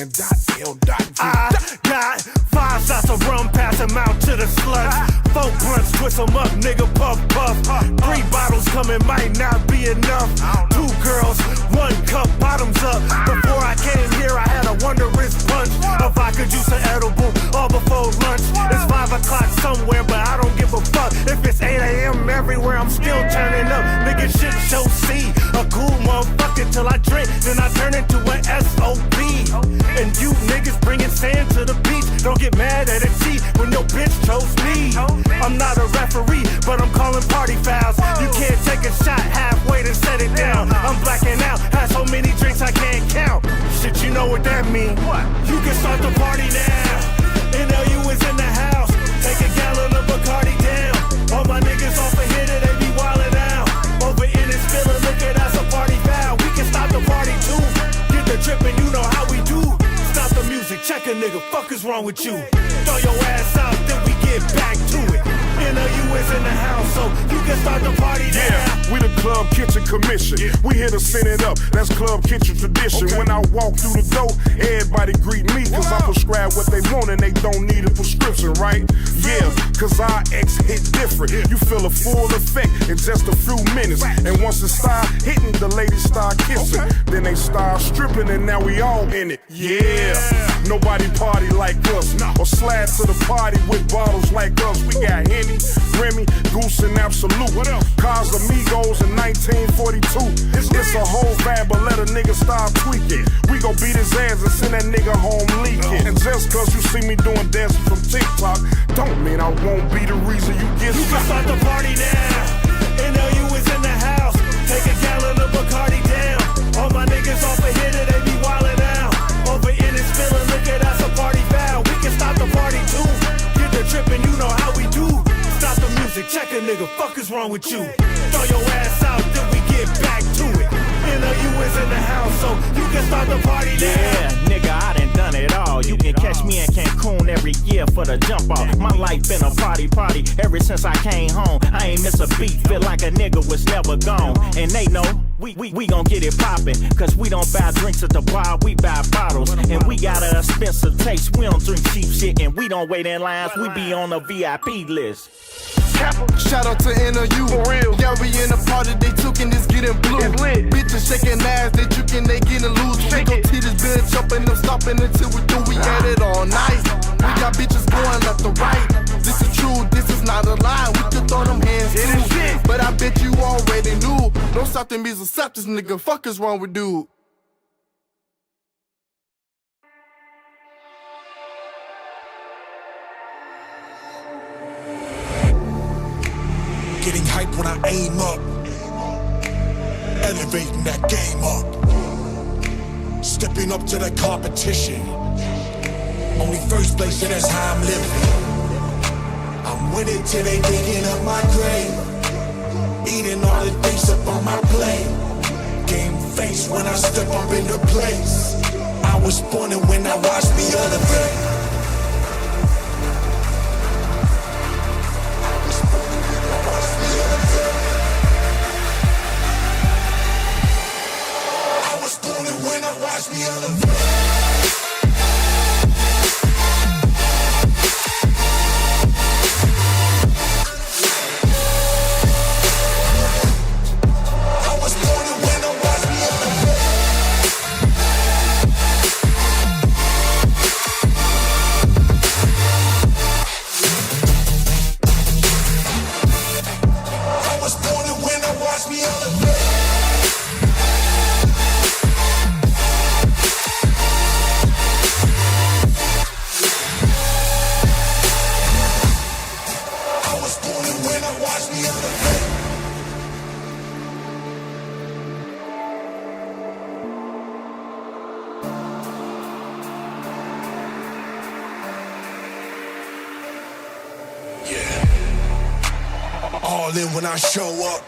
I got 5 shots of rum, pass them out to the sluts. 4 blunts, twist them up, nigga, puff, puff. 3 bottles coming, might not be enough. 2 girls, 1 cup, bottoms up. Before I came here, I had a wondrous punch. If I could use an edible all before lunch. It's 5 o'clock somewhere, but I don't give a fuck. If it's 8 a.m. everywhere, I'm still turning up. Nigga, shit show C, a cool motherfucker till I drink, then I turn into an SOB. And you niggas bringing sand to the beach. Don't get mad at a G when your bitch chose me. I'm not a referee, but I'm calling party fouls. You can't take a shot halfway to set it down. I'm blacking out, had so many drinks I can't count. Shit, you know what that mean? You can start the party now. NLU is in the house. Take a gallon of Bacardi down. All my niggas off a hitter, they be wildin' out. Over in this feeling, look at us, a party foul. We can stop the party too. Get the trip and you know how we do. Stop the music, check a nigga, fuck is wrong with you? Throw your ass out, then we get back to it. NLU is in the house, so you can start the party now. Yeah, we the Club Kitchen Commission. We here to send it up, that's Club Kitchen tradition. When I walk through the door, everybody greet me, cause I prescribe what they want and they don't need a prescription, right? Yeah, cause our X hit different. You feel a full effect in just a few minutes. And once it start hitting, the ladies start kissing. Then they start stripping and now we all in it. Yeah, nobody party like us, or slide to the party with bottles like us. We got Henny, Remy, Goose, and Absolute. Cars Amigos in 1942. It's a whole vibe, but let a nigga start tweaking. We gon' beat his ass and send that nigga home leaking. And just cause you see me doing dances from TikTok, don't mean I won't be the reason you get You can start the party now. NLU is in the house. Take a gallon of Bacardi down. All my niggas off a hitter, they be wildin' out. Over in this feeling, look at us, a party foul. We can stop the party too. Get the trip and you know how we do. Stop the music, check a nigga, fuck is wrong with you? Throw your ass out, then we get back to it. NLU is in the house, so you can start the party now. Yeah, nigga, I done it all. You can catch me in Cancun every year for the jump off. My life been a party ever since I came home. I ain't miss a beat, feel like a nigga was never gone. And they know we gon' get it poppin', cause we don't buy drinks at the bar, we buy bottles. And we got an expensive taste, we don't drink cheap shit. And we don't wait in lines, we be on the VIP list. Shout out to NLU, for real. Yeah, we in the party, they tookin', it's getting blue. Bitches shaking ass, they jukin', they getting loose. We gon' tee this bitch up and them stopping until we do. We at it all night. We got bitches going left to right. This is true, this is not a lie. We could throw them hands too. But I bet you already knew. Don't stop them bees, accept this nigga. Fuck is wrong with dude? Getting hype when I aim up, elevating that game up, stepping up to the competition. Only first place, and that's how I'm living. I'm winning till they digging up my grave, eating all the things up on my plate. Game face when I step up into place. I was born and when I watched me elevate. Watch me elevate. All in when I show up.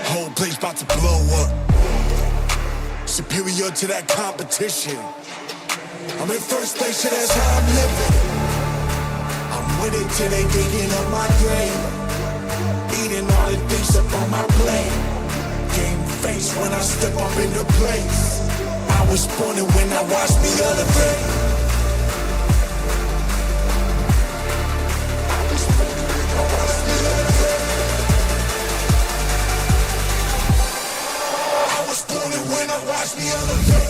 Whole place about to blow up. Superior to that competition. I'm in first place, and that's how I'm living. I'm winning till they digging up my grave. Eating all the things up on my plate. Game face when I step up into place. I was born and when I watched me elevate. I was born and when I watched me elevate.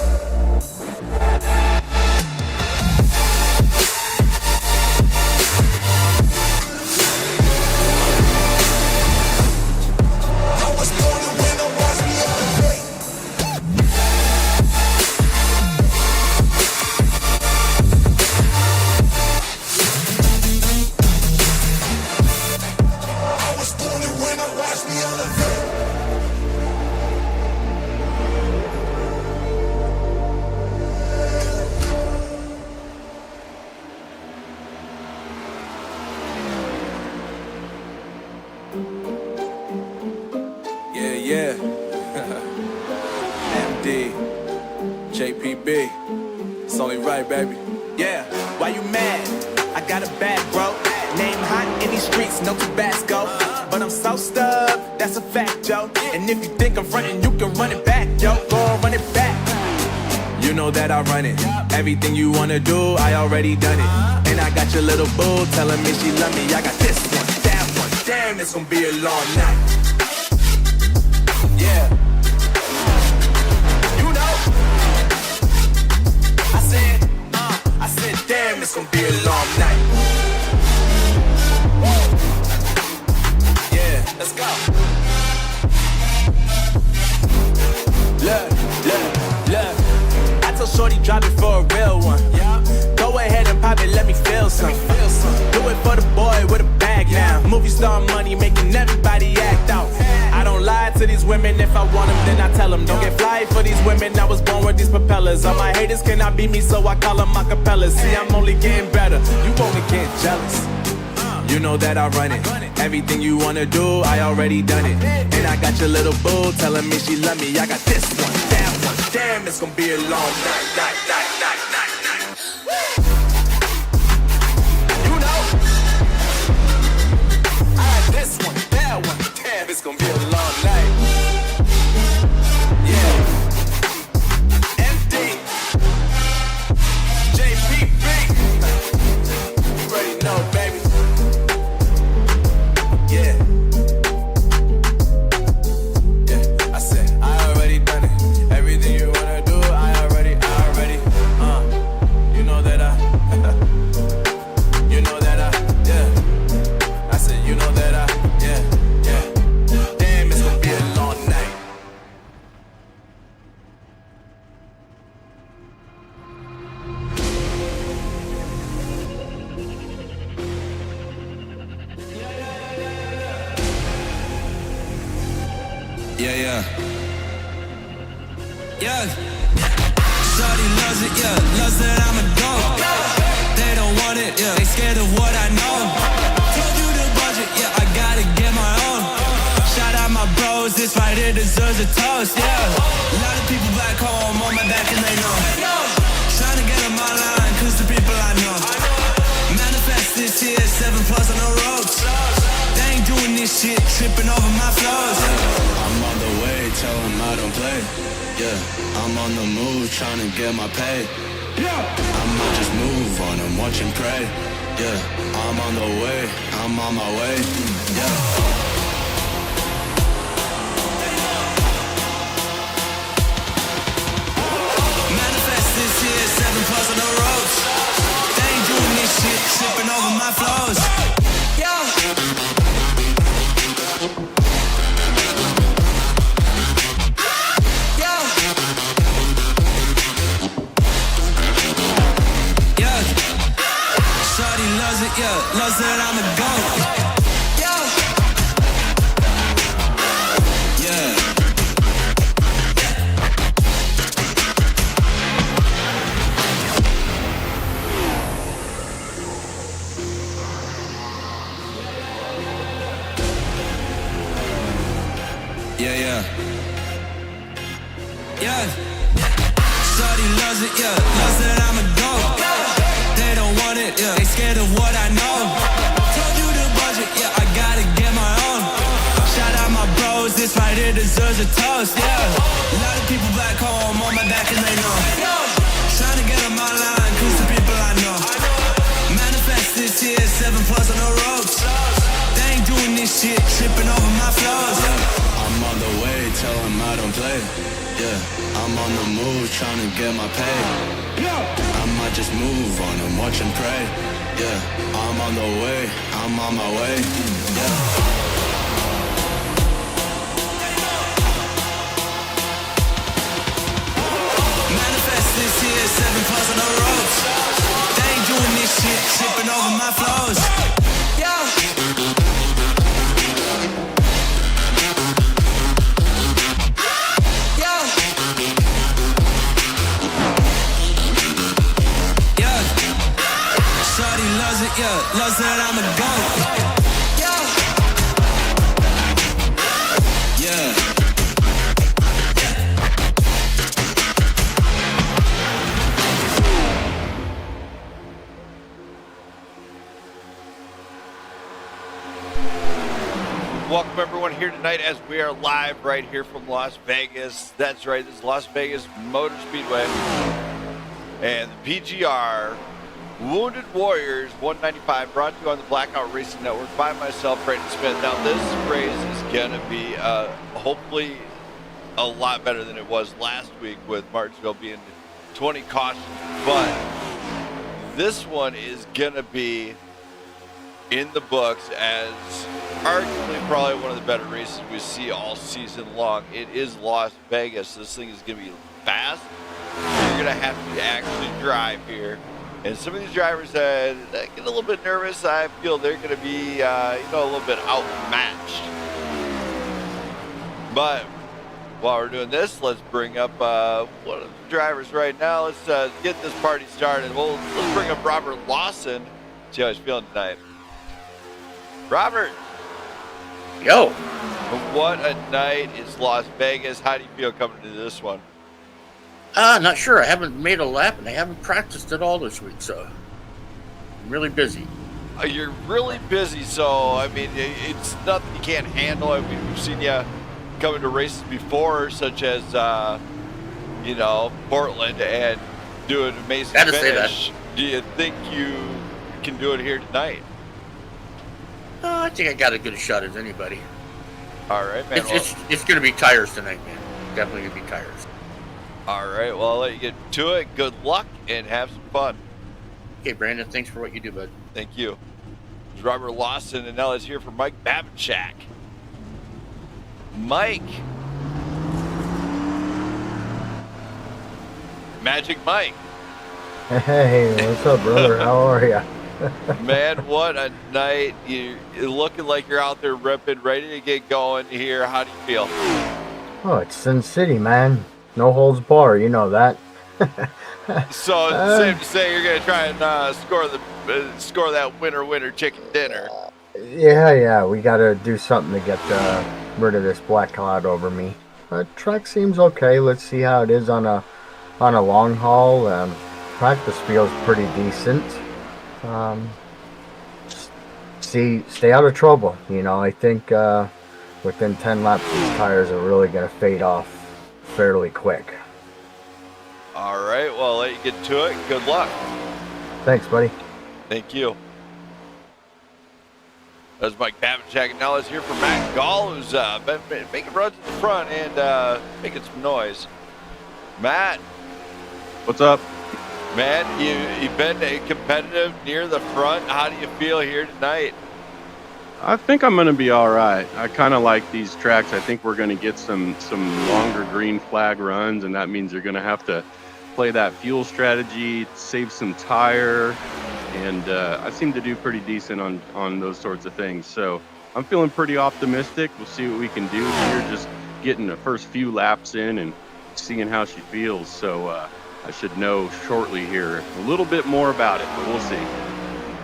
Yeah. MD, JPB, it's only right, baby. Yeah, why you mad? I got a bag, bro. Name hot in these streets, no Tabasco. But I'm so stubbed, that's a fact, yo. And if you think I'm frontin', you can run it back, yo. Go on, run it back. You know that I run it. Everything you wanna do, I already done it. And I got your little boo telling me she love me. I got this one, that one. Damn, it's gonna be a long night. Yeah. You know. I said, damn, it's gonna be a long night. Yeah, let's go. Look. I told Shorty drop it for a real one. Go ahead and pop it, let me feel some. Do it for the boy with a bag now. Movie star money making everybody act out. I don't lie to these women, if I want them then I tell them. Don't get fly for these women, I was born with these propellers. All my haters cannot beat me, so I call them acapellas. See, I'm only getting better, you only get jealous. You know that I run it. Everything you wanna do, I already done it. And I got your little boo telling me she love me. I got this one, that one. Damn, it's gonna be a long night. You know, I got this one, that one. Damn, it's gonna be a long night. Yeah. MD, JPB. You already know, baby. Yeah, I said, I already done it. Everything you wanna do, I already, you know that yeah. I said, you know that yeah. Damn, it's gonna be a long night. Yeah. Shorty loves it, yeah. Loves that I'm a dog. They don't want it, yeah. They scared of what I know. Told you the budget, yeah. I gotta get my own. Shout out my bros, this right here deserves a toast, yeah. A lot of people back home on my back and they know. Trying to get on my line, cause the people I know. Manifest this year, 7+ on the ropes. They ain't doing this shit, tripping over my flows. I'm on the way, tell them I don't play. Yeah, I'm on the move, trying to get my pay. I might just move on and watch and pray. Yeah, I'm on the way, I'm on my way. Yeah. Manifest this year, 7+ on the ropes. They ain't doing this shit, tripping over my flows. Yeah. Yeah, loves that I'm a goat. Yeah. Shorty loves it, yeah. Loves that I'm a goat. They don't want it, yeah. They scared of what I know. Told you the budget, yeah. I gotta get my own. Shout out my bros, This right here deserves a toast, yeah. A lot of people back home on my back and they know. Trying to get on my line, cruise the people I know. Manifest this year, 7+ on the ropes. They ain't doing this shit, tripping over my flows. I'm on the way, tell them I don't play. Yeah, I'm on the move, trying to get my pay. I might just move on and watch and pray. Yeah, I'm on the way, I'm on my way. Yeah. This year, 7+ on the ropes. They ain't doing this shit, tripping over my flows. Yeah. Yeah. Yeah. Shorty loves it, yeah. Loves that I'm a goat. Yeah. Yeah. Welcome everyone here tonight as we are live right here from Las Vegas. That's right, this is Las Vegas Motor Speedway. And the PGR Wounded Warriors 195 brought to you on the Blackout Racing Network by myself, Brandon Smith. Now this race is going to be hopefully a lot better than it was last week with Martinsville being 20 cautions. But this one is going to be in the books as arguably probably one of the better races we see all season long. It is Las Vegas. This thing is going to be fast. You're going to have to actually drive here. And some of these drivers that get a little bit nervous, I feel they're going to be a little bit outmatched. But while we're doing this, let's bring up one of the drivers right now. Let's get this party started. Let's bring up Robert Lawson, see how he's feeling tonight. Robert. Yo. What a night is Las Vegas. How do you feel coming to this one? Not sure. I haven't made a lap and I haven't practiced at all this week, so I'm really busy. You're really busy, so I mean, it's nothing you can't handle. I mean, we've seen you coming to races before, such as Portland, and do an amazing finish. Say that. Do you think you can do it here tonight? I think I got as good a shot as anybody. All right, man. It's going to be tires tonight, man. Definitely going to be tires. All right, well, I'll let you get to it. Good luck and have some fun. Okay, Brandon, thanks for what you do, bud. Thank you. It's Robert Lawson, and now let's hear from Mike Babinchak. Mike. Magic Mike. Hey, what's up, brother? How are ya? Man, what a night. You're looking like you're out there ripping, ready to get going here. How do you feel? Oh, it's Sin City, man. No holds barred, you know that. So it's safe to say you're going to try and score that winner chicken dinner. Yeah, we got to do something to get rid of this black cloud over me. Track seems okay. Let's see how it is on a long haul. Practice feels pretty decent. Stay out of trouble. I think within 10 laps, these tires are really going to fade off fairly quick. All right, well, I'll let you get to it. Good luck. Thanks, buddy. Thank you. That's Mike Babinchak. Now let's hear from Matt Gall, who's been making runs at the front and making some noise. Matt. What's up? Man, you've been competitive near the front. How do you feel here tonight? I think I'm going to be all right. I kind of like these tracks. I think we're going to get some longer green flag runs, and that means you're going to have to play that fuel strategy, save some tire, and I seem to do pretty decent on those sorts of things. So I'm feeling pretty optimistic. We'll see what we can do here, just getting the first few laps in and seeing how she feels. So I should know shortly here a little bit more about it, but we'll see.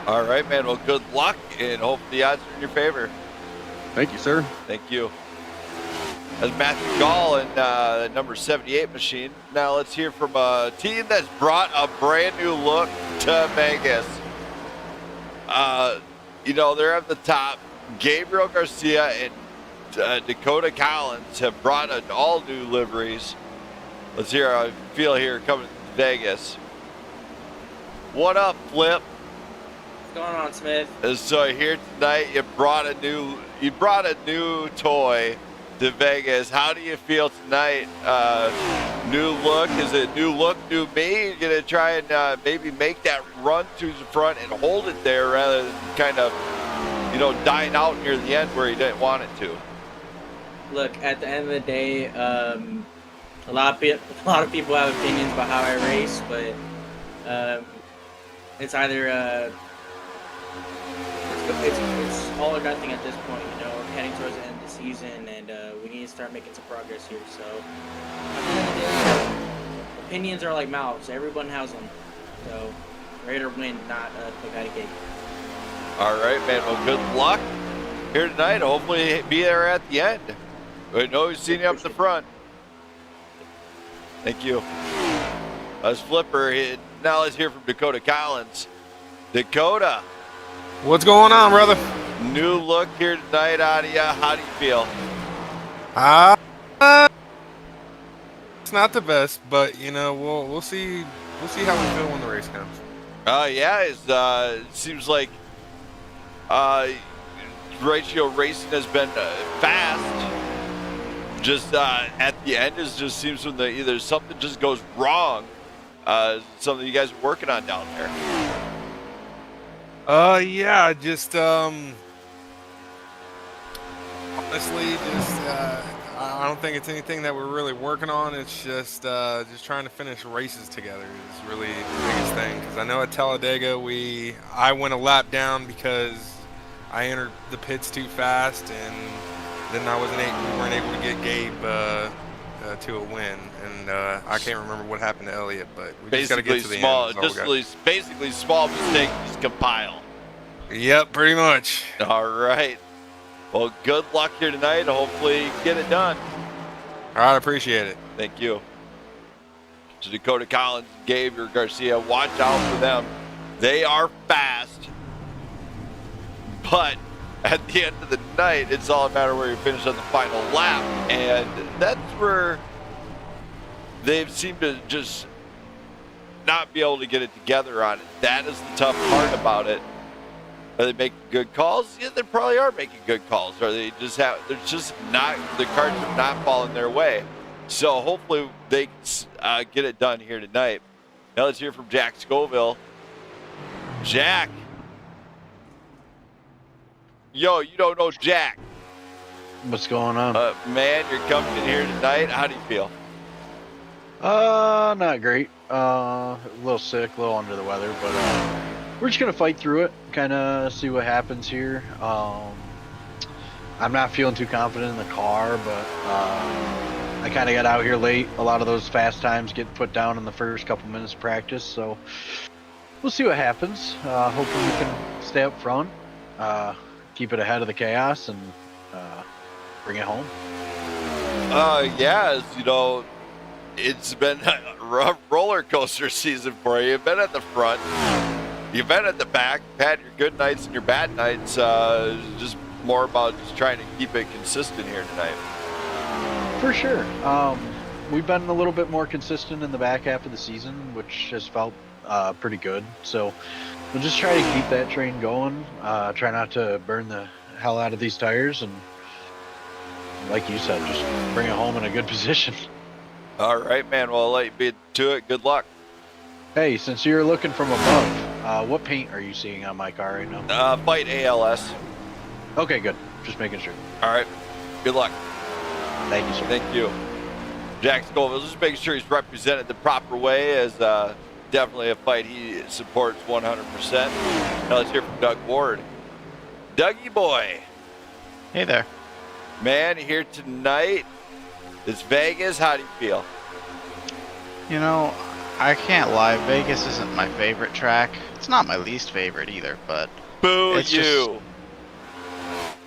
All right, man. Well, good luck, and hope the odds are in your favor. Thank you, sir. Thank you. That's Matthew Gall and the number 78 machine. Now let's hear from a team that's brought a brand new look to Vegas. They're at the top. Gabriel Garcia and Dakota Collins have brought in all new liveries. Let's hear how I feel here coming to Vegas. What up, Flip? What's going on, Smith? So here tonight, you brought a new toy to Vegas. How do you feel tonight? New look? Is it new look, new me? You're gonna try and maybe make that run to the front and hold it there rather than kind of, dying out near the end where you didn't want it to. Look, at the end of the day, a lot of people have opinions about how I race, but it's either it's all or nothing at this point. We're heading towards the end of the season, and we need to start making some progress here. So, at the end of the day, opinions are like mouths. Everyone has them. So, ready to win, not look out of gate. All right, man. Well, good luck here tonight. Hopefully, be there at the end. We know we've seen you up the front. Thank you. That's Flipper. Now let's hear from Dakota Collins. Dakota. What's going on, brother? New look here tonight out of you. How do you feel? It's not the best, but we'll see. We'll see how we feel when the race comes. Yeah, it seems like ratio racing has been fast. Just at the end, it just seems when either something just goes wrong. Something you guys are working on down there. Yeah, just honestly, I don't think it's anything that we're really working on. It's just trying to finish races together is really the biggest thing. Because I know at Talladega I went a lap down because I entered the pits too fast, and then we weren't able to get Gabe to a win. And I can't remember what happened to Elliott, but we just got to get to the end. Basically, small mistakes just compile. Yep, pretty much. All right. Well, good luck here tonight. Hopefully, you get it done. All right, appreciate it. Thank you. To Dakota Collins, Gabriel Garcia, watch out for them. They are fast, but at the end of the night, it's all a matter of where you finish on the final lap, and that's where they seem to just not be able to get it together on it. That is the tough part about it. Are they making good calls? Yeah, they probably are making good calls. Or the cards have not fallen their way. So hopefully they get it done here tonight. Now let's hear from Jack Scoville. Jack. Yo, you don't know Jack. What's going on? Man, you're coming in here tonight. How do you feel? Not great. A little sick, a little under the weather, but we're just gonna fight through it, kind of see what happens here. I'm not feeling too confident in the car, but I kind of got out here late. A lot of those fast times get put down in the first couple minutes of practice, so we'll see what happens. Hopefully we can stay up front, keep it ahead of the chaos, and bring it home. Yeah, it's been a rough roller coaster season for you. You've been at the front, you've been at the back, had your good nights and your bad nights. Just more about just trying to keep it consistent here tonight. For sure. We've been a little bit more consistent in the back half of the season, which has felt pretty good. So we'll just try to keep that train going. Try not to burn the hell out of these tires, and like you said, just bring it home in a good position. All right, man. Well, I'll let you be to it. Good luck. Hey, since you're looking from above, what paint are you seeing on my car right now? Fight ALS. Okay, good. Just making sure. All right. Good luck. Thank you, sir. Thank you. Jack Scoville, just making sure he's represented the proper way, as definitely a fight he supports 100%. Now let's hear from Doug Ward. Dougie boy. Hey there. Man, here tonight. It's Vegas. How do you feel? You know, I can't lie. Vegas isn't my favorite track. It's not my least favorite either, but... Boo it's you!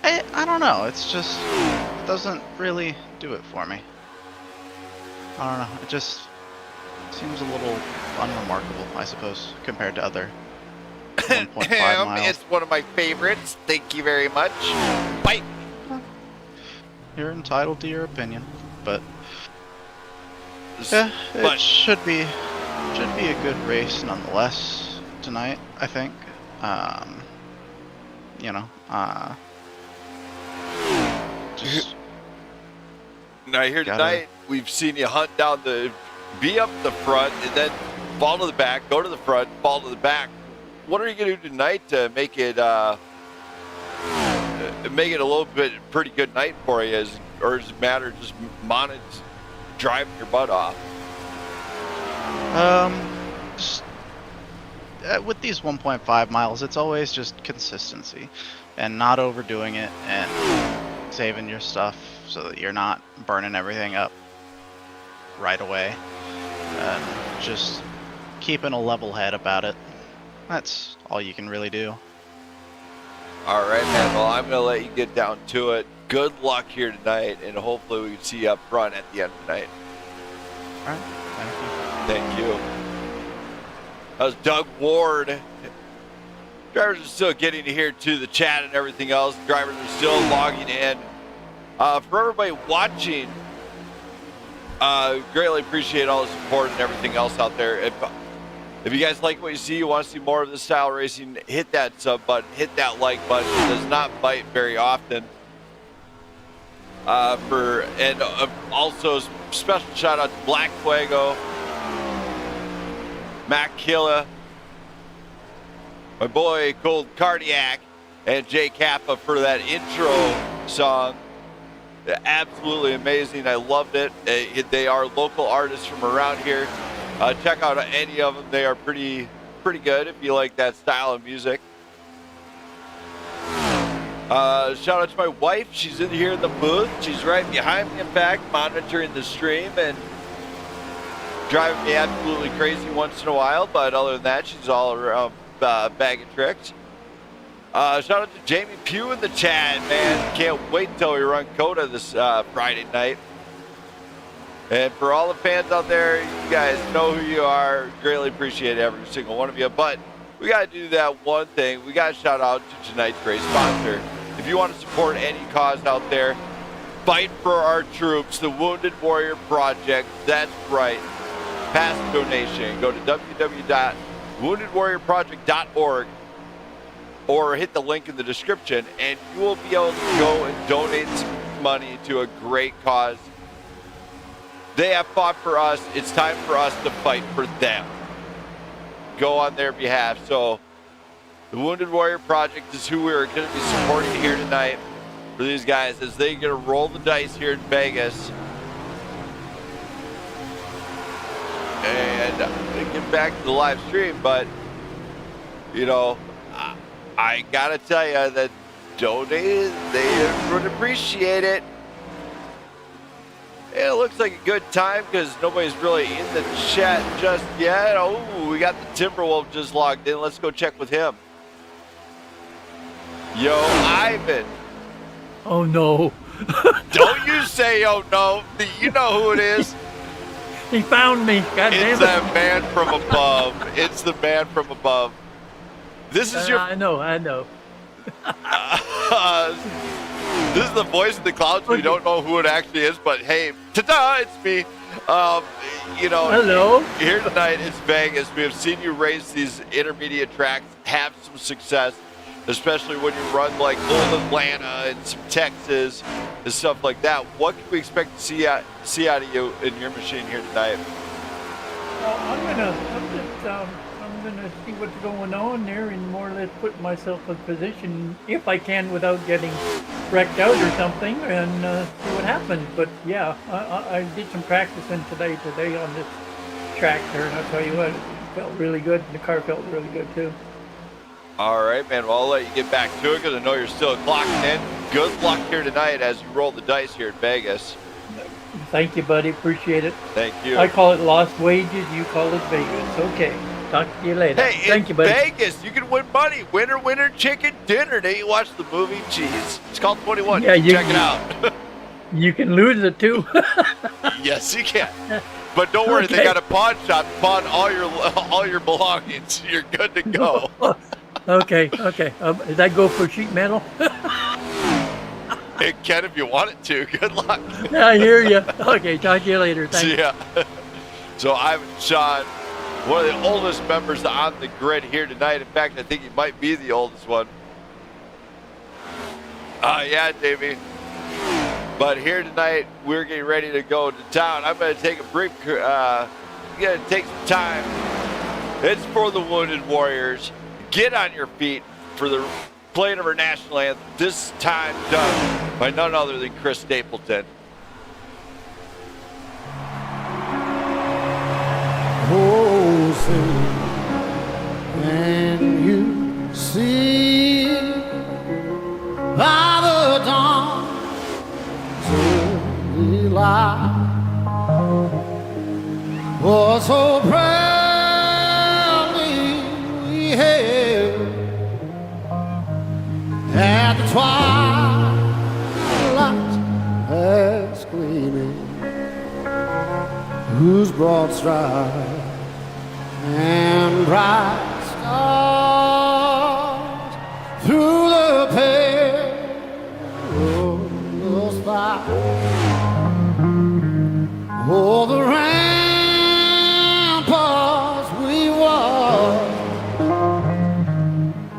I don't know. It's just... It doesn't really do it for me. I don't know. It just seems a little unremarkable, I suppose, compared to other 1.5 miles. It's one of my favorites. Thank you very much. Bye. you're entitled to your opinion, but yeah, it should be a good race nonetheless tonight, I think. You know, just now here tonight, we've seen you hunt down be up the front and then fall to the back, go to the front, fall to the back. What are you going to do tonight to make it a little bit pretty good night for you, or does it matter just driving your butt off? Just, with these 1.5 miles, it's always just consistency and not overdoing it and saving your stuff so that you're not burning everything up right away, and just keeping a level head about it. That's all you can really do. All right, man. Well, I'm going to let you get down to it. Good luck here tonight, and hopefully we can see you up front at the end of the night. All right. Thank you. Thank you. That was Doug Ward. Drivers are still getting here to the chat and everything else. Drivers are still logging in. For everybody watching, greatly appreciate all the support and everything else out there. If you guys like what you see, you want to see more of this style racing, hit that sub button, hit that like button. It does not bite very often. Also special shout out to Black Fuego, Mac Killa, my boy Cold Cardiac, and Jay Kappa for that intro song. Absolutely amazing. I loved it. They are local artists from around here. Check out any of them. They are pretty good if you like that style of music. Shout out to my wife. She's in here in the booth. She's right behind me, in fact, monitoring the stream and driving me absolutely crazy once in a while. But other than that, she's all around bag of tricks. Shout out to Jamie Pugh in the chat, man. Can't wait till we run Coda this Friday night. And for all the fans out there, you guys know who you are. Greatly appreciate every single one of you. But we got to do that one thing. We got to shout out to tonight's race sponsor. If you want to support any cause out there, fight for our troops, the Wounded Warrior Project. That's right. Pass donation. Go to www.woundedwarriorproject.org or hit the link in the description, and you will be able to go and donate some money to a great cause. They have fought for us. It's time for us to fight for them. Go on their behalf. So the Wounded Warrior Project is who we're going to be supporting here tonight for these guys as they get to roll the dice here in Vegas. And get back to the live stream, but you know, I gotta tell you that donated, they would appreciate it. And it looks like a good time because nobody's really in the chat just yet. Oh, we got the Timberwolf just logged in. Let's go check with him. Yo, Ivan. Oh, no. Don't you say, oh, no. You know who it is. He found me. God damn it. It's that man from above. It's the man from above. This is your... I know. This is the voice of the clouds. We don't know who it actually is, but hey, ta-da, it's me. You know, hello. Here tonight, it's Vegas. We have seen you race these intermediate tracks, have some success, especially when you run like Old Atlanta and some Texas and stuff like that. What can we expect to see out of you in your machine here tonight? Well, I'm gonna see what's going on there and more or less put myself in position if I can without getting wrecked out or something, and see what happens. But yeah, I did some practicing today on this track there, and I'll tell you what, it felt really good. The car felt really good too. All right, man. Well, I'll let you get back to it because I know you're still clocking in. Good luck here tonight as you roll the dice here in Vegas. Thank you, buddy. Appreciate it. Thank you. I call it lost wages. You call it Vegas. Okay. Talk to you later. Hey, thank you, buddy. Vegas, you can win money. Winner, chicken dinner. Did you watch the movie? Jeez. It's called 21. Yeah, Check it out. You can lose it too. Yes, you can. But don't worry, they got a pawn shop. Pawn all your belongings. You're good to go. Okay. Does that go for sheet metal? It can if you want it to. Good luck. Yeah, I hear you. Okay, talk to you later. Thanks. See ya. So I'm Sean, one of the oldest members on the grid here tonight. In fact, I think he might be the oldest one. Yeah, Davey. But here tonight, we're getting ready to go to town. I'm going to take a brief, going to take some time. It's for the Wounded Warriors. Get on your feet for the playing of our national anthem. This time done by none other than Chris Stapleton. Oh, say, can you see by the dawn's early light was so proudly we hailed at the twilight's gleaming, whose broad stripes and bright stars through the perilous fight. Oh, the ramparts we watched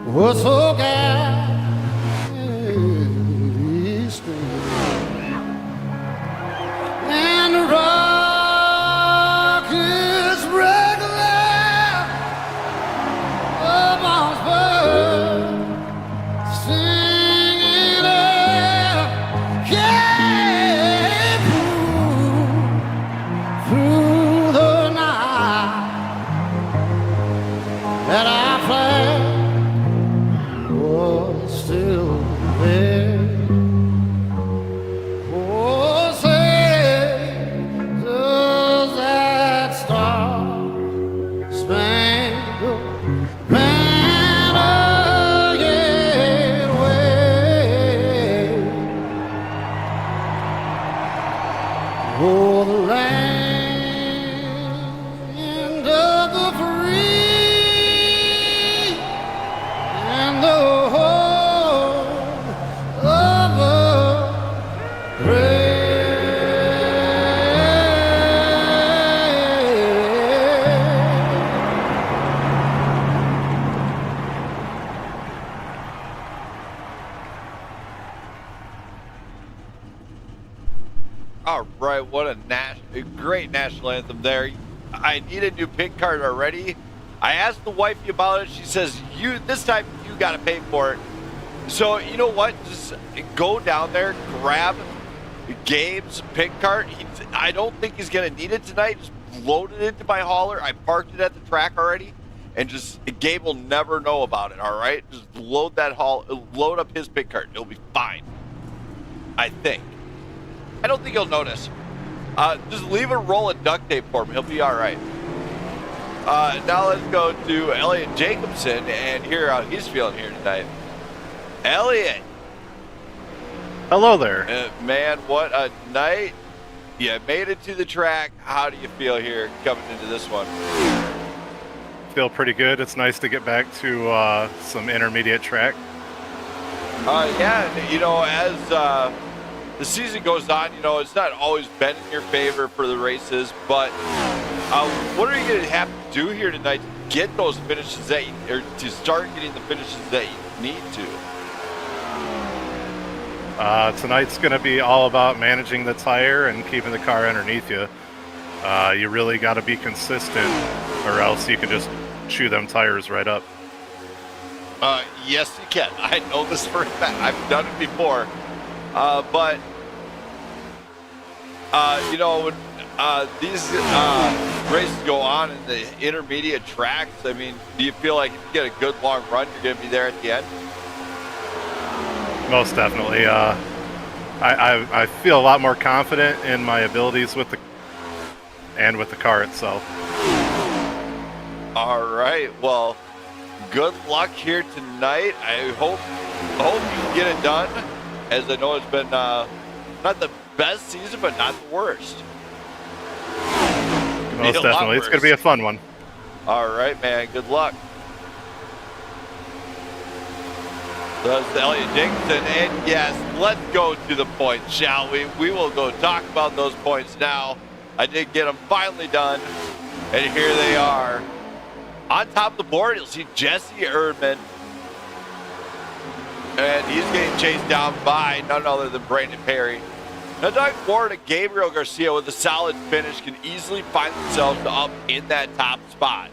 were so gallantly streaming, and the rockets regular amongst birds singing out, yeah, through the night, that our flag was still there. Oh, say, does that star-spangled banner yet wave? Oh, the land of the free and the home of the All right, what a great national anthem there. I need a new pink card already. I asked the wifey about it. She says, this time you got to pay for it. So, you know what? Just go down there, grab Gabe's pink card. I don't think he's going to need it tonight. Just load it into my hauler. I parked it at the track already. And just, Gabe will never know about it, all right? Just load up his pink card. It'll be fine. I think. I don't think he'll notice. Just leave a roll of duct tape for him. He'll be all right. Now let's go to Elliot Jacobson and hear how he's feeling here tonight. Elliot. Hello there. Man, what a night. You made it to the track. How do you feel here coming into this one? Feel pretty good. It's nice to get back to some intermediate track. Yeah, you know, as the season goes on, you know, it's not always been in your favor for the races, but what are you going to have to do here tonight to get those finishes or to start getting the finishes that you need to? Tonight's going to be all about managing the tire and keeping the car underneath you. You really got to be consistent, or else you can just chew them tires right up. Yes, you can. I know this for a fact. I've done it before. But you know, when these races go on in the intermediate tracks, I mean, do you feel like if you get a good long run, you're going to be there at the end? Most definitely. I feel a lot more confident in my abilities with the car itself. All right. Well, good luck here tonight. I hope you can get it done, as I know it's been not the best season, but not the worst. Most definitely. It's going to be a fun one. All right, man. Good luck. That's Elliot Jacobson. And yes, let's go to the points, shall we? We will go talk about those points now. I did get them finally done. And here they are. On top of the board, you'll see Jesse Erdman. And he's getting chased down by none other than Brandon Perry. Now, Doug Ward and Gabriel Garcia with a solid finish can easily find themselves up in that top spot.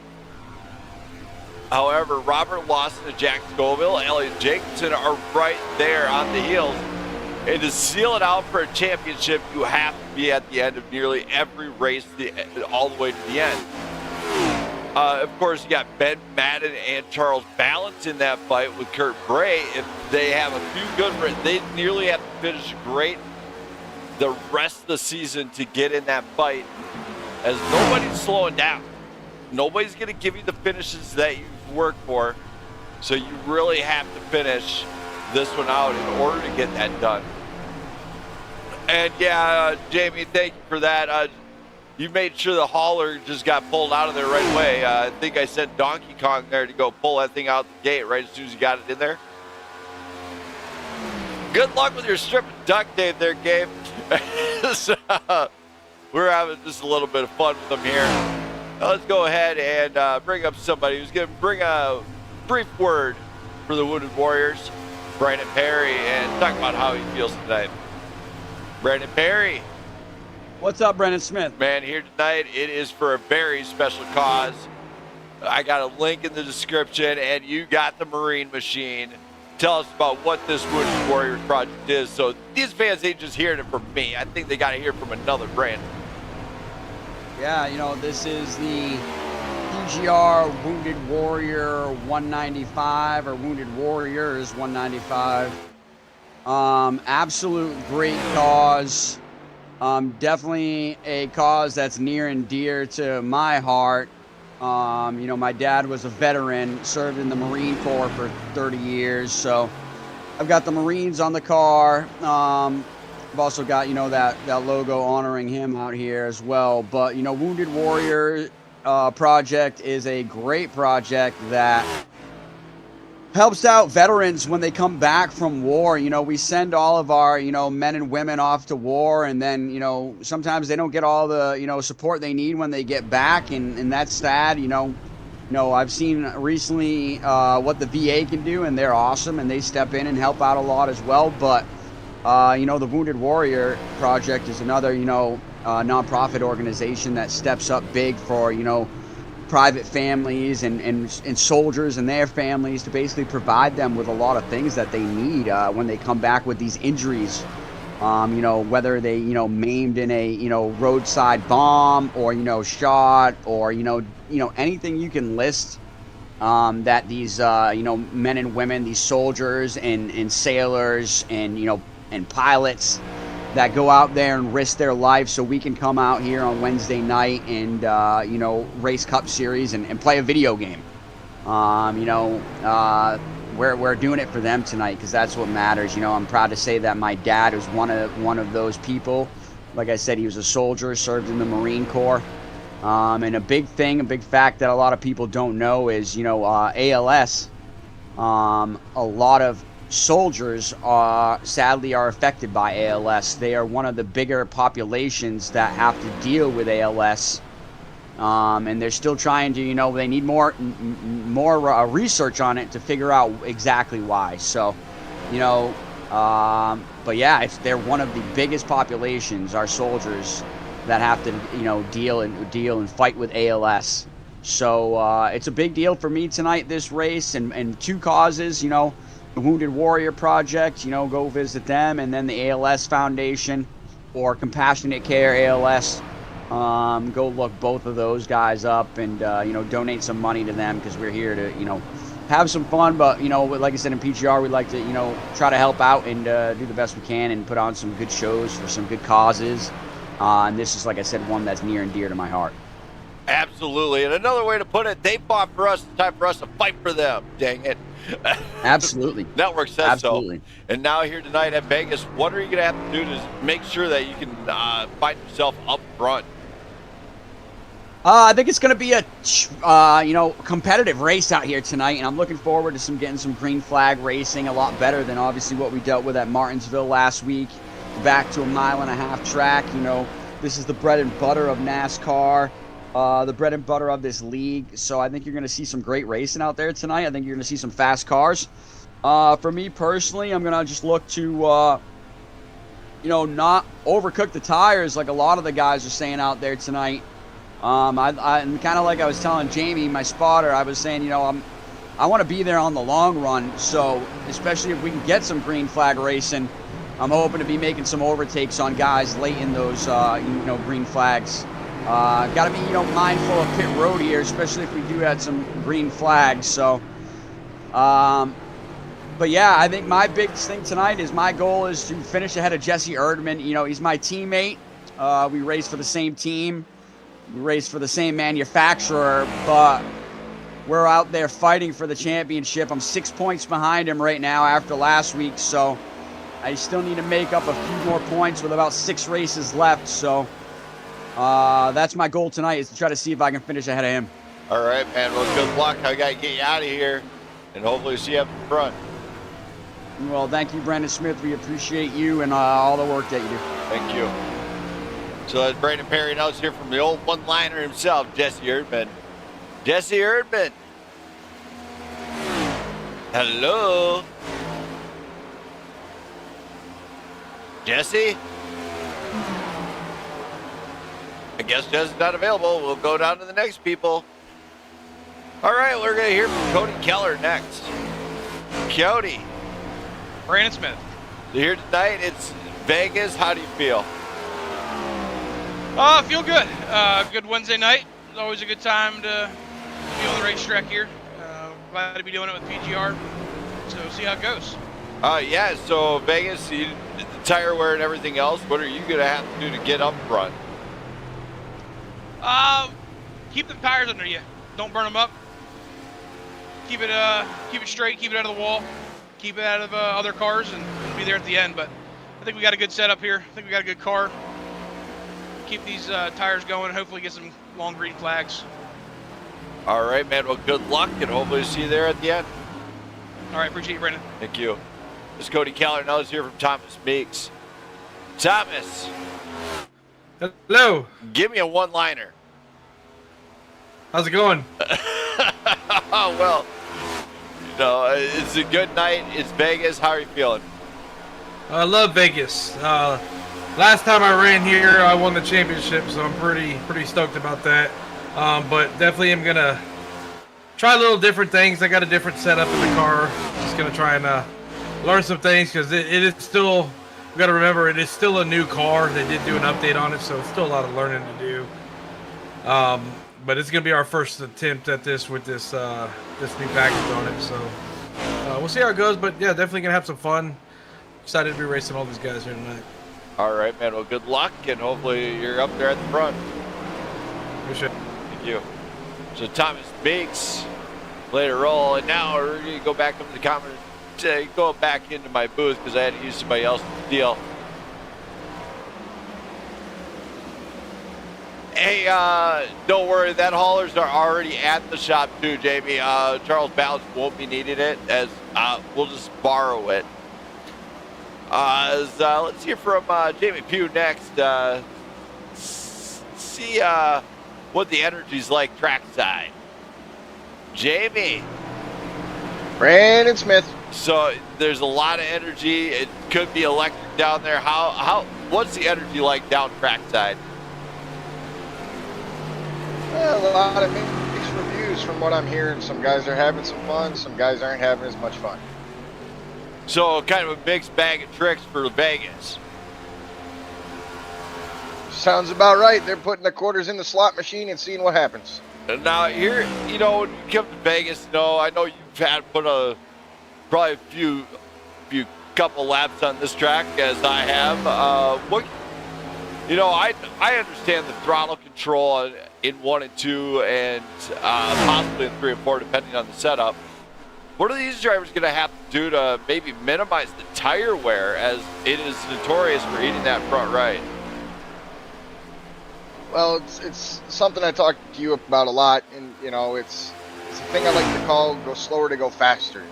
However, Robert Lawson and Jack Scoville, Elliot Jacobson are right there on the heels. And to seal it out for a championship, you have to be at the end of nearly every race all the way to the end. Of course, you got Ben Madden and Charles Balance in that fight with Kurt Bray. If they have a few good, they nearly have to finish great the rest of the season to get in that fight, as nobody's slowing down. Nobody's going to give you the finishes that you've worked for, so you really have to finish this one out in order to get that done. And yeah, Jamie, thank you for that. You made sure the hauler just got pulled out of there right away. I think I sent Donkey Kong there to go pull that thing out the gate right as soon as you got it in there. Good luck with your strip of duct tape there, Gabe. So, we're having just a little bit of fun with them here. Now let's go ahead and bring up somebody who's going to bring a brief word for the Wounded Warriors, Brandon Perry, and talk about how he feels tonight. Brandon Perry. What's up, Brendan Smith? Man, here tonight, it is for a very special cause. I got a link in the description, and you got the Marine Machine. Tell us about what this Wounded Warriors project is. So these fans ain't just hearing it from me. I think they got to hear from another brand. Yeah, you know, this is the PGR Wounded Warrior 195, or Wounded Warriors 195. Absolute great cause. Definitely a cause that's near and dear to my heart. You know, my dad was a veteran, served in the Marine Corps for 30 years, so I've got the Marines on the car. I've also got, you know, that logo honoring him out here as well. But, you know, Wounded Warrior project is a great project that helps out veterans when they come back from war. You know, we send all of our, you know, men and women off to war, and then, you know, sometimes they don't get all the, you know, support they need when they get back, and that's sad. You know, I've seen recently what the VA can do, and they're awesome, and they step in and help out a lot as well. But you know, the Wounded Warrior Project is another, you know, nonprofit organization that steps up big for, you know, private families and soldiers and their families, to basically provide them with a lot of things that they need when they come back with these injuries. You know, whether they, you know, maimed in a, you know, roadside bomb, or, you know, shot, or, you know, anything you can list that these, you know, men and women, these soldiers and sailors and, you know, and pilots that go out there and risk their life so we can come out here on Wednesday night and, you know, race Cup Series and play a video game. You know, we're doing it for them tonight, because that's what matters. You know, I'm proud to say that my dad was one of those people. Like I said, he was a soldier, served in the Marine Corps. And a big fact that a lot of people don't know is, you know, ALS, a lot of soldiers sadly are affected by ALS. They are one of the bigger populations that have to deal with ALS, and they're still trying to, you know, they need more research on it to figure out exactly why. So, you know, but yeah, they're one of the biggest populations, our soldiers, that have to, you know, deal and fight with ALS. So it's a big deal for me tonight, this race, and two causes, you know, the Wounded Warrior Project, you know, go visit them, and then the ALS Foundation, or Compassionate Care ALS. Go look both of those guys up, and you know, donate some money to them, because we're here to, you know, have some fun. But, you know, like I said, in PGR, we like to, you know, try to help out and do the best we can and put on some good shows for some good causes. And this is, like I said, one that's near and dear to my heart. Absolutely. And another way to put it, they fought for us. It's time for us to fight for them. Dang it. Absolutely. Network says Absolutely. so. And now here tonight at Vegas, what are you going to have to do to make sure that you can find yourself up front? I think it's going to be a, competitive race out here tonight, and I'm looking forward to getting some green flag racing, a lot better than obviously what we dealt with at Martinsville last week. Back to a 1.5-mile track. This is the bread and butter of NASCAR, the bread and butter of this league. So I think you're going to see some great racing out there tonight. I think you're going to see some fast cars. For me personally, I'm going to just look to, not overcook the tires like a lot of the guys are saying out there tonight. And kind of like I was telling Jamie, my spotter, I was saying, I want to be there on the long run. So especially if we can get some green flag racing, I'm hoping to be making some overtakes on guys late in those, green flags. Got to be, mindful of pit road here, especially if we do have some green flags. So, but yeah, I think my biggest thing tonight is my goal is to finish ahead of Jesse Erdman. He's my teammate. We race for the same team. We race for the same manufacturer, but we're out there fighting for the championship. I'm 6 points behind him right now after last week, so I still need to make up a few more points with about 6 races left. So that's my goal tonight, is to try to see if I can finish ahead of him. All right, man. Well, good luck. I got to get you out of here, and hopefully see you up in front. Well, thank you, Brandon Smith. We appreciate you and all the work that you do. Thank you. So that's Brandon Perry, and I was here from the old one-liner himself, Jesse Erdman. Jesse Erdman. Hello. Jesse? I guess Jesse's not available. We'll go down to the next people. All right, we're going to hear from Cody Keller next. Cody. Brandon Smith. So here tonight, it's Vegas. How do you feel? Feel good. Good Wednesday night. It's always a good time to be on the racetrack here. Glad to be doing it with PGR. So see how it goes. Yeah, so Vegas, the tire wear and everything else, what are you going to have to do to get up front? Keep the tires under you. Don't burn them up. Keep it straight, keep it out of the wall, keep it out of other cars, and be there at the end. But I think we got a good setup here. I think we got a good car. Keep these tires going, hopefully get some long green flags. All right, man. Well, good luck, and hopefully see you there at the end. All right, appreciate you, Brandon. Thank you. This is Cody Keller, and I was here from Thomas Meeks. Thomas. Hello. Give me a one-liner. How's it going? Well, it's a good night. It's Vegas. How are you feeling? I love Vegas. Last time I ran here, I won the championship, so I'm pretty stoked about that. But definitely am gonna try a little different things. I got a different setup in the car. Just gonna try and learn some things, because it is still, we gotta remember, it is still a new car. They did do an update on it, so it's still a lot of learning to do. But it's gonna be our first attempt at this with this new package on it. So we'll see how it goes. But yeah, definitely gonna have some fun. Excited to be racing all these guys here tonight. All right, man. Well, good luck, and hopefully you're up there at the front. Appreciate it. Thank you. So Thomas Meeks played a role, and now we're going to go back up to the comments, go back into my booth because I had to use somebody else's deal. Hey, don't worry, that haulers are already at the shop too, Jamie. Charles Balance won't be needing it, as we'll just borrow it. Let's hear from Jamie Pugh next. See what the energy's like trackside. Jamie. Brandon Smith. So there's a lot of energy. It could be electric down there. What's the energy like down trackside? A lot of mixed reviews from what I'm hearing. Some guys are having some fun. Some guys aren't having as much fun. So kind of a mixed bag of tricks for Vegas. Sounds about right. They're putting the quarters in the slot machine and seeing what happens. And now here, when you come to Vegas, I know you've had probably a few couple laps on this track, as I have. I understand the throttle control in 1 and 2, and possibly in 3 and 4, depending on the setup. What are these drivers going to have to do to maybe minimize the tire wear, as it is notorious for eating that front right? Well, it's something I talk to you about a lot, and you know, it's a thing I like to call go slower to go faster.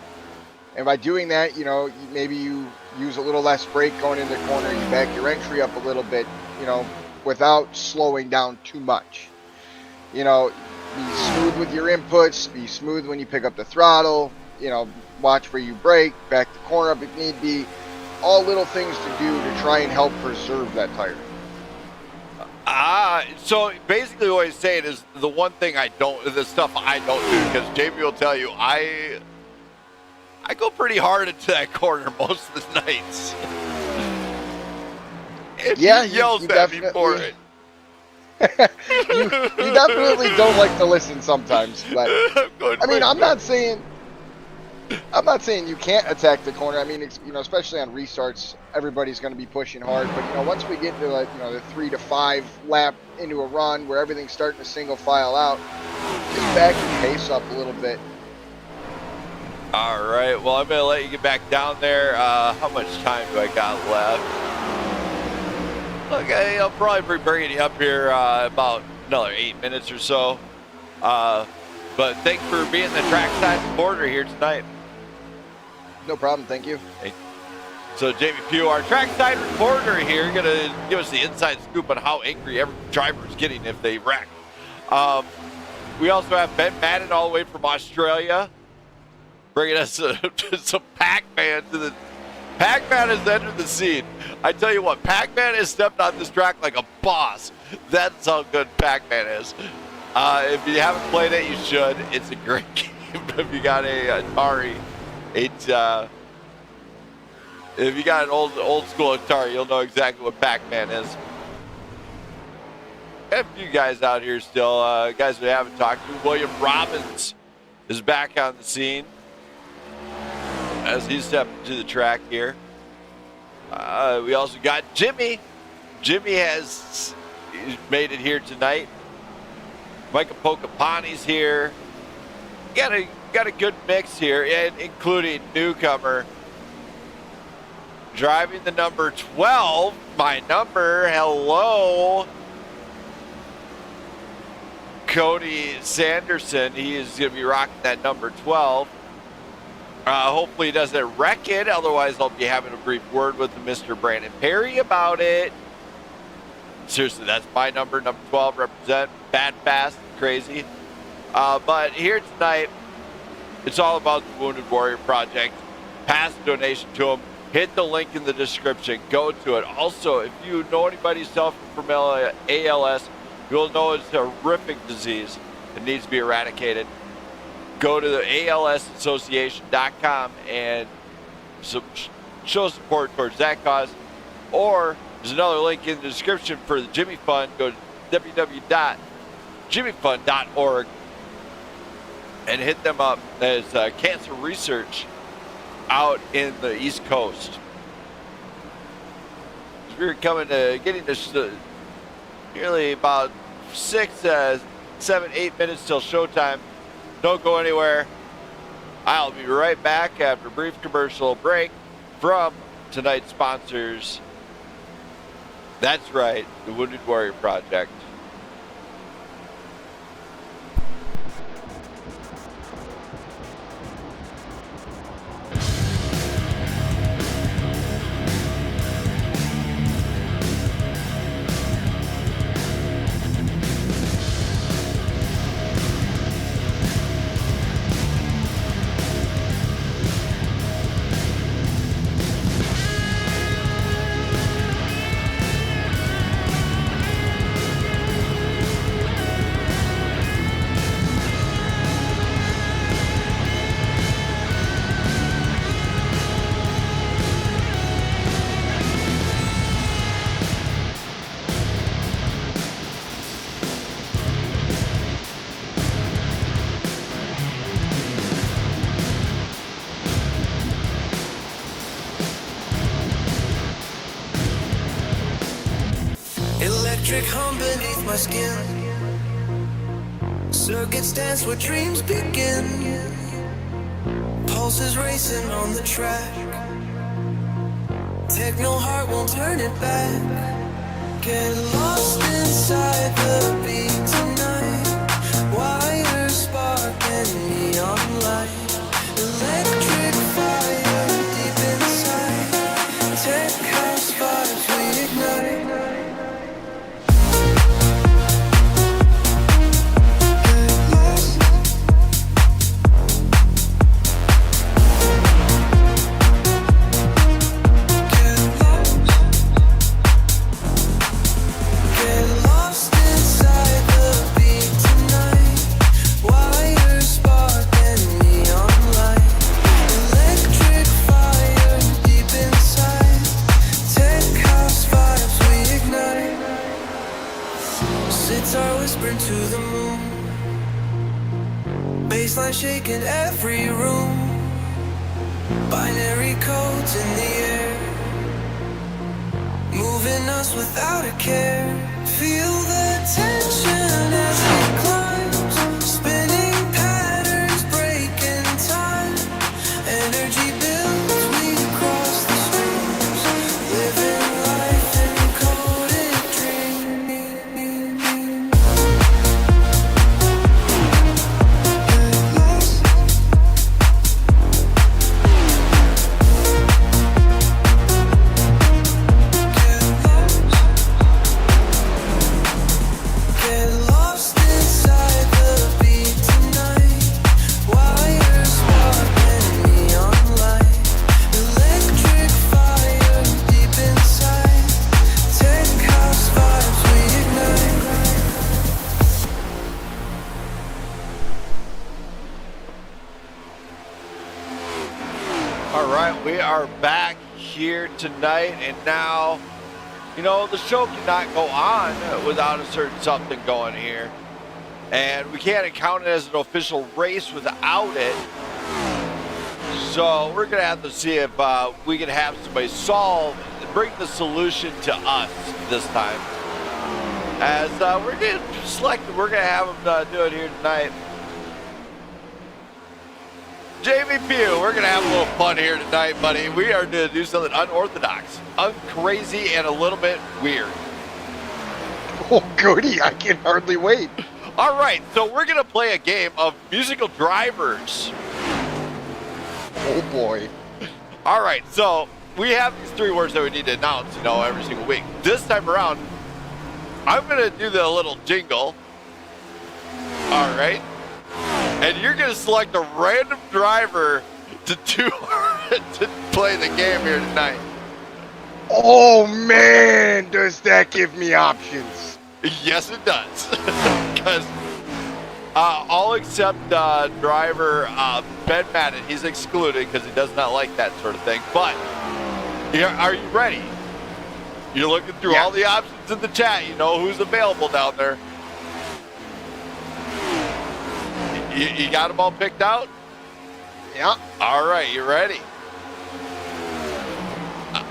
And by doing that, you know, maybe you use a little less brake going into the corner, you back your entry up a little bit, you know, without slowing down too much. You know, be smooth with your inputs, be smooth when you pick up the throttle, you know, watch where you brake, back the corner up if need be. All little things to do to try and help preserve that tire. So basically what he's saying is the one thing the stuff I don't do, because Jamie will tell you, I go pretty hard into that corner most of the nights. And Yeah, he yells you at me for it. you definitely don't like to listen sometimes, but I mean, I'm not saying you can't attack the corner. I mean, you know, especially on restarts, everybody's going to be pushing hard. But you know, once we get to like, you know, the 3 to 5 lap into a run where everything's starting to single file out, just back your pace up a little bit. All right. Well, I'm going to let you get back down there. How much time do I got left? Okay, I'll probably be bringing you up here about another 8 minutes or so. But thanks for being the trackside reporter here tonight. No problem. Thank you. Hey. So Jamie Pugh, our trackside reporter here, going to give us the inside scoop on how angry every driver is getting if they wreck. We also have Ben Madden all the way from Australia, bringing us some Pac-Man to the... Pac-Man has entered the scene. I tell you what, Pac-Man has stepped on this track like a boss. That's how good Pac-Man is. If you haven't played it, you should. It's a great game. If you got a Atari, if you got an old school Atari, you'll know exactly what Pac-Man is. Got a few guys out here still, guys we haven't talked to. William Robbins is back on the scene as he stepped to the track here. We also got Jimmy. Jimmy has made it here tonight. Micah Pocapani's here. Got a good mix here, and including newcomer driving the number 12. My number. Hello, Cody Sanderson. He is going to be rocking that number 12. Hopefully he doesn't wreck it. Otherwise, I'll be having a brief word with Mr. Brandon Perry about it. Seriously, that's my number 12. Represent bad, fast, crazy. But here tonight, it's all about the Wounded Warrior Project. Pass a donation to them. Hit the link in the description. Go to it. Also, if you know anybody suffering from ALS, you'll know it's a horrific disease. It needs to be eradicated. Go to the ALSassociation.com and show support towards that cause. Or there's another link in the description for the Jimmy Fund. Go to www.jimmyfund.org and hit them up as cancer research out in the East Coast. We're getting this nearly about 6, 7, 8 minutes till showtime. Don't go anywhere. I'll be right back after a brief commercial break from tonight's sponsors. That's right, the Wounded Warrior Project. Electric hum beneath my skin. Circuits dance where dreams begin. Pulses racing on the track. Techno heart won't turn it back. Get lost in inside the beat tonight. Wires sparking neon light. Electric fire deep inside. Tech house vibes we ignite. To the moon, baseline shaking every room, binary codes in the air, moving us without a care. Feel the tension as it climbs, spinning patterns, breaking time. Energy builds, we cross the streams, living life in coded dreams. We are back here tonight, and now, you know, the show cannot go on without a certain something going here. And we can't count it as an official race without it. So we're going to have to see if we can have somebody bring the solution to us this time. As we're going to select, we're going to have them do it here tonight. Jamie Pugh, we're going to have a little fun here tonight, buddy. We are going to do something unorthodox, uncrazy, and a little bit weird. Oh, goody. I can hardly wait. All right, so we're going to play a game of musical drivers. Oh, boy. All right, so we have these 3 words that we need to announce, you know, every single week. This time around, I'm going to do the little jingle. All right. And you're going to select a random driver to play the game here tonight. Oh, man, does that give me options? Yes, it does. Because all except driver Ben Madden, he's excluded because he does not like that sort of thing. But are you ready? You're looking through all the options in the chat. You know who's available down there. You got them all picked out? Yeah. All right, you ready?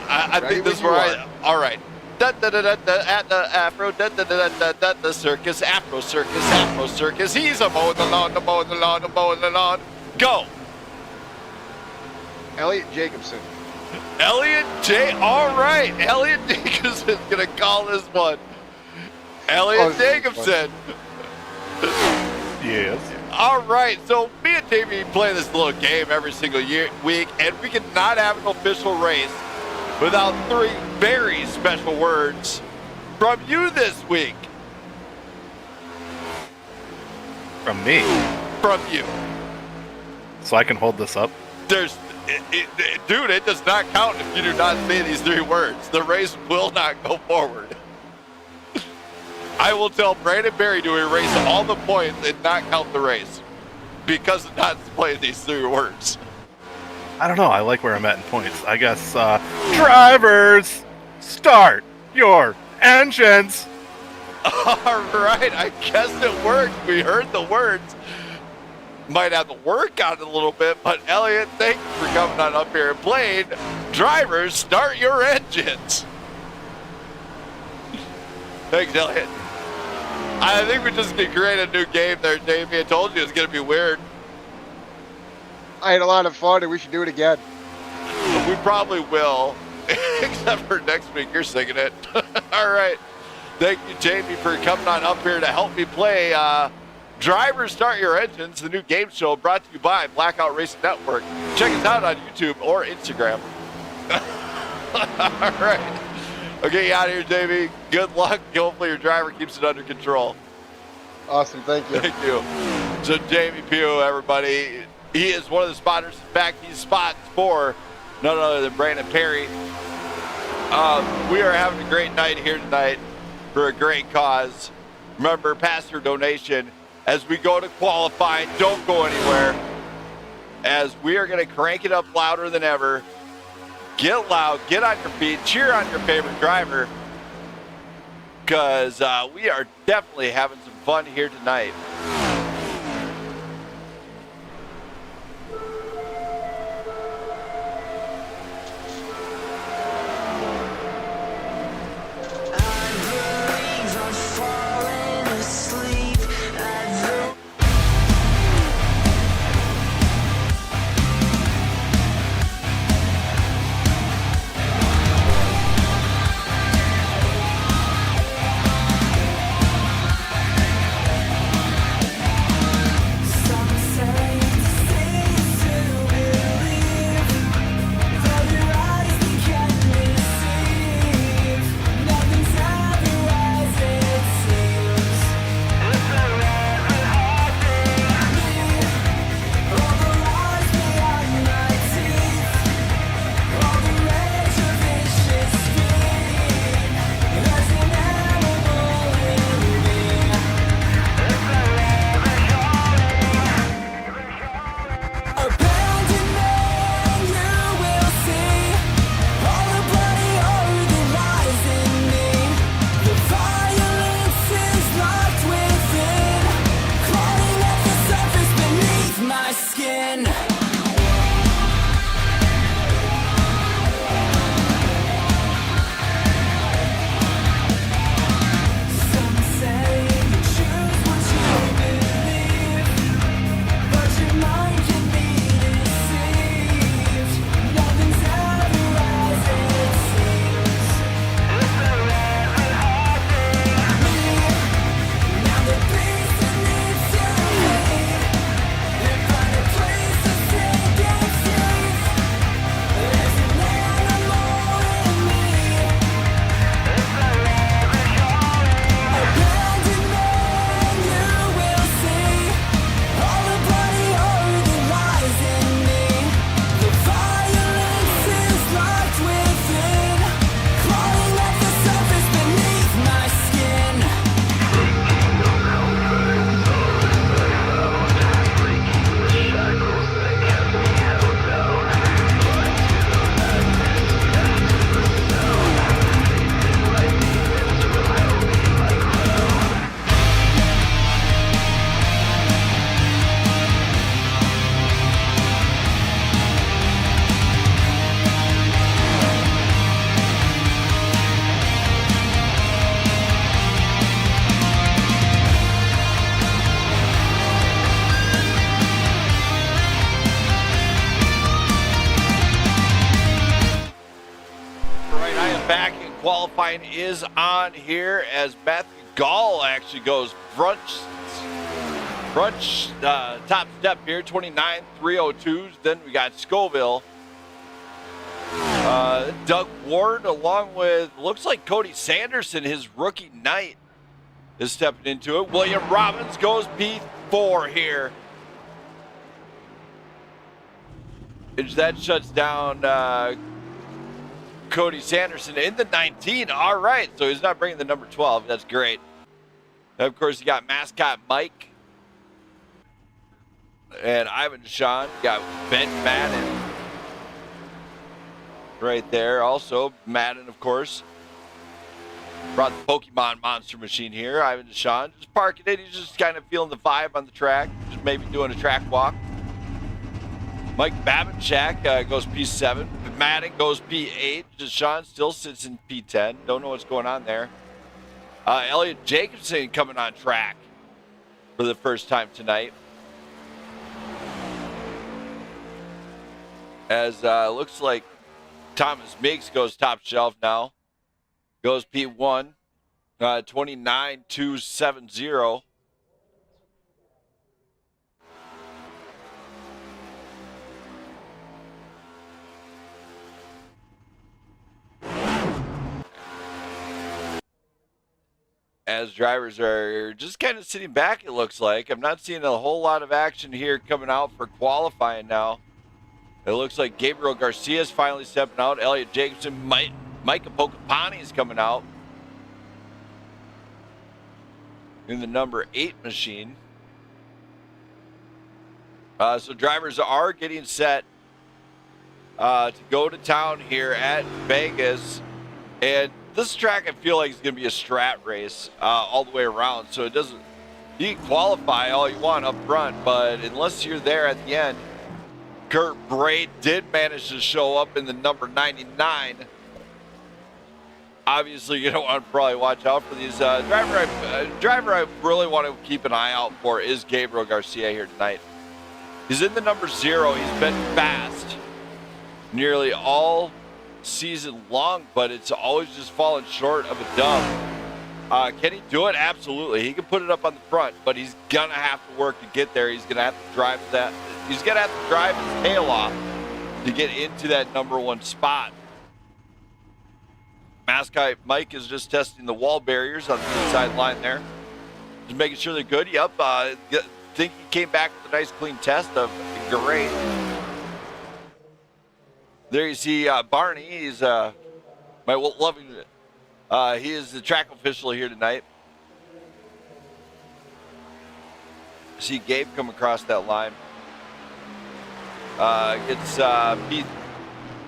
I think this is where all right. At the Afro, the circus, Afro circus. He's a mowing the lawn. Go. Elliot Jacobson. All right. Elliot Jacobson's going to call this one. Elliot Jacobson. Yes. All right, so me and Jamie play this little game every single week, and we cannot have an official race without 3 very special words from you this week. From me? From you. So I can hold this up? Dude, it does not count if you do not say these 3 words. The race will not go forward. I will tell Brandon Berry to erase all the points and not count the race because of not playing these 3 words. I don't know. I like where I'm at in points. I guess, drivers, start your engines. All right. I guess it worked. We heard the words. Might have to work on it a little bit, but Elliot, thank you for coming on up here and playing drivers, start your engines. Thanks, Elliot. I think we're just going to create a new game there, Jamie. I told you it was going to be weird. I had a lot of fun, and we should do it again. We probably will, except for next week. You're singing it. All right. Thank you, Jamie, for coming on up here to help me play Drivers Start Your Engines, the new game show brought to you by Blackout Racing Network. Check us out on YouTube or Instagram. All right. Okay, out of here, Jamie. Good luck. Hopefully your driver keeps it under control. Awesome. Thank you. Thank you. So Jamie Pugh, everybody, he is one of the spotters. In fact, he's spotting for none other than Brandon Perry. We are having a great night here tonight for a great cause. Remember, pass your donation as we go to qualifying. Don't go anywhere, as we are going to crank it up louder than ever. Get loud, get on your feet, cheer on your favorite driver, because we are definitely having some fun here tonight. Qualifying is on here as Matthew Gall actually goes front top step here, 29 302s. Then we got Scoville, Doug Ward, along with looks like Cody Sanderson, his rookie night, is stepping into it. William Robbins goes P4 here. That shuts down Cody Sanderson in the 19. All right, so he's not bringing the number 12. That's great. And of course, you got mascot Mike and Ivan Deshawn. Got Ben Madden right there. Also, Madden, of course. Brought the Pokemon Monster Machine here. Ivan Deshawn just parking it. He's just kind of feeling the vibe on the track. Just maybe doing a track walk. Mike Babinchak goes P7. Madden goes P8. Deshaun still sits in P10. Don't know what's going on there. Elliot Jacobson coming on track for the first time tonight. As looks like Thomas Meeks goes top shelf now. Goes P1. 29-270. As drivers are just kind of sitting back, it looks like. I'm not seeing a whole lot of action here coming out for qualifying now. It looks like Gabriel Garcia is finally stepping out. Elliot Jacobson, Micah Pocapani is coming out in the number 8 machine. So drivers are getting set to go to town here at Vegas. And this track, I feel like, is going to be a strat race all the way around. So it doesn't, you can qualify all you want up front, but unless you're there at the end, Kurt Braid did manage to show up in the number 99. Obviously, you don't want to probably watch out for these. Driver I really want to keep an eye out for is Gabriel Garcia here tonight. He's in the number 0. He's been fast nearly all season long, but it's always just fallen short of a dub. Can he do it? Absolutely. He can put it up on the front, but he's gonna have to work to get there. He's gonna have to drive that. He's gonna have to drive his tail off to get into that number 1 spot. Mascot Mike is just testing the wall barriers on the inside line there, just making sure they're good. Yep. Think he came back with a nice clean test of great. There you see Barney. He's my loving. He is the track official here tonight. See Gabe come across that line. It's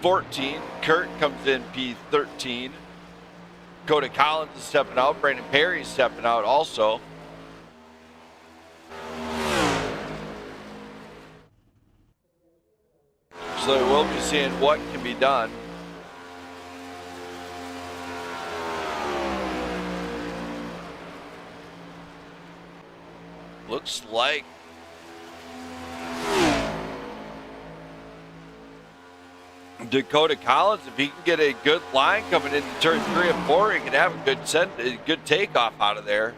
P14. Kurt comes in P13. Dakota Collins is stepping out. Brandon Perry is stepping out also. So we'll be seeing what can be done. Looks like Dakota Collins, if he can get a good line coming into turn 3 and 4, he can have a good takeoff out of there.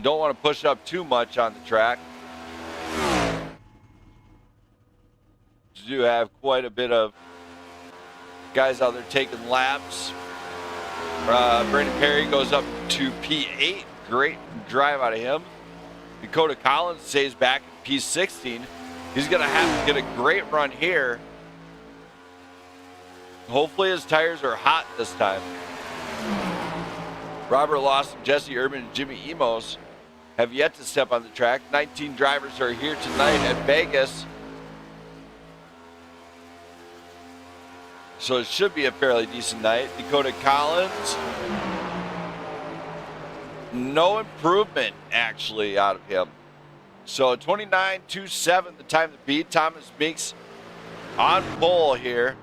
Don't want to push up too much on the track. You do have quite a bit of guys out there taking laps. Brandon Perry goes up to P8. Great drive out of him. Dakota Collins stays back at P16. He's going to have to get a great run here. Hopefully his tires are hot this time. Robert Lawson, Jesse Urban, and Jimmy Emos have yet to step on the track. 19 drivers are here tonight at Vegas. So it should be a fairly decent night. Dakota Collins, no improvement actually out of him. So 29.27 the time to beat. Thomas Meeks on pole here.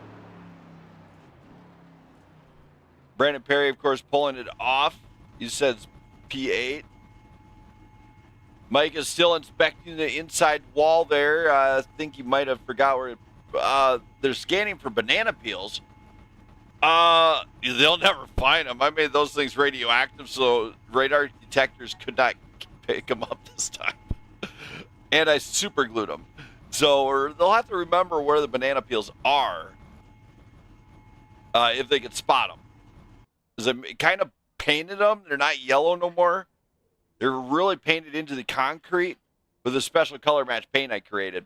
Brandon Perry, of course, pulling it off. He says P8. Mike is still inspecting the inside wall there. I think he might have forgot where they're scanning for banana peels. They'll never find them. I made those things radioactive, so radar detectors could not pick them up this time. And I super glued them. So they'll have to remember where the banana peels are if they could spot them. Because I kind of painted them. They're not yellow no more. They're really painted into the concrete with a special color match paint I created.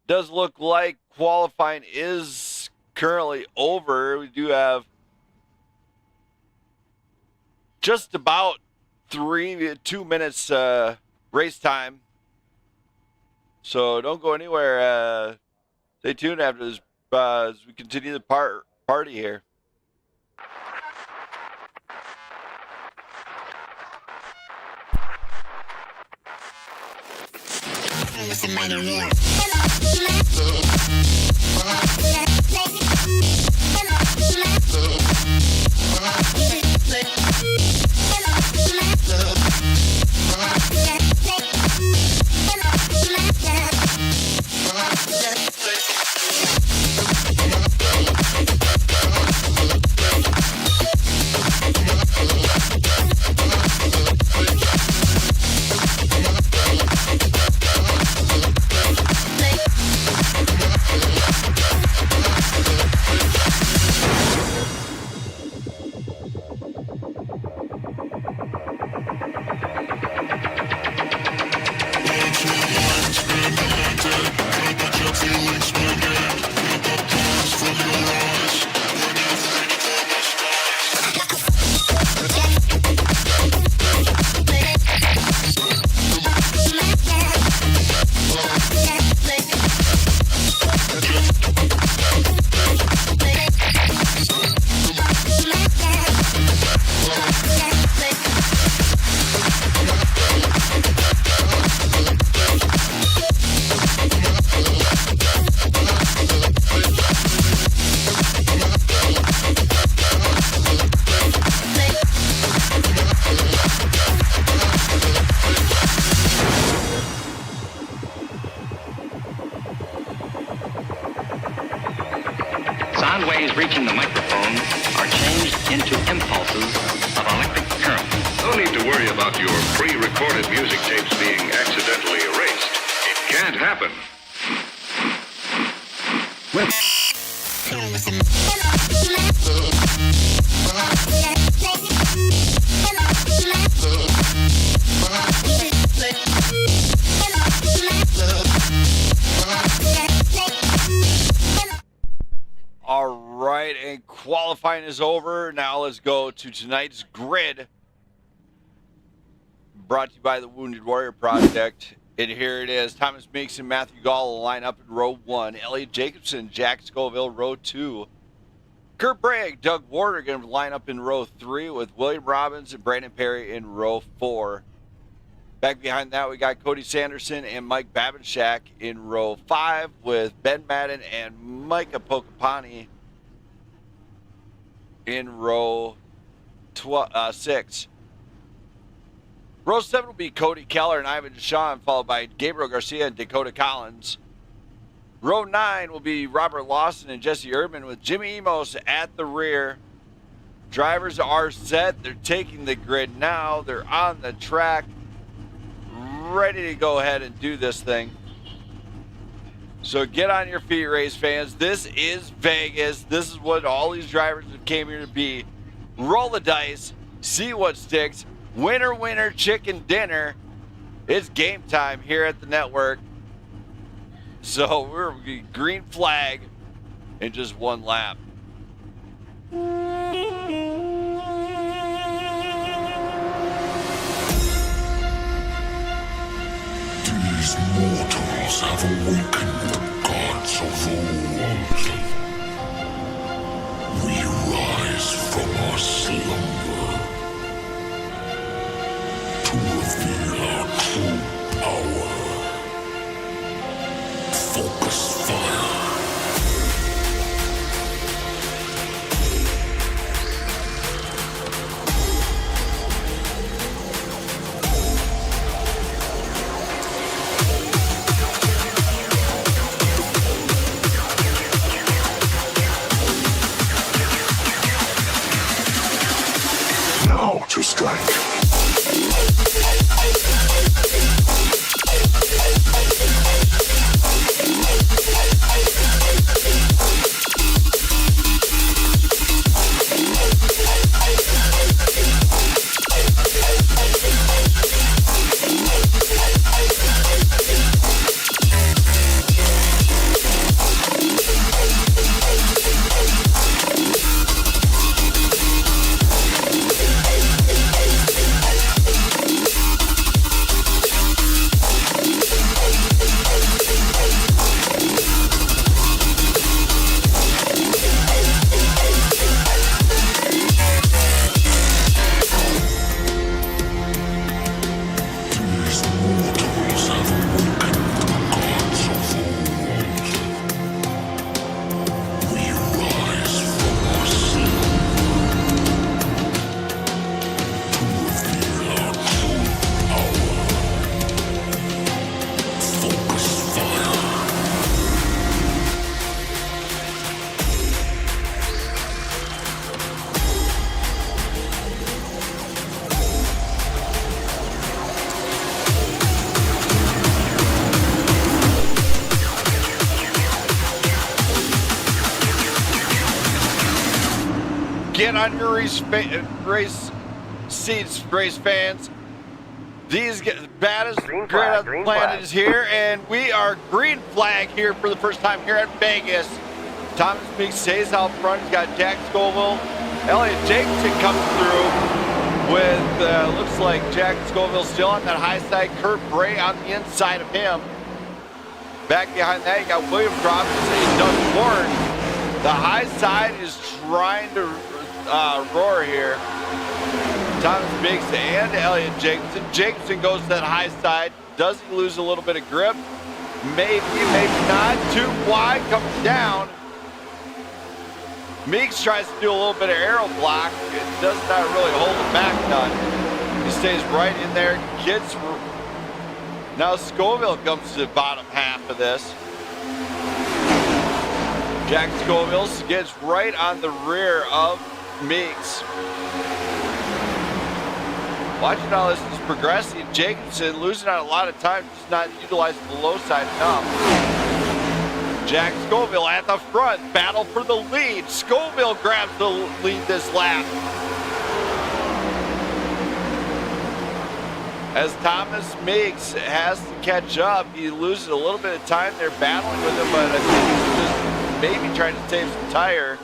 Does look like qualifying is currently over. We do have just about 2 minutes race time. So don't go anywhere. Stay tuned after this as we continue the party here. worry about your pre-recorded music tapes being accidentally erased. It can't happen. All right, and qualifying is over. Now let's go to tonight's grid. Brought to you by the Wounded Warrior Project. And here it is. Thomas Meeks and Matthew Gall will line up in row 1. Elliot Jacobson, Jack Scoville, row 2. Kurt Bragg, Doug Ward are going to line up in row 3 with William Robbins and Brandon Perry in row 4. Back behind that, we got Cody Sanderson and Mike Babinchak in row 5 with Ben Madden and Micah Pocapani in row 6. Row 7 will be Cody Keller and Ivan Deshawn, followed by Gabriel Garcia and Dakota Collins. Row 9 will be Robert Lawson and Jesse Erdman with Jimmy Emos at the rear. Drivers are set. They're taking the grid now. They're on the track, ready to go ahead and do this thing. So get on your feet, race fans. This is Vegas. This is what all these drivers have came here to be. Roll the dice, see what sticks. Winner, winner, chicken dinner. It's game time here at the network. So we're green flag in just one lap. These mortals have awakened the gods of old. We rise from our slumber to reveal our true power. Focus fire. Now to strike. Get on your race seats, race fans. These baddest grid on the planet is here, and we are green flag here for the first time here at Vegas. Thomas Meeks stays out front. He's got Jack Scoville. Elliot Jacobson comes through with, looks like Jack Scoville still on that high side. Kurt Bray on the inside of him. Back behind that, you got William Robbins and Doug Ward. The high side is trying to roar here. Thomas Meeks and Elliot Jacobson. Jacobson goes to that high side. Does he lose a little bit of grip? Maybe, maybe not. Too wide, comes down. Meeks tries to do a little bit of aero block. It does not really hold him back none. He stays right in there. Gets. Now Scoville comes to the bottom half of this. Jack Scoville gets right on the rear of Meeks. Watching how this is progressing, Jacobson losing out a lot of time, just not utilizing the low side enough. Jack Scoville at the front, battle for the lead. Scoville grabs the lead this lap. As Thomas Meigs has to catch up, he loses a little bit of time there battling with him, but I think he's just maybe trying to save some tire.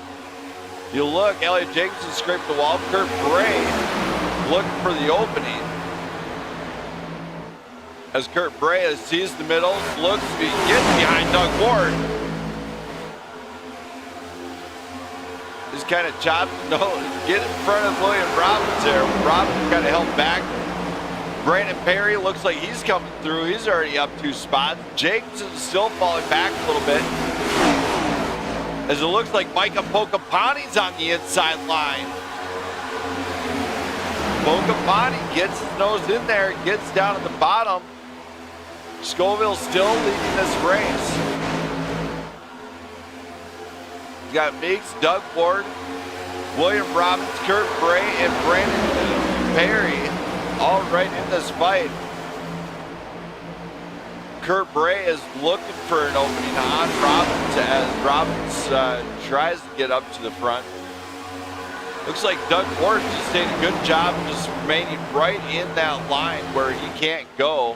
You look, Elliot Jacobson scraped the wall. Kurt Bray looking for the opening. As Kurt Bray sees the middle, looks to be getting behind Doug Ward. He's kind of chopped, get in front of William Robbins there. Robbins kind of held back. Brandon Perry looks like he's coming through. He's already up 2 spots. Jacobson's still falling back a little bit. As it looks like Micah Pocapani's on the inside line. Pocapani gets his nose in there, gets down at the bottom. Scoville still leading this race. You got Meigs, Doug Ward, William Robbins, Kurt Bray, and Brandon Perry all right in this fight. Kurt Bray is looking for an opening on Robbins as Robbins tries to get up to the front. Looks like Doug Ward just did a good job just remaining right in that line where he can't go.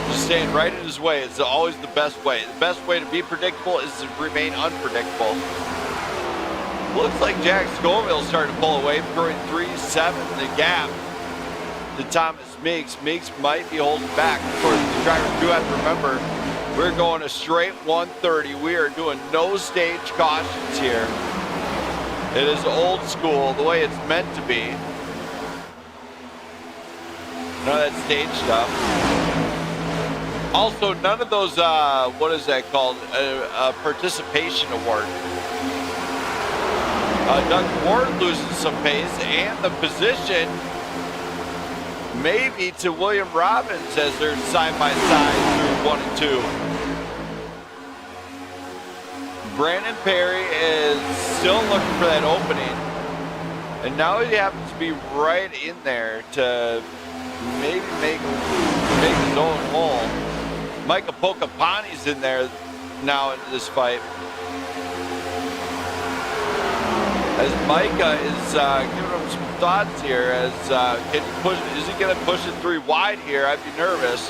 Just staying right in his way is always the best way. The best way to be predictable is to remain unpredictable. Looks like Jack Scoville started to pull away, throwing 3-7 the gap to Thomas Meigs. Meigs might be holding back. Of course, the drivers do have to remember, we're going a straight 130. We are doing no stage cautions here. It is old school, the way it's meant to be. None of that stage stuff. Also, none of those, what is that called? A participation award. Doug Ward loses some pace and the position maybe to William Robbins as they're side by side through 1 and 2. Brandon Perry is still looking for that opening. And now he happens to be right in there to maybe make his own hole. Micah Pocapani's in there now into this fight. As Micah is giving him some thoughts here, as can he push? Is he going to push it 3 wide here? I'd be nervous.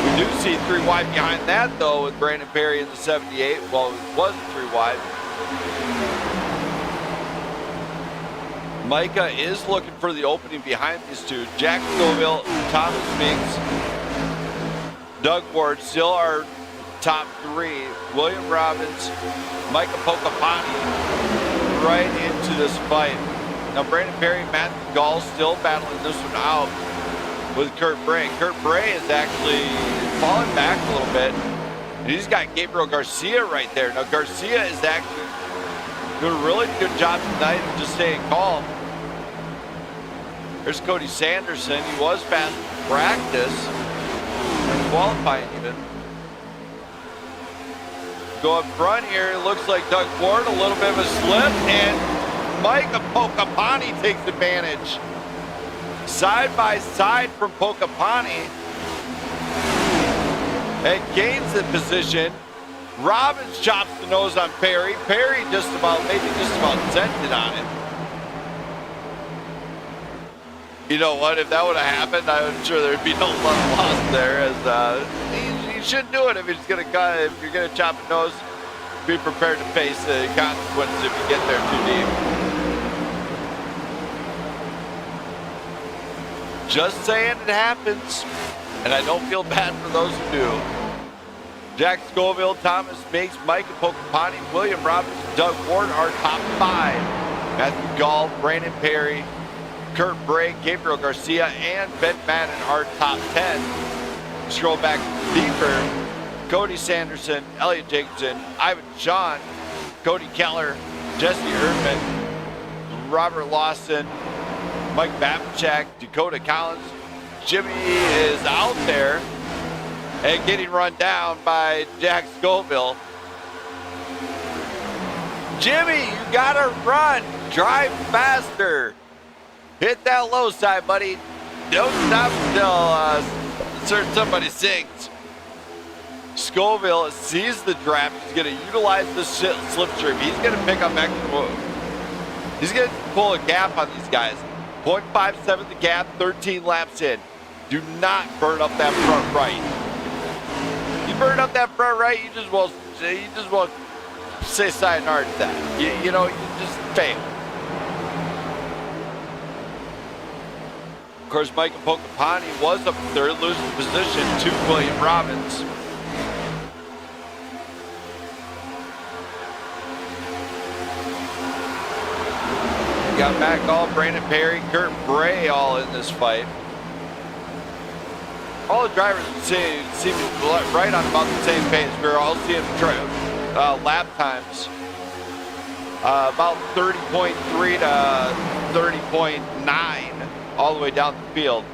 We do see 3 wide behind that though, with Brandon Perry in the 78. Well, it wasn't 3 wide. Micah is looking for the opening behind these two. Jack Scoville, Thomas Meigs, Doug Ward still our top 3. William Robbins, Micah Pocapani right into this fight. Now Brandon Perry and Matthew Gall still battling this one out with Kurt Bray. Kurt Bray is actually falling back a little bit. And he's got Gabriel Garcia right there. Now Garcia is actually doing a really good job tonight of just staying calm. There's Cody Sanderson. He was fast in practice and qualifying even. Go up front here, it looks like Doug Ward, a little bit of a slip, and Micah Pocapani takes advantage. Side by side from Pocapani. And gains the position. Robbins chops the nose on Perry. Perry maybe just about sent it on him. You know what, if that would have happened, I'm sure there'd be no love lost there, as you shouldn't do it if you're gonna chop a nose. Be prepared to face the consequences if you get there too deep. Just saying, it happens, and I don't feel bad for those who do. Jack Scoville, Thomas Meigs, Micah Pocapani, William Robbins, Doug Ward are top 5. Matthew Gall, Brandon Perry, Kurt Bray, Gabriel Garcia, and Ben Madden are top 10. Scroll back deeper, Cody Sanderson, Elliot Jacobson, Ivan Shawn, Cody Keller, Jesse Erdman, Robert Lawson, Mike Babchak, Dakota Collins. Jimmy is out there and getting run down by Jack Scoville. Jimmy, you gotta run. Drive faster. Hit that low side, buddy. Don't stop until somebody sings. Scoville sees the draft. He's going to utilize the slipstream. He's going to pick up extra. He's going to pull a gap on these guys. 0.57 the gap, 13 laps in. Do not burn up that front right. You burn up that front right, you just will say sayonara to that. You know, you just fail. Of course, Michael Pocapani was up third, losing position to William Robbins. We got Matt Gall, Brandon Perry, Kurt Bray all in this fight. All the drivers seem right on about the same pace. We're all seeing lap times about 30.3 to 30.9 all the way down the field.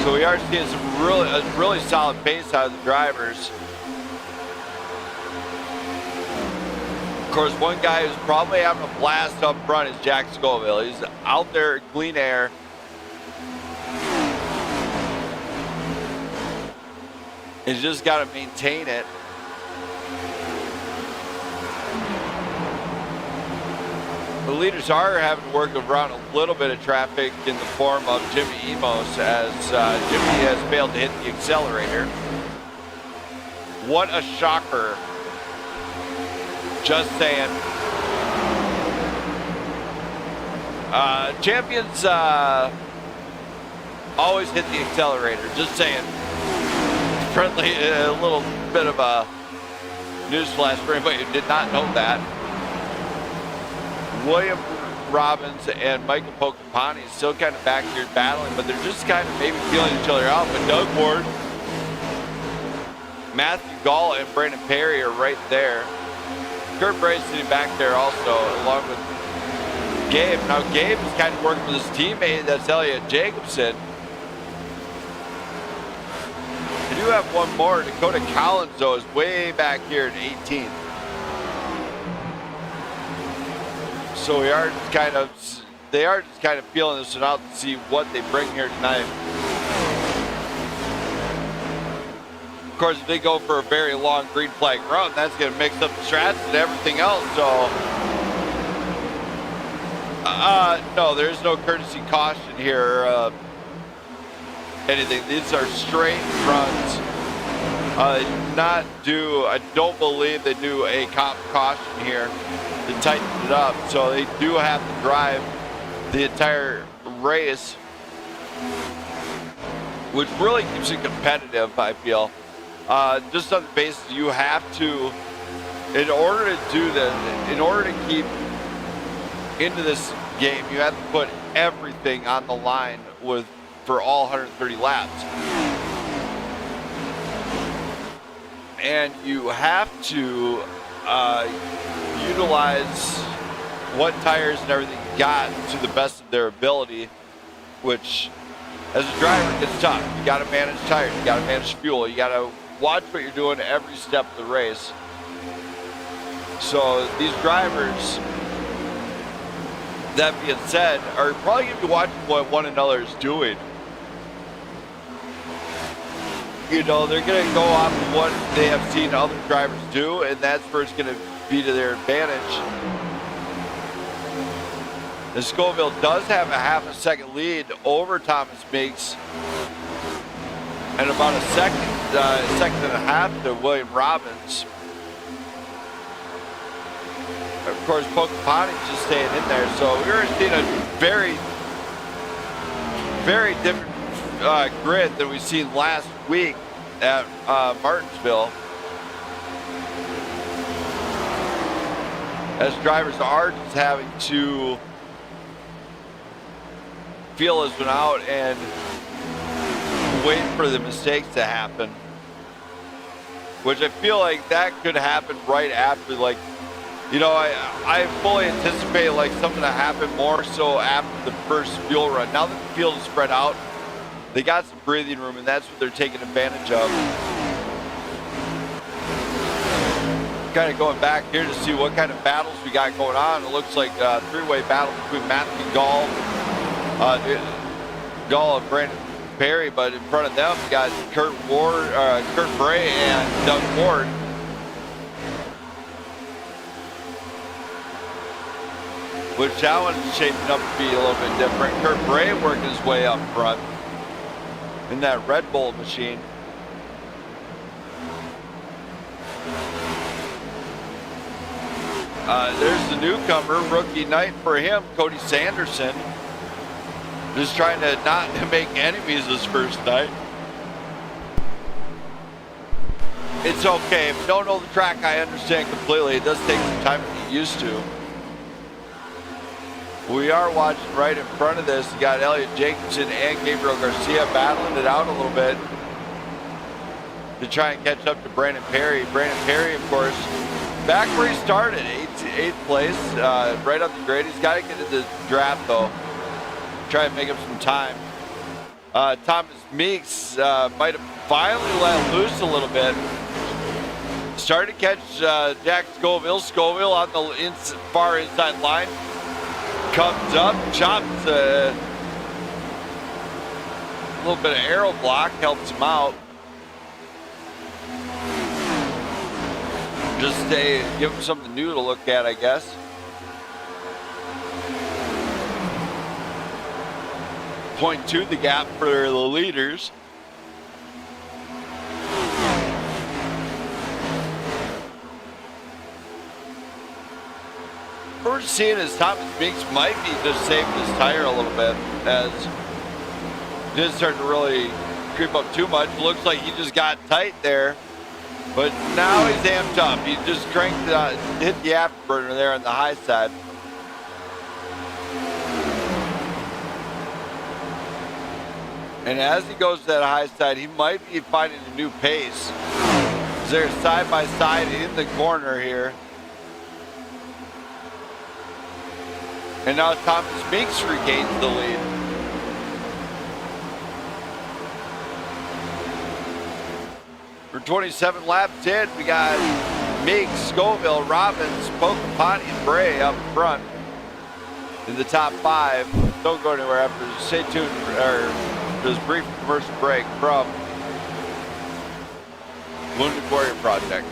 So we are seeing some really solid pace out of the drivers. Of course, one guy who's probably having a blast up front is Jack Scoville. He's out there in clean air. He's just got to maintain it. The leaders are having to work around a little bit of traffic in the form of Jimmy Emos, as Jimmy has failed to hit the accelerator. What a shocker. Just saying. Champions always hit the accelerator. Just saying. Friendly, a little bit of a newsflash for anybody who did not know that. William Robbins and Michael Pocapani still kind of back here battling, but they're just kind of maybe feeling each other out. But Doug Ward, Matthew Gall, and Brandon Perry are right there. Kurt Bray sitting back there also, along with Gabe. Now Gabe is kind of working with his teammate, that's Elliot Jacobson. I do have one more. Dakota Collins, though, is way back here in 18th. So they are just kind of feeling this one out to see what they bring here tonight. Of course, if they go for a very long green flag run, that's going to mix up the strats and everything else. So, no, there's no courtesy caution here. Anything. These are straight runs. I don't believe they do a cop caution here to tighten it up. So they do have to drive the entire race, which really keeps it competitive, I feel. Just on the basis you have to, in order to do this, in order to keep into this game, you have to put everything on the line for all 130 laps. And you have to utilize what tires and everything you got to the best of their ability, which as a driver gets tough. You got to manage tires, you got to manage fuel, you got to watch what you're doing every step of the race. So these drivers, that being said, are probably going to be watching what one another is doing. You know, they're going to go off of what they have seen other drivers do, and that's where it's going to be to their advantage. And Scoville does have a half a second lead over Thomas Meeks, and about a second and a half to William Robbins. Of course, Pocapani's just staying in there, so we're seeing a very, very different grid than we've seen last week at Martinsville, as drivers are just having to feel this one out and wait for the mistakes to happen, which I feel like that could happen right after, like, you know, I fully anticipate like something to happen more so after the first fuel run. Now that the field is spread out, they got some breathing room, and that's what they're taking advantage of. kind of going back here to see what kind of battles we got going on. It looks like a three-way battle between Matthew Gall, and Brandon Perry, but in front of them we got Kurt Bray and Doug Ward. Which that one's shaping up to be a little bit different. Kurt Bray working his way up front in that Red Bull machine. There's the newcomer, rookie night for him, Cody Sanderson. Just trying to not make enemies his first night. It's okay. If you don't know the track, I understand completely. It does take some time to get used to. We are watching right in front of this. You got Elliot Jacobson and Gabriel Garcia battling it out a little bit to try and catch up to Brandon Perry. Brandon Perry, of course, back where he started, eighth place, right up the grade. He's got to get into the draft, though. Try and make up some time. Thomas Meeks might have finally let loose a little bit. Started to catch Jack Scoville. Scoville on the far inside line. Comes up, chops a little bit of aero block, helps him out. Just give him something new to look at, I guess. Point to the gap for the leaders. What we're seeing is Thomas Meeks might be just saving his tire a little bit as it didn't start to really creep up too much. Looks like he just got tight there, but now he's amped up. He just cranked, hit the afterburner there on the high side. And as he goes to that high side, he might be finding a new pace. They're side by side in the corner here. And now Thomas Meeks regains the lead. For 27 laps in, we got Meeks, Scoville, Robbins, Pocahontas, and Bray up front in the top 5. Don't go anywhere after. Stay tuned for this brief commercial break from Wounded Warrior Project.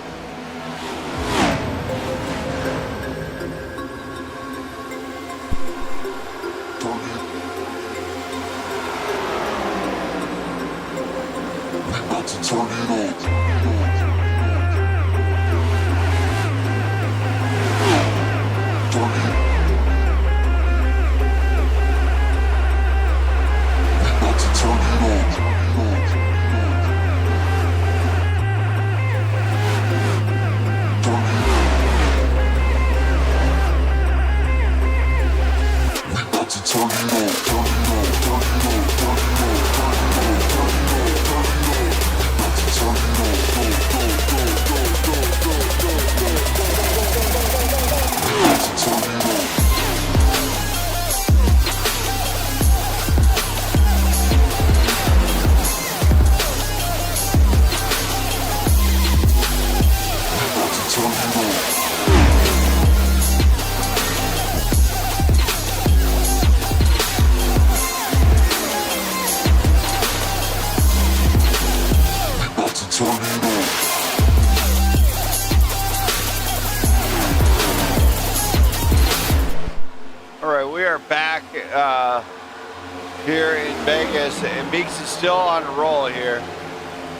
Here in Vegas, and Meeks is still on a roll here.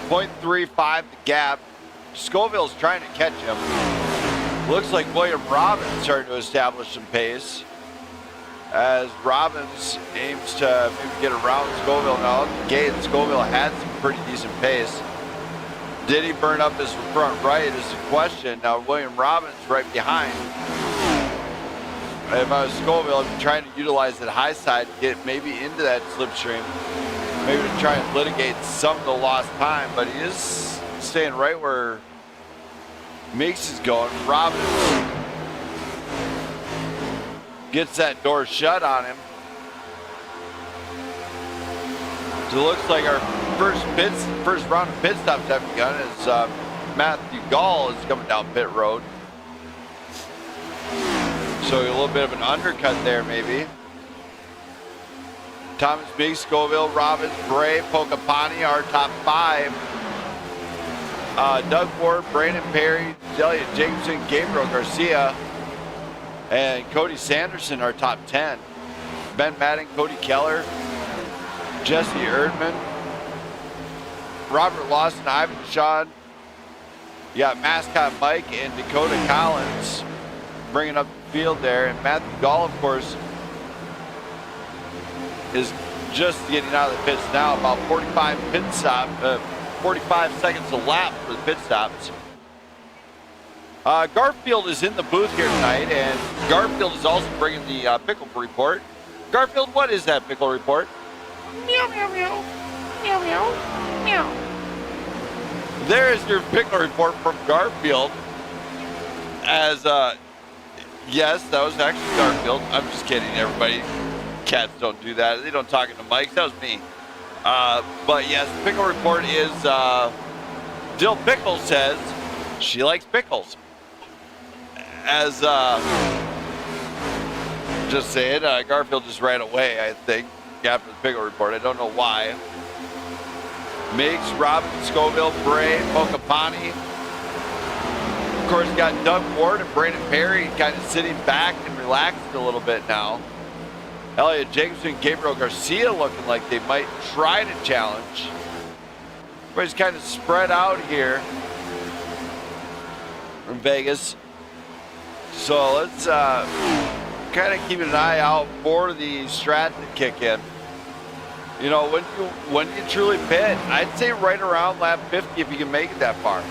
0.35 the gap. Scoville's trying to catch him. Looks like William Robbins starting to establish some pace as Robbins aims to maybe get around Scoville. Now, at the gate, Scoville had some pretty decent pace. Did he burn up his front right is the question. Now, William Robbins right behind. If I was Scoville, I'd be trying to utilize that high side to get maybe into that slipstream. Maybe to try and litigate some of the lost time, but he is staying right where Meeks is going. Robbins gets that door shut on him. So it looks like our first round of pit stops have begun as Matthew Gall is coming down pit road. So a little bit of an undercut there, maybe. Thomas Biggs, Scoville, Robbins, Bray, Pocapani, our top 5. Doug Ward, Brandon Perry, Elliot Jacobson, Gabriel Garcia, and Cody Sanderson, our top 10. Ben Madden, Cody Keller, Jesse Erdman, Robert Lawson, Ivan Shawn. You got Mascot Mike and Dakota Collins bringing up the field there. And Matthew Gall, of course, is just getting out of the pits now. About 45 seconds a lap for the pit stops. Garfield is in the booth here tonight, and Garfield is also bringing the pickle report. Garfield, what is that pickle report? Meow, meow, meow. Meow, meow. Meow. There is your pickle report from Garfield. As, yes, that was actually Garfield. I'm just kidding, everybody. Cats don't do that. They don't talk into mics. That was me. But yes, the pickle report is, Dill Pickles says she likes pickles. As, just saying, Garfield just ran away, I think, after the pickle report. I don't know why. Miggs, Robin, Scoville, Bray, Pocapani. Of course, you got Doug Ward and Brandon Perry kind of sitting back and relaxed a little bit now. Elliot Jacobson, Gabriel Garcia looking like they might try to challenge. Everybody's kind of spread out here from Vegas. So let's kind of keep an eye out for the strat to kick in. You know, when you truly pit, I'd say right around lap 50 if you can make it that far.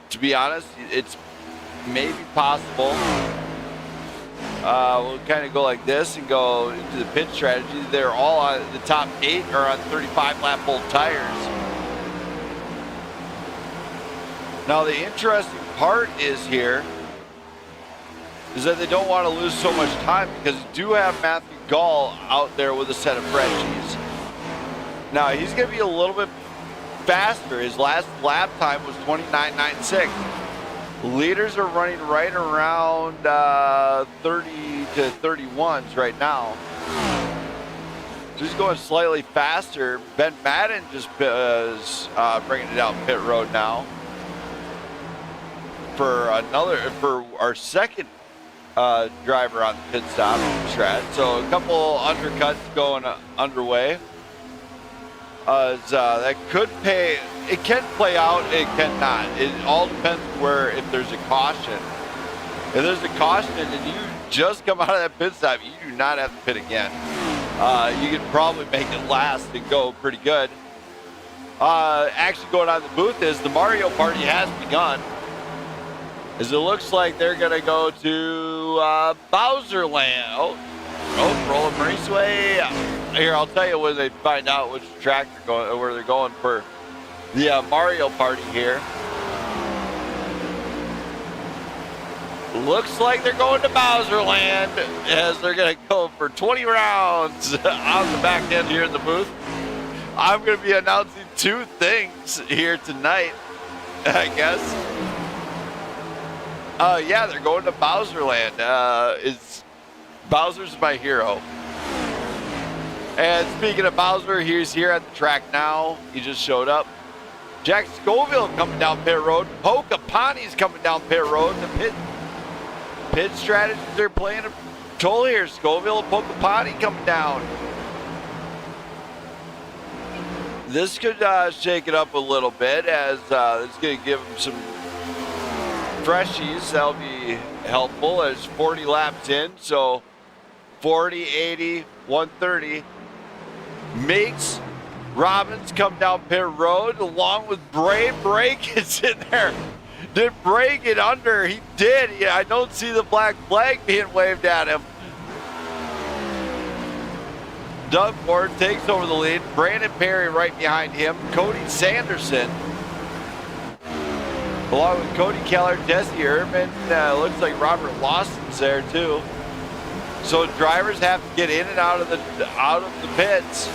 To be honest, it's maybe possible. We'll kind of go like this and go into the pit strategy. They're all on the top 8 are on 35 lap full tires. Now the interesting part is here is that they don't want to lose so much time because you do have Matthew Gall out there with a set of Frenchies. Now he's going to be a little bit faster. His last lap time was 29.96. Leaders are running right around 30 to 31s right now. Just going slightly faster. Ben Madden just is bringing it out pit road now for our second driver on the pit stop strat. So a couple undercuts going underway. That could pay. It can play out, it cannot. It all depends if there's a caution. If there's a caution and you just come out of that pit stop, you do not have to pit again. You can probably make it last and go pretty good. Actually going on the booth is the Mario Party has begun. As it looks like they're gonna go to Bowser Land. Oh, Roller Raceway. Here, I'll tell you when they find out which track they're going, where they're going for the Mario Party here. Looks like they're going to Bowser Land as they're going to go for 20 rounds on the back end here in the booth. I'm going to be announcing 2 things here tonight, I guess. Yeah, they're going to Bowser Land. Bowser's my hero. And speaking of Bowser, he's here at the track now. He just showed up. Jack Scoville coming down pit road. Pocapani's coming down pit road. The pit strategies are playing a toll here. Scoville and Pocapani coming down. This could shake it up a little bit as it's going to give them some freshies. That'll be helpful. There's 40 laps in, so 40, 80, 130. Miggs, Robbins come down pit road along with Bray. Bray gets in there. Did Bray get under? He did. I don't see the black flag being waved at him. Doug Ward takes over the lead. Brandon Perry right behind him. Cody Sanderson along with Cody Keller, Jesse Erdman. Looks like Robert Lawson's there too. So drivers have to get in and out of the pits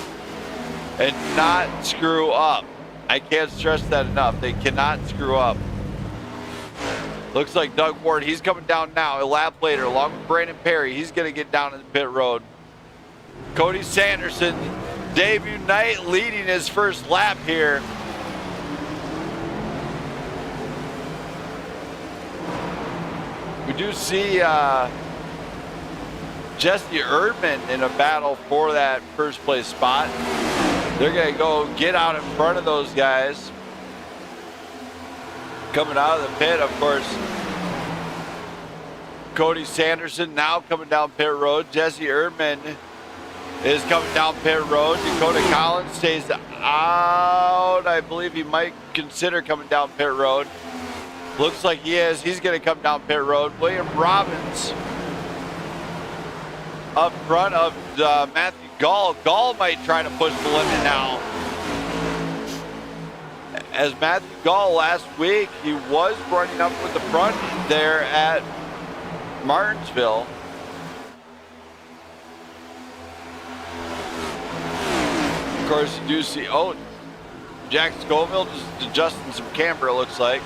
and not screw up. I can't stress that enough. They cannot screw up. Looks like Doug Ward, he's coming down now. A lap later, along with Brandon Perry. He's going to get down in the pit road. Cody Sanderson, debut night, leading his first lap here. We do see Jesse Erdman in a battle for that first place spot. They're going to go get out in front of those guys. Coming out of the pit, of course, Cody Sanderson now coming down pit road. Jesse Erdman is coming down pit road. Dakota Collins stays out. I believe he might consider coming down pit road. Looks like he is. He's going to come down pit road. William Robbins up front of Matthew Gall. Gall might try to push the limit now. As Matthew Gall last week, he was running up with the front there at Martinsville. Of course, you do see, Jack Scoville just adjusting some camber, it looks like.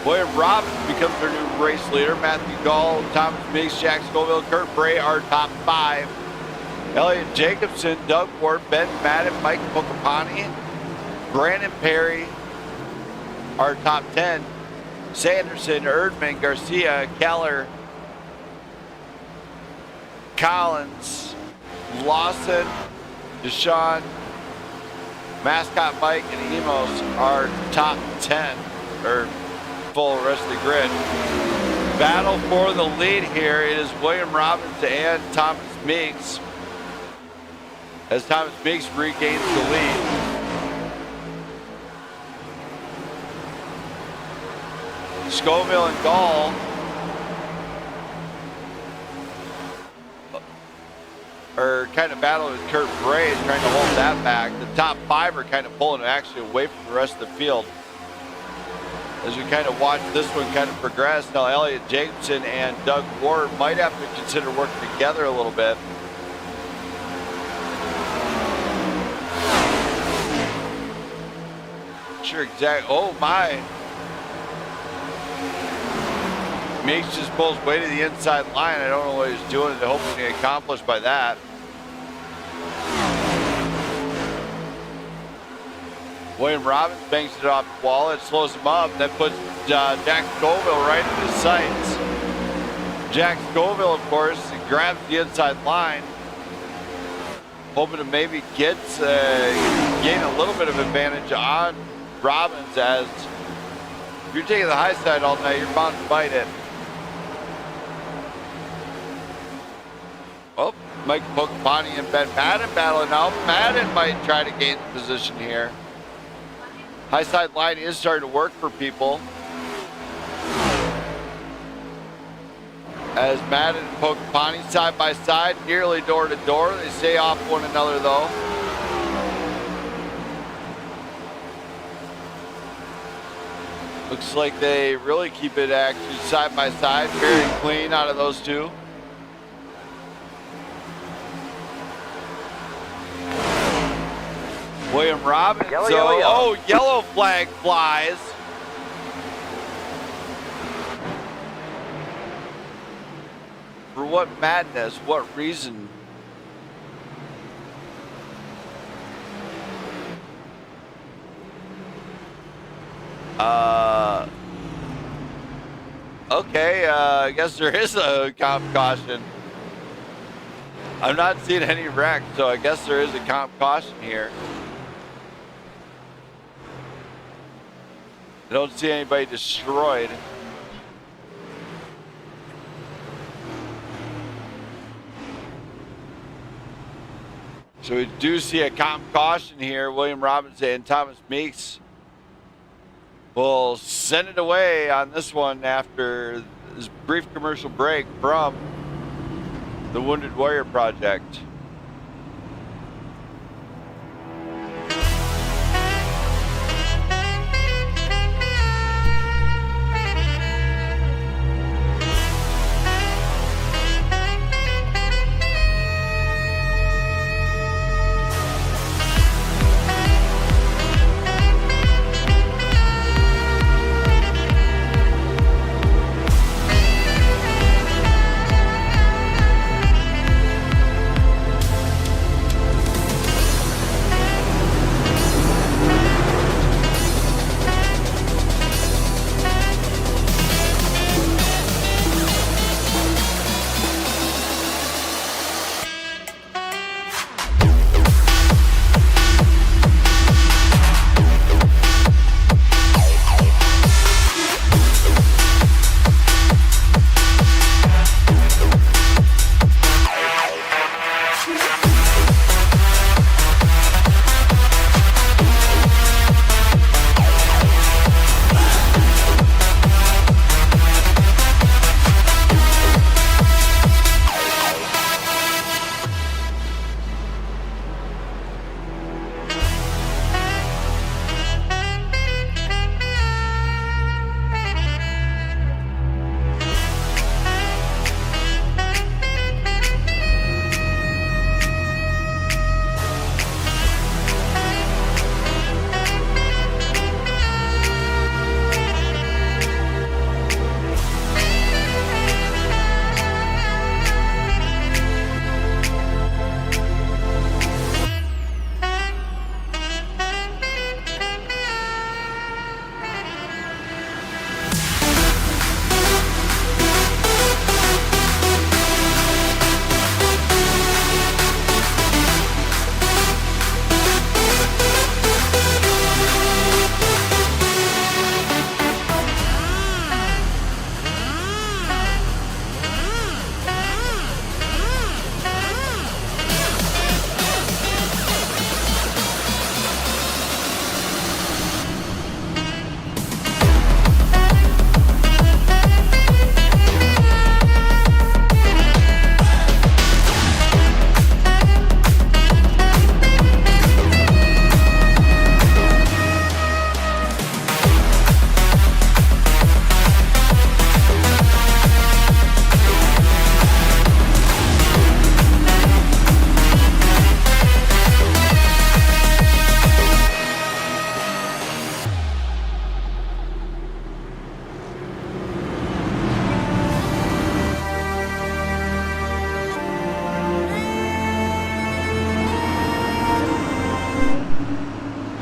William Robbins becomes their new race leader. Matthew Gall, Thomas Meeks, Jack Scoville, Kurt Bray are top 5. Elliot Jacobson, Doug Ward, Ben Madden, Mike Pocapani, Brandon Perry are top 10. Sanderson, Erdman, Garcia, Keller, Collins, Lawson, Deshaun, Mascot Mike, and Emos are top 10, or full rest of the grid. Battle for the lead here. It is William Robbins and Thomas Meeks, as Thomas Meeks regains the lead. Scoville and Gall are kind of battling with Kurt Bray, trying to hold that back. The top 5 are kind of pulling it actually away from the rest of the field. As we kind of watch this one kind of progress, now Elliot Jacobson and Doug Ward might have to consider working together a little bit. Sure, exactly. Oh my. Meeks just pulls way to the inside line. I don't know what he's doing to hoping to accomplish by that. William Robbins banks it off the wall. It slows him up. That puts Jack Scoville right in his sights. Jack Scoville, of course, grabs the inside line, hoping to maybe gain a little bit of advantage on Robbins, as if you're taking the high side all night, you're bound to bite it. Oh, Mike Pocapani and Ben Madden battling out. Madden might try to gain the position here. High side line is starting to work for people. As Madden and Pocapani side by side, nearly door to door. They stay off one another though. Looks like they really keep it actually side by side. Very clean out of those two. William Robbins, yellow flag flies. For what madness, what reason? Okay, I guess there is a comp caution. I'm not seeing any wreck, so I guess there is a comp caution here. I don't see anybody destroyed. So we do see a comp caution here. William Robbins and Thomas Meeks will send it away on this one after this brief commercial break from the Wounded Warrior Project.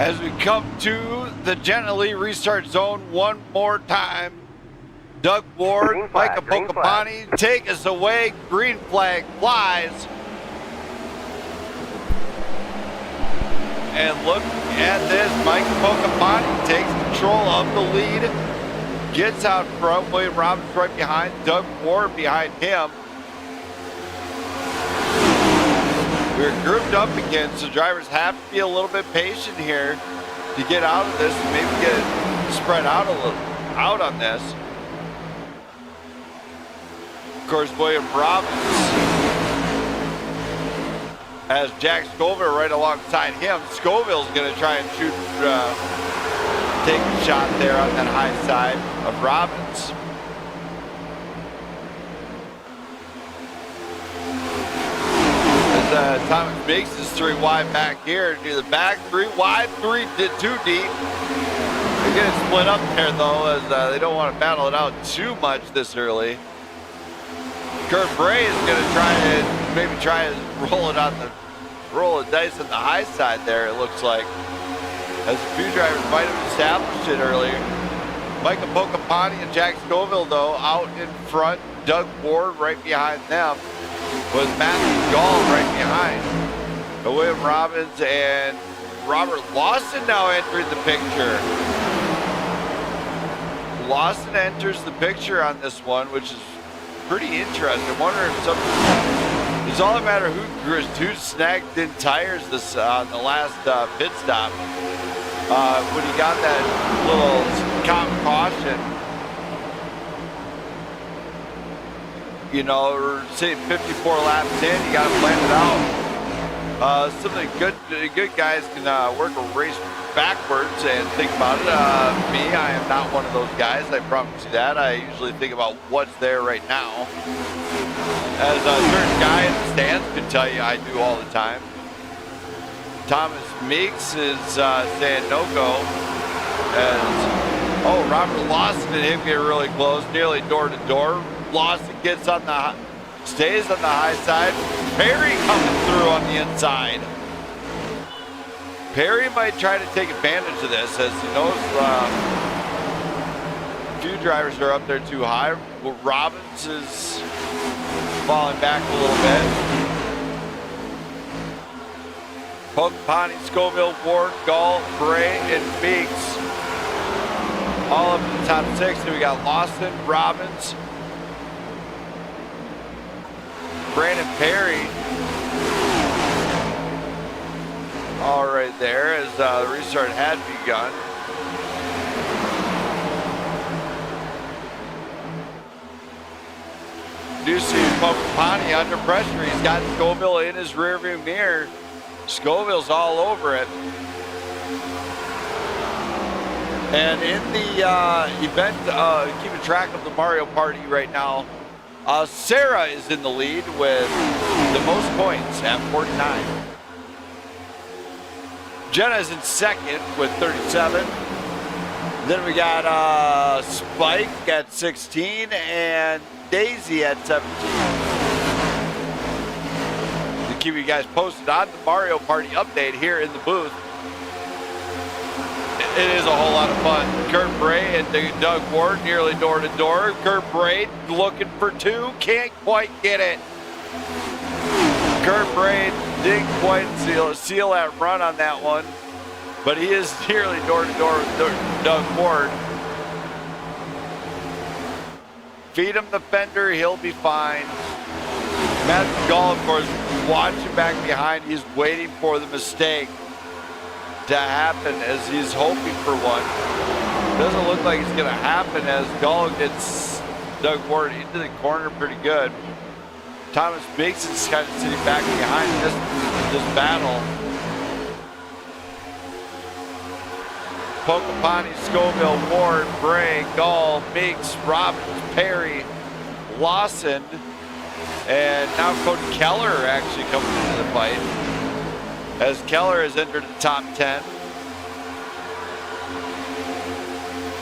As we come to the gently restart zone one more time. Doug Ward, Micah Pocapani, take us away. Green flag flies. And look at this. Micah Pocapani takes control of the lead. Gets out front. William Robbins right behind. Doug Ward behind him. We're grouped up again, so drivers have to be a little bit patient here to get out of this and maybe get it spread out a little out on this. Of course, William Robbins has Jack Scoville right alongside him. Scoville's going to try and shoot, take a shot there on that high side of Robbins. Thomas makes his 3 wide back here. Do the back 3 wide, 3 too deep. They're getting split up there though, as they don't want to battle it out too much this early. Kurt Bray is going to try and maybe roll the dice on the high side there. It looks like, as a few drivers might have established it earlier. Micah Pocapani and Jack Scoville though out in front. Doug Ward right behind them, with Matthew Gall right behind. But William Robbins and Robert Lawson now entering the picture. Lawson enters the picture on this one, which is pretty interesting. I'm wondering if it's all a matter who snagged in tires this on the last pit stop. When he got that little caution. You know, we're saying 54 laps in, you got to plan it out. Some of the good guys can work a race backwards and think about it. Me, I am not one of those guys, I promise you that. I usually think about what's there right now. As a certain guy in the stands can tell you, I do all the time. Thomas Meeks is saying no go. As, Robert Lawson and him get really close, nearly door to door. Lawson gets on the, stays on the high side. Perry coming through on the inside. Perry might try to take advantage of this, as he knows a few drivers are up there too high. Well, Robbins is falling back a little bit. Pocapani, Scoville, Ward, Gall, Bray, and Meeks all up in the top 6. So we got Lawson, Robbins, Brandon Perry, all right there as the restart had begun. You see Pocapani under pressure. He's got Scoville in his rearview mirror. Scoville's all over it. And in the event, keeping track of the Mario Party right now, Sarah is in the lead with the most points at 49. Jenna is in second with 37. Then we got Spike at 16 and Daisy at 17. To keep you guys posted on the Mario Party update here in the booth. It is a whole lot of fun. Kurt Bray and Doug Ward nearly door to door. Kurt Bray looking for 2, can't quite get it. Kurt Bray didn't quite seal that run on that one, but he is nearly door to door with Doug Ward. Feed him the fender, he'll be fine. Matt Gall, of course, watching back behind. He's waiting for the mistake to happen as he's hoping for one. Doesn't look like it's going to happen as Gall gets Doug Ward into the corner pretty good. Thomas Meeks is kind of sitting back behind this battle. Pocapani, Scoville, Ward, Bray, Gall, Meeks, Robbins, Perry, Lawson, and now Cody Keller actually coming into the fight, as Keller has entered the top 10.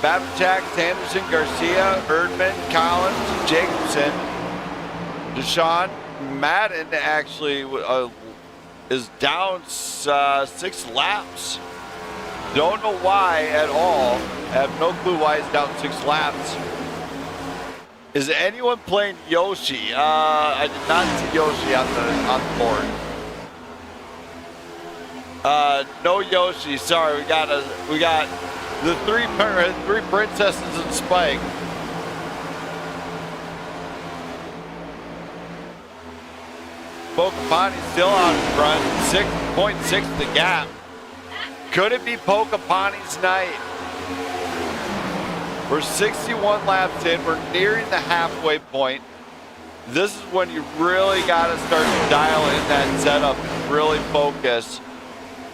Babchak, Sanderson, Garcia, Erdman, Collins, Jacobson, Deshaun Madden actually is down 6 laps. Don't know why at all. Have no clue why he's down 6 laps. Is anyone playing Yoshi? I did not see Yoshi on the board. No Yoshi. Sorry, we got the three princesses and Spike. Pocahontas still out in front, 6.6 the gap. Could it be Pocahontas night? We're 61 laps in. We're nearing the halfway point. This is when you really got to start to dial in that setup and really focus.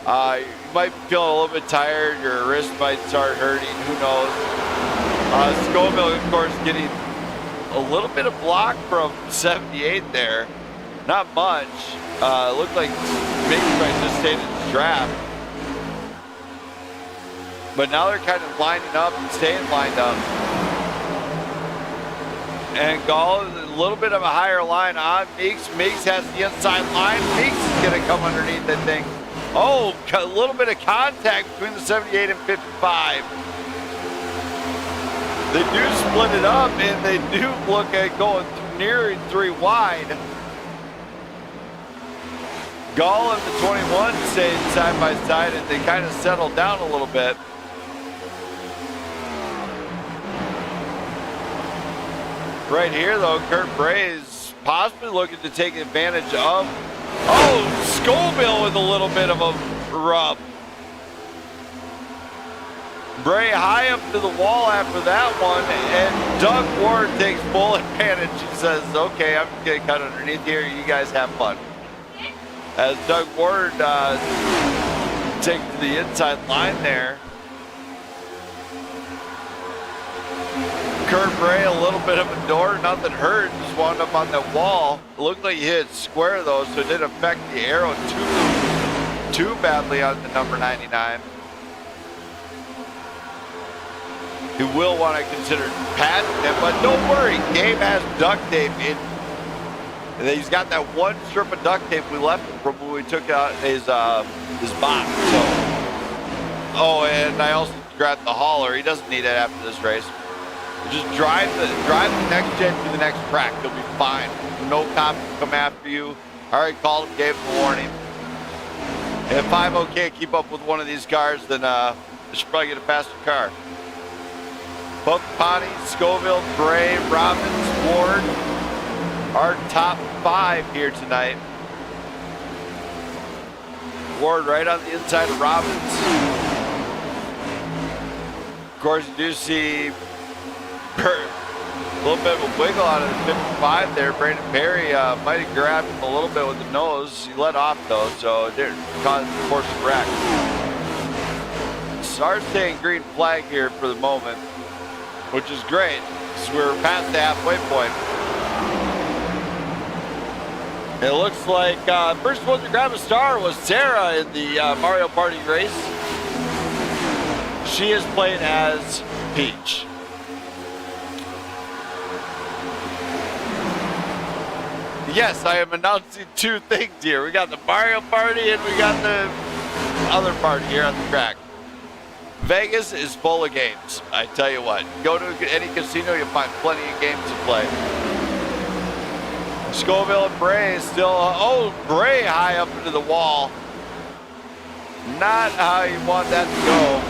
You might be feeling a little bit tired. Your wrist might start hurting. Who knows? Scoville, of course, getting a little bit of block from 78 there. Not much. Looked like maybe might just stayed in the trap. But now they're kind of lining up and staying lined up. And Gall is a little bit of a higher line on Meeks. Meeks has the inside line. Meeks is going to come underneath that thing. Oh, a little bit of contact between the 78 and 55. They do split it up, and they do look at going nearing 3 wide. Gall and the 21 stayed side by side, and they kind of settled down a little bit. Right here, though, Kurt Bray is possibly looking to take advantage of. Oh, Scoville with a little bit of a rub. Bray high up to the wall after that one, and Doug Ward takes full advantage. He says, okay, I'm just going to cut underneath here. You guys have fun. As Doug Ward takes the inside line there. Kurt Bray, a little bit of a door, nothing hurt, just wound up on that wall. It looked like he hit square though, so it didn't affect the arrow too badly on the number 99. He will want to consider passing him, but don't worry, Gabe has duct tape in. He's got that one strip of duct tape we left him from when we took out his box. So, oh, and I also grabbed the hauler. He doesn't need it after this race. Just drive the next gen to the next track. You'll be fine. No cops will come after you. I already called him, gave him a warning. If 5-0 can't keep up with one of these cars, then they should probably get a faster car. Pocahontas, Scoville, Bray, Robbins, Ward, our top 5 here tonight. Ward right on the inside of Robbins. Of course, you do see a little bit of a wiggle out of the 55 there. Brandon Perry might have grabbed him a little bit with the nose. He let off though, so it didn't cause a course wreck. Start staying green flag here for the moment, which is great because we're past the halfway point. It looks like first one to grab a star was Sarah in the Mario Party race. She is playing as Peach. Yes, I am announcing 2 things here. We got the Mario Party and we got the other party here on the track. Vegas is full of games. I tell you what, go to any casino, you'll find plenty of games to play. Scoville and Bray still, oh, Bray high up into the wall. Not how you want that to go.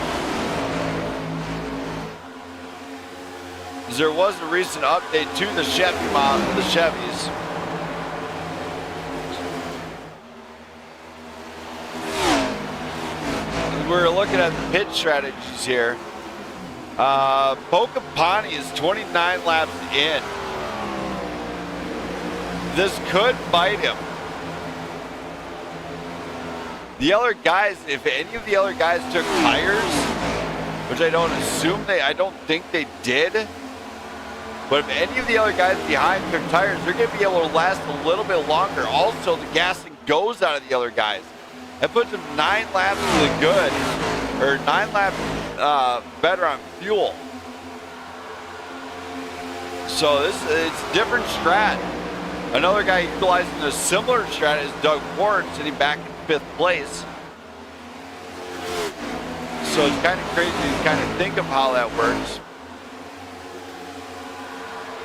There was a recent update to the Chevy model, the Chevys. We're looking at the pit strategies here. Pocahontas is 29 laps in. This could bite him. The other guys, if any of the other guys took tires, which I don't think they did, but if any of the other guys behind took tires, they're going to be able to last a little bit longer. Also, the gassing goes out of the other guys. That puts them 9 laps to the good, or 9 laps better on fuel. So it's a different strat. Another guy utilizing a similar strat is Doug Ward, sitting back in 5th place. So it's kind of crazy to kind of think of how that works.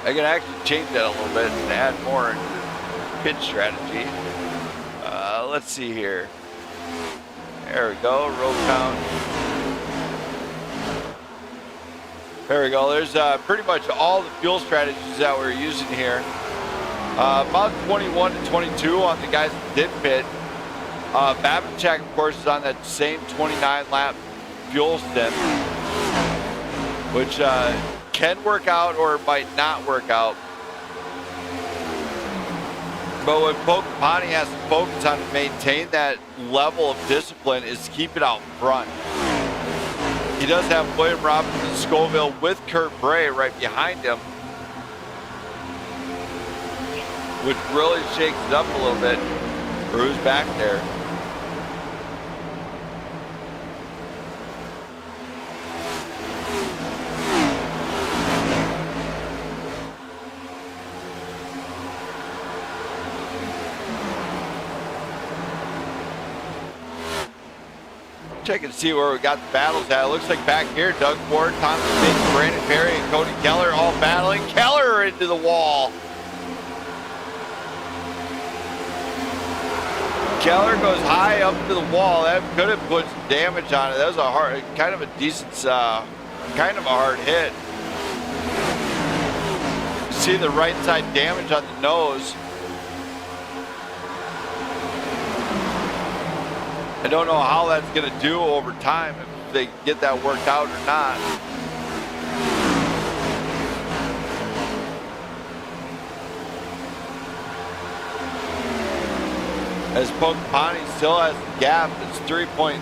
I can actually change that a little bit and add more into the pit strategy. Let's see here. There we go, row count. There we go, there's pretty much all the fuel strategies that we're using here. About 21 to 22 on the guys that did pit. Babinchak, of course, is on that same 29 lap fuel stint, which can work out or might not work out. But what Pocahontas has to focus on to maintain that level of discipline is to keep it out front. He does have William Robinson and Scoville with Kurt Bray right behind him, which really shakes it up a little bit for who's back there. Check and see where we got the battles at. It looks like back here, Doug Ford, Thomas Bates, Brandon Perry, and Cody Keller all battling. Keller into the wall. Keller goes high up to the wall. That could have put some damage on it. That was a hard, kind of a decent, kind of a hard hit. You see the right side damage on the nose. I don't know how that's going to do over time, if they get that worked out or not. As Pocahontas still has the gap, it's 3.8,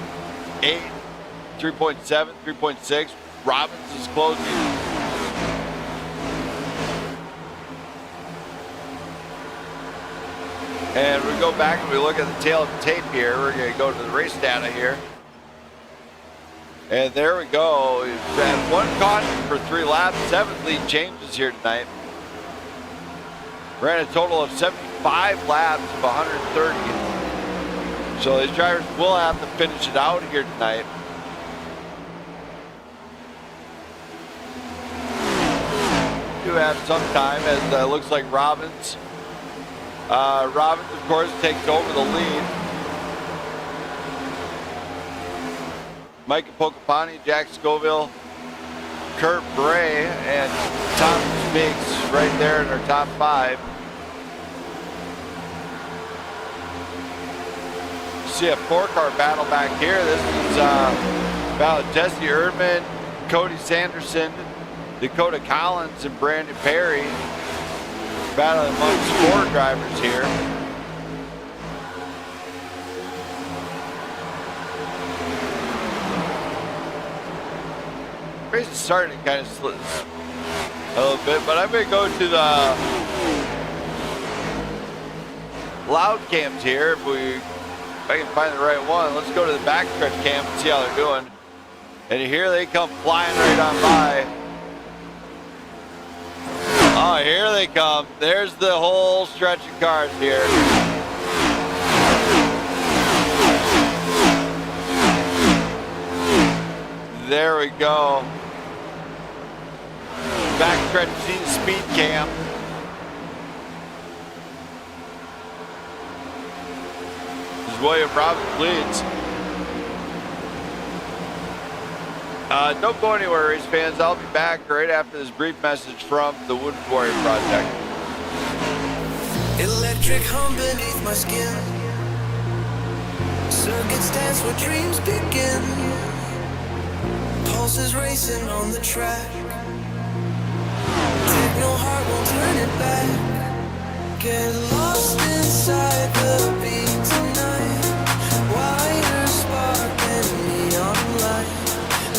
3.7, 3.6. Robbins is closing. And we go back and we look at the tail of the tape here. We're going to go to the race data here. And there we go. We've had one caution for 3 laps, 7 lead changes here tonight. Ran a total of 75 laps of 130. So these drivers will have to finish it out here tonight. Do have some time, as it looks like Robbins, of course, takes over the lead. Micah Pocahontas, Jack Scoville, Kurt Bray, and Thomas Biggs right there in our top 5. See a 4-car battle back here. This is about Jesse Erdman, Cody Sanderson, Dakota Collins, and Brandon Perry. Battling amongst 4 drivers here. Race is starting to kind of slip a little bit, but I'm going to go to the loud cams here. If I can find the right one, let's go to the backstretch cam and see how they're doing. And here they come flying right on by. Oh, here they come. There's the whole stretch of cars here. There we go. Backstretch speed cam. This is William Robbins leads. Don't go anywhere, race fans. I'll be back right after this brief message from the Wounded Warrior Project. Electric hum beneath my skin. Circuits dance where dreams begin. Pulses racing on the track. Techno heart won't turn it back. Get lost inside the beat tonight. Wire spark and neon light.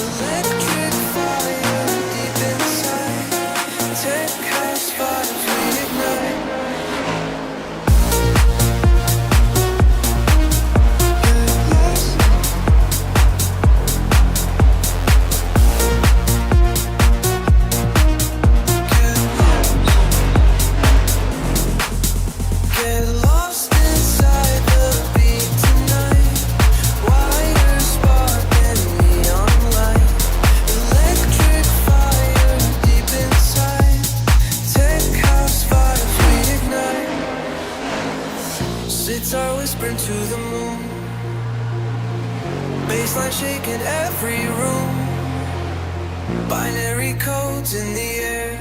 Electric fire deep inside. Tech house vibes reignite. Guitar whispering to the moon. Bassline shaking every room. Binary codes in the air,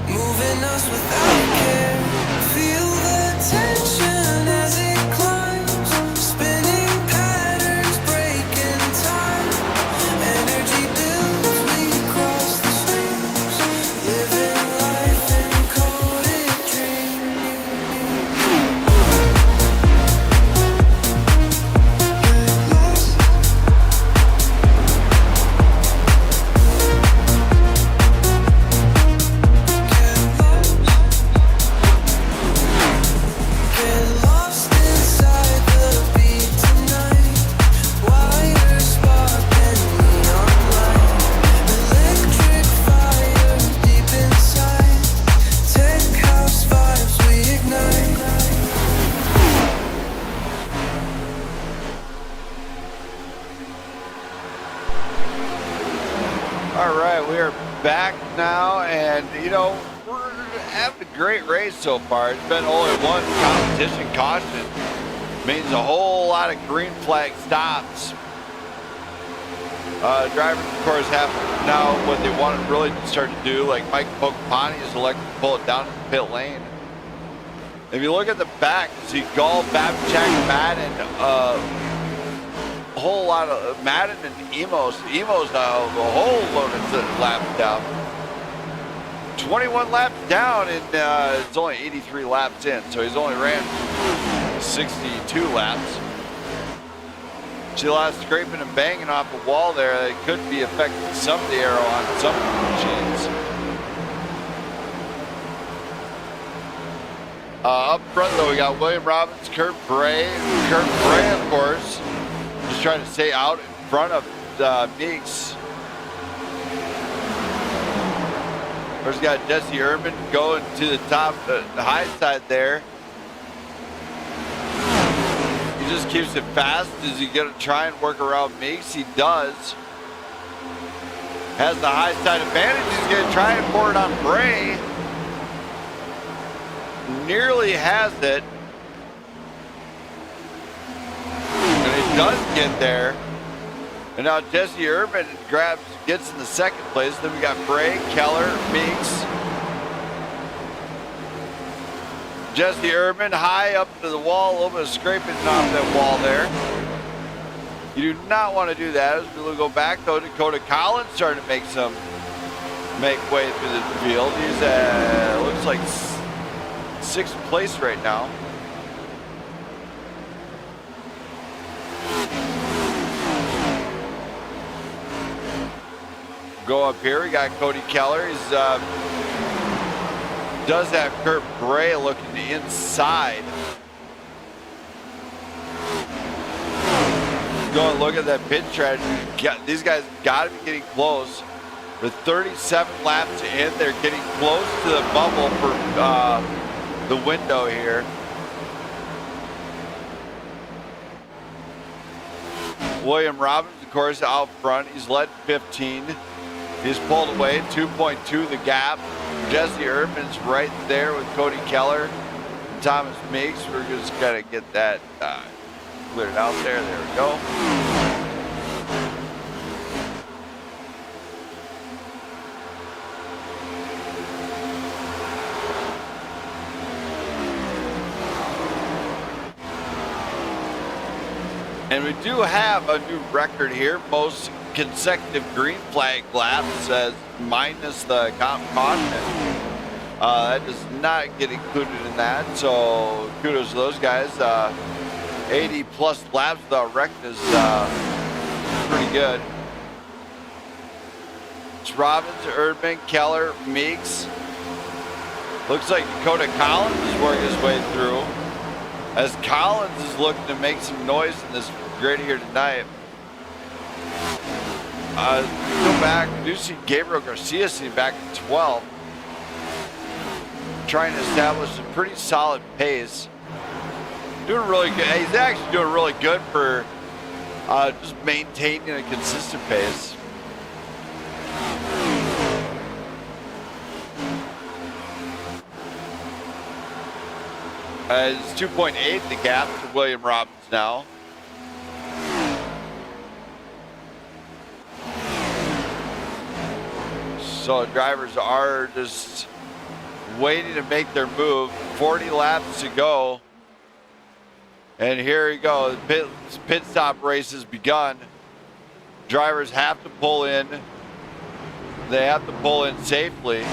moving us without care. Feel the tension as it climbs, spinning patterns, breaking time. Energy builds, we cross the streams, living life in coded back now, and you know, we're having a great race so far. It's been only one competition caution. Means a whole lot of green flag stops. Drivers, of course, have now what they want to really start to do, like Mike Pocapani is elected to pull it down in the pit lane. If you look at the back, you see Gall, Babchak, Madden, a whole lot of Madden and Emos now a whole load of laps down. 21 laps down, and it's only 83 laps in, so he's only ran 62 laps. See a lot of scraping and banging off the wall there. That could be affecting some of the aero on some of the machines. Up front though, we got William Robbins, Kurt Bray. Kurt Bray, of course, just trying to stay out in front of Meeks. First got Jesse Urban going to the top, the high side there. He just keeps it fast. Is he gonna try and work around Meeks? He does. Has the high side advantage. He's gonna try and pour it on Bray. Nearly has it. And he does get there. And now Jesse Urban gets in the second place. Then we got Bray, Keller, Meeks. Jesse Urban high up to the wall, a little bit of scraping off that wall there. You do not want to do that. As we go back though, Dakota Collins starting to make way through the field. He's looks like 6th place right now. Go up here, we got Cody Keller. He's does have Kurt Bray looking the inside. Go and look at that pit strategy. These guys got to be getting close. With 37 laps in, they're getting close to the bubble for the window here. William Robbins, of course, out front. He's led 15. He's pulled away 2.2 the gap. Jesse Urban's right there with Cody Keller and Thomas Meeks. We're just gonna get that cleared out there. There we go. And we do have a new record here. Most consecutive green flag laps as minus the caution. That does not get included in that. So kudos to those guys. 80 plus laps without wreck is pretty good. It's Robbins, Urban, Keller, Meeks. Looks like Dakota Collins is working his way through. As Collins is looking to make some noise in this grid here tonight. Go back, we do see Gabriel Garcia sitting back at 12. Trying to establish a pretty solid pace. Doing really good. He's actually doing really good for just maintaining a consistent pace. It's 2.8 the gap to William Robbins now. So drivers are just waiting to make their move. 40 laps to go. And here we go. The pit stop race has begun. Drivers have to pull in. They have to pull in safely.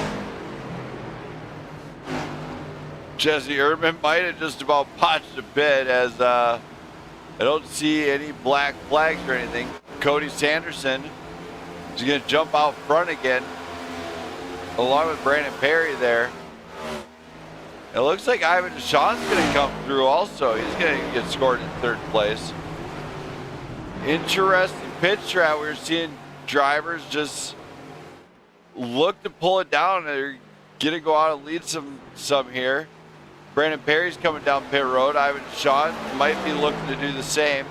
Jesse Erdman might have just about botched a bit, as I don't see any black flags or anything. Cody Sanderson is going to jump out front again, along with Brandon Perry there. It looks like Ivan Deshawn's going to come through also. He's going to get scored in third place. Interesting pit strat. We're seeing drivers just look to pull it down. They're going to go out and lead some here. Brandon Perry's coming down pit road. Ivan Deshawn might be looking to do the same.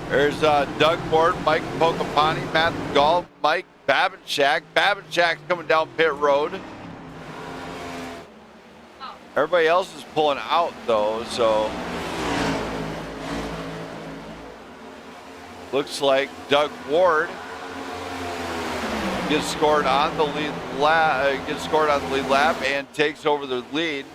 There's Doug Ward, Mike Pocapani, Matt Gall, Mike Babinchak. Babinchak's coming down pit road. Everybody else is pulling out though, so looks like Doug Ward gets scored on the lead lap, and takes over the lead.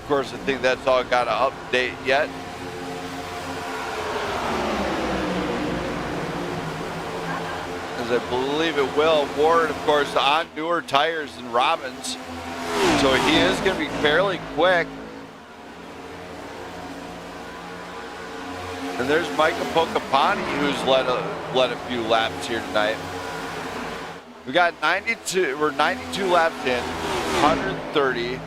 Of course, I think that's all got to update yet. As I believe it will. Ward, of course, on newer tires than Robbins, so he is going to be fairly quick. And there's Micah Pocapani, who's led a few laps here tonight. We got 92. We're 92 laps in, 130.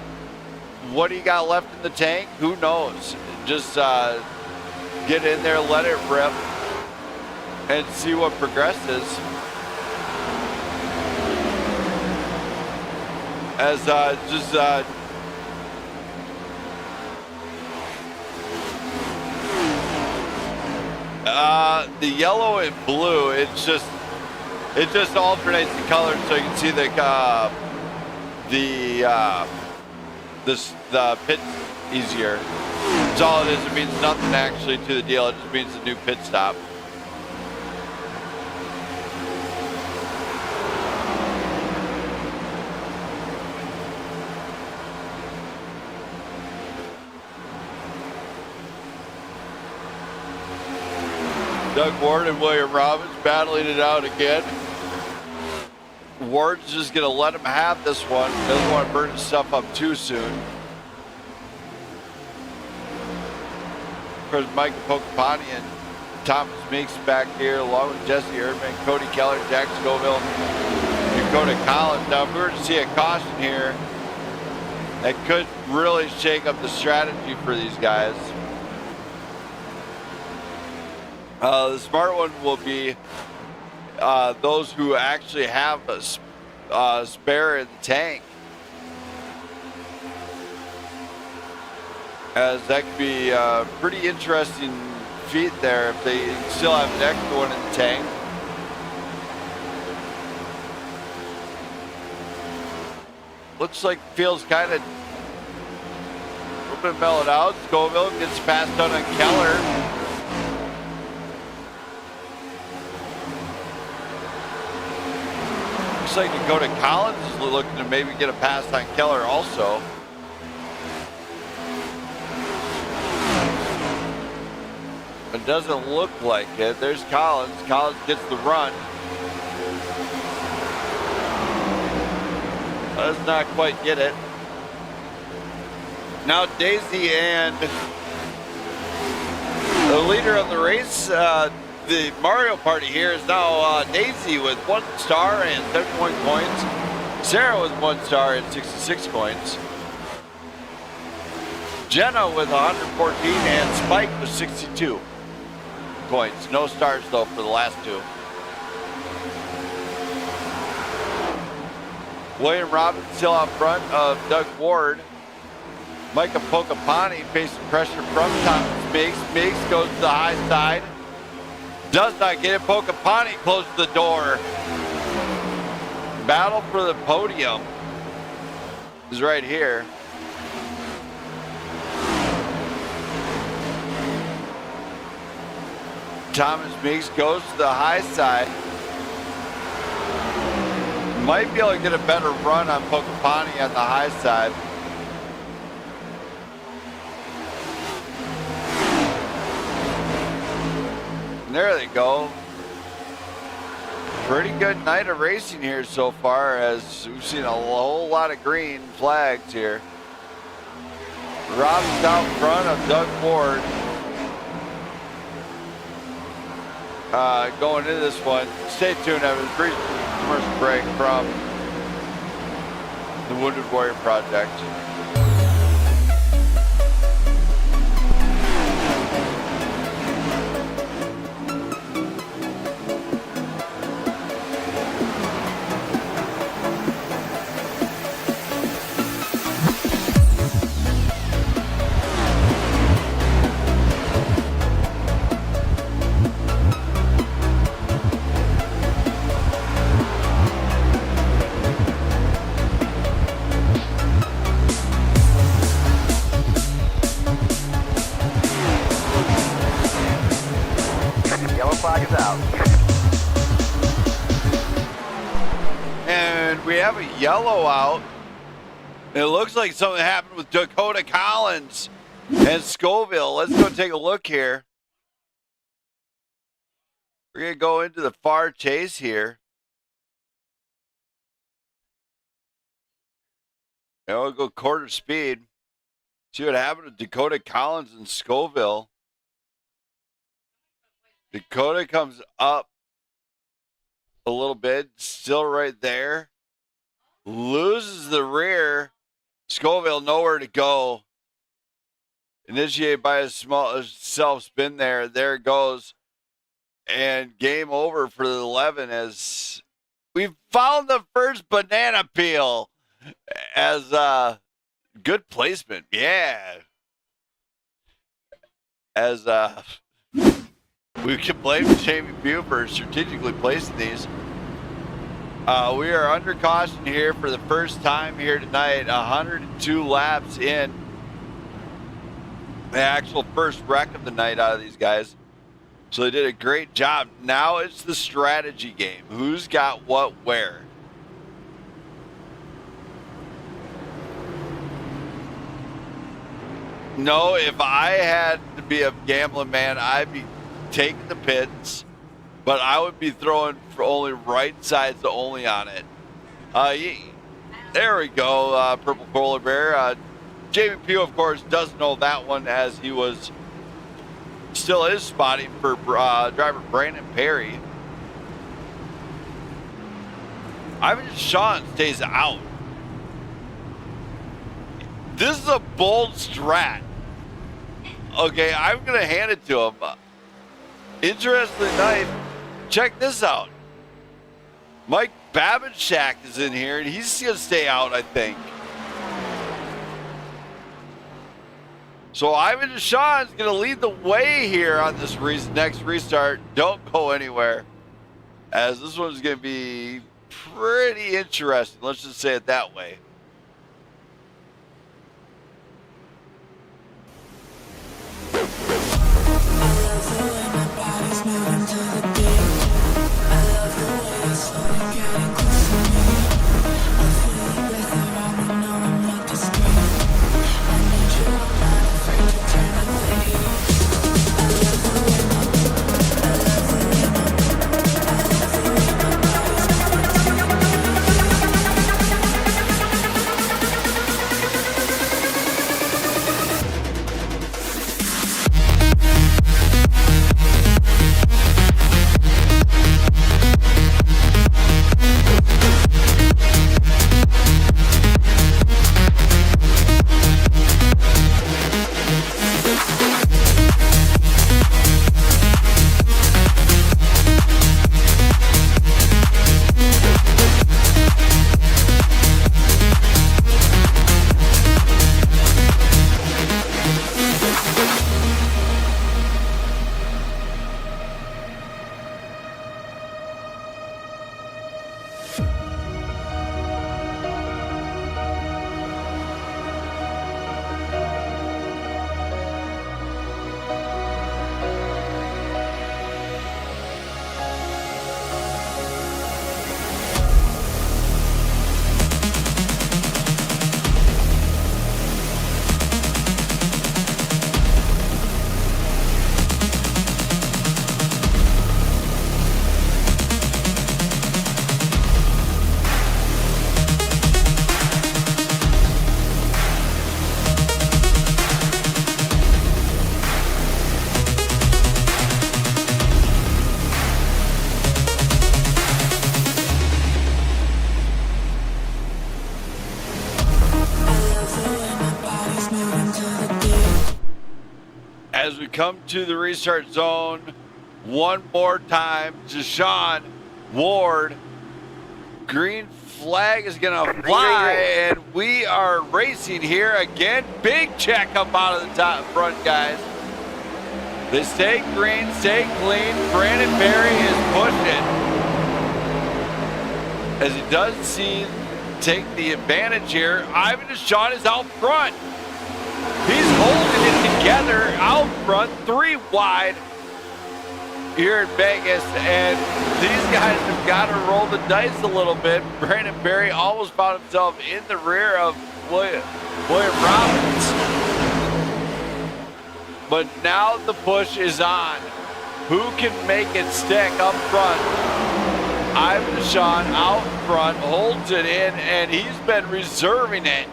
What do you got left in the tank? Who knows? Just get in there, let it rip, and see what progresses. As the yellow and blue, it just alternates the colors so you can see the pit easier. That's all it is. It means nothing actually to the deal. It just means a new pit stop. Doug Ward and William Robbins battling it out again. Ward's just going to let him have this one. Doesn't want to burn his stuff up too soon. Of course, Mike Pocapani and Thomas Meeks back here, along with Jesse Erdman, Cody Keller, Jack Scoville, Dakota Collins. Now, if we were to see a caution here, that could really shake up the strategy for these guys. The smart one will be those who actually have a spare in the tank, as that could be a pretty interesting feat there if they still have an extra one in the tank. Looks like the field's kind of a little bit mellowed out. Scoville gets passed on Keller. Looks like Dakota Collins is looking to maybe get a pass on Keller also. It doesn't look like it. There's Collins. Collins gets the run. Does not quite get it. Now Daisy and the leader of the race, the Mario Party here is now Daisy with 1 star and 71 points. Sarah with 1 star and 66 points. Jenna with 114 and Spike with 62 points. No stars though for the last two. William Robbins still out front of Doug Ward. Micah Pocapani facing pressure from Thomas Meeks. Meeks goes to the high side. Does not get it. Pocahontas closes the door. Battle for the podium is right here. Thomas Meeks goes to the high side. Might be able to get a better run on Pocahontas on the high side. And there they go. Pretty good night of racing here so far, as we've seen a whole lot of green flags here. Rob's out front of Doug Ward. Going into this one. Stay tuned. I have a brief commercial break from the Wounded Warrior Project. Yellow out. It looks like something happened with Dakota Collins and Scoville. Let's go take a look here. We're going to go into the far chase here. And we'll go quarter speed. See what happened with Dakota Collins and Scoville. Dakota comes up a little bit, still right there. Loses the rear. Scoville nowhere to go. Initiated by a small self spin there. There it goes. And game over for the 11 as we found the first banana peel as good placement. Yeah. As we can blame Jamie Pugh for strategically placing these. We are under caution here for the first time here tonight. 102 laps in. The actual first wreck of the night out of these guys. So they did a great job. Now it's the strategy game. Who's got what where? No, if I had to be a gambling man, I'd be taking the pits. But I would be throwing for only right sides only on it. There we go, Purple Polar Bear. Jamie Pugh, of course, does know that one as he was still is spotting for driver Brandon Perry. Ivan Sean stays out. This is a bold strat. Okay, I'm going to hand it to him. Interesting night. Check this out. Mike Babinchak is in here, and he's going to stay out, I think. So Ivan Deshawn's going to lead the way here on this next restart. Don't go anywhere, as this one's going to be pretty interesting. Let's just say it that way. As we come to the restart zone, one more time, Deshaun Ward, green flag is gonna fly, and we are racing here again. Big check up out of the top front, guys. They stay green, stay clean. Brandon Berry is pushing as he does take the advantage here. Ivan Deshaun is out front. He's holding it together out front, 3 wide here in Vegas, and these guys have got to roll the dice a little bit. Brandon Berry almost found himself in the rear of William Robbins. But now the push is on. Who can make it stick up front? Ivan Deshaun out front, holds it in, and he's been reserving it.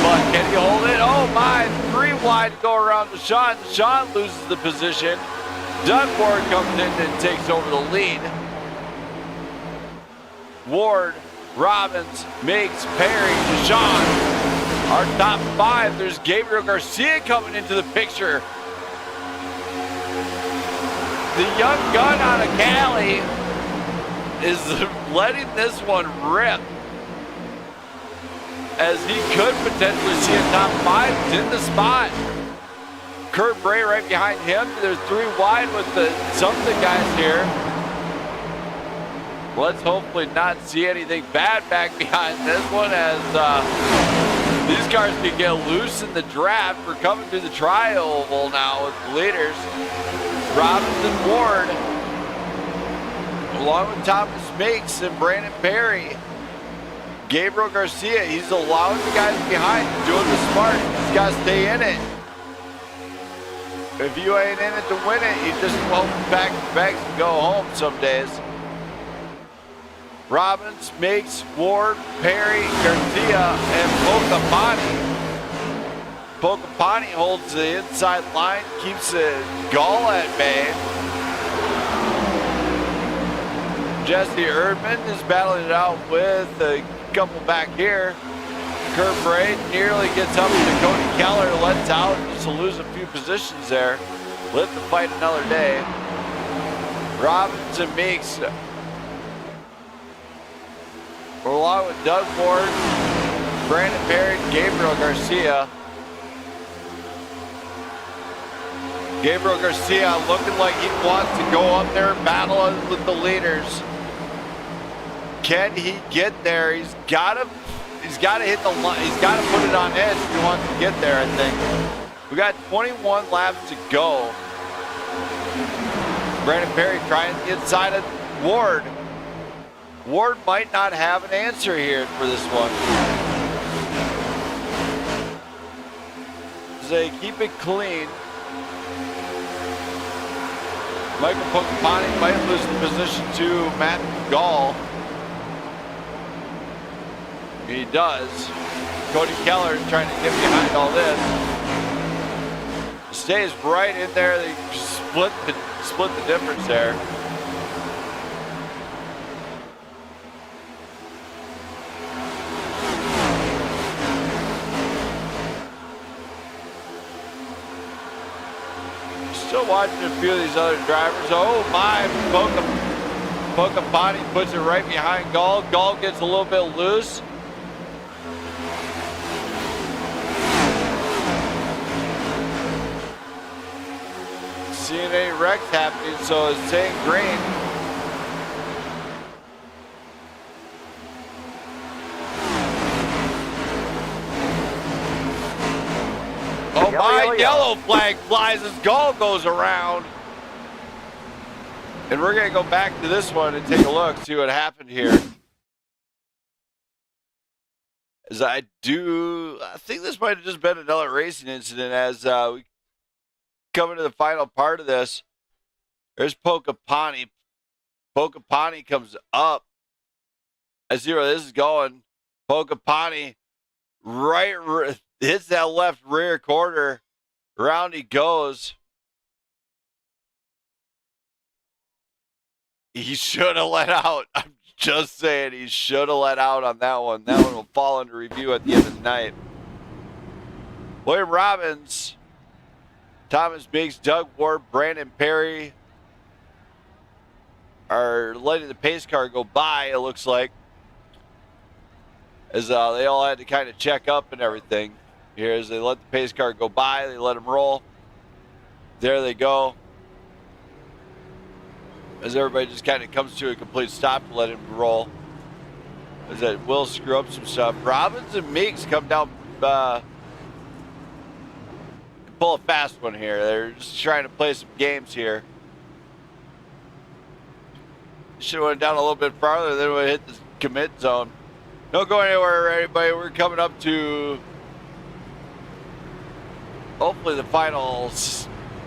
But can he hold it? Oh my, 3 wide to go around Deshaun. Deshaun loses the position. Doug Ward comes in and takes over the lead. Ward, Robbins, makes Perry, Deshaun. Our top 5, there's Gabriel Garcia coming into the picture. The young gun out of Cali is letting this one rip, as he could potentially see a top 5 in the spot. Kurt Bray right behind him. There's 3 wide with some of the guys here. Let's hopefully not see anything bad back behind this one, as these cars can get loose in the draft. We're coming through the tri-oval now with the leaders. Robbins and Ward, along with Thomas Makes and Brandon Perry. Gabriel Garcia, he's allowing the guys behind, doing the smart. He's got to stay in it. If you ain't in it to win it, you just pack your bags and go home some days. Robbins, Makes, Ward, Perry, Garcia, and Pocapani. Pocapani holds the inside line, keeps Gall at bay. Jesse Erdman is battling it out with a couple back here. Kurt Bray nearly gets up to Cody Keller, lets out just to lose a few positions there. Live to fight another day. Robbins and Meeks, along with Doug Ward, Brandon Perry, Gabriel Garcia. Gabriel Garcia looking like he wants to go up there and battle with the leaders. Can he get there? He's got to hit the line. He's got to put it on edge if he wants to get there, I think. We got 21 laps to go. Brandon Perry trying the inside of Ward. Ward might not have an answer here for this one. They keep it clean. Michael Pocapani might lose the position to Matt Gall. He does. Cody Keller trying to get behind all this. Stays right in there. They split the difference there. Still watching a few of these other drivers. Oh my, Pocapani puts it right behind Gall. Gall gets a little bit loose. Seeing any wrecks happening, so it's staying green. My yellow flag flies as Gall goes around. And we're going to go back to this one and take a look, see what happened here. As I think this might have just been another racing incident as we come into the final part of this. There's Pokapani. Pokapani comes up. I see where this is going. Pokapani hits that left rear quarter. Round he goes. He should have let out. I'm just saying, he should have let out on that one. That one will fall into review at the end of the night. William Robbins, Thomas Biggs, Doug Ward, Brandon Perry are letting the pace car go by, it looks like. As they all had to kind of check up and everything. Here as they let the pace car go by, they let them roll. There they go. As everybody just kind of comes to a complete stop to let him roll. As that will screw up some stuff. Robbins and Meeks come down, pull a fast one here. They're just trying to play some games here. Should have went down a little bit farther, then we hit the commit zone. Don't go anywhere, everybody. We're coming up to hopefully the final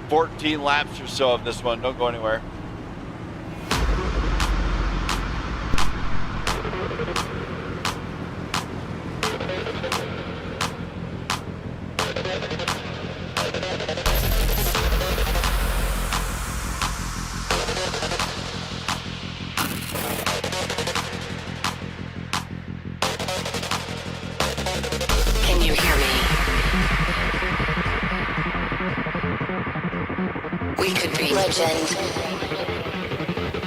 14 laps or so of this one. Don't go anywhere. Legend.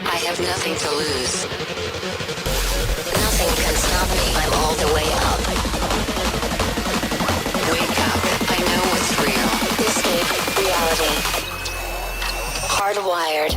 I have nothing to lose. Nothing can stop me. I'm all the way up. Wake up. I know what's real. Escape reality. Hardwired.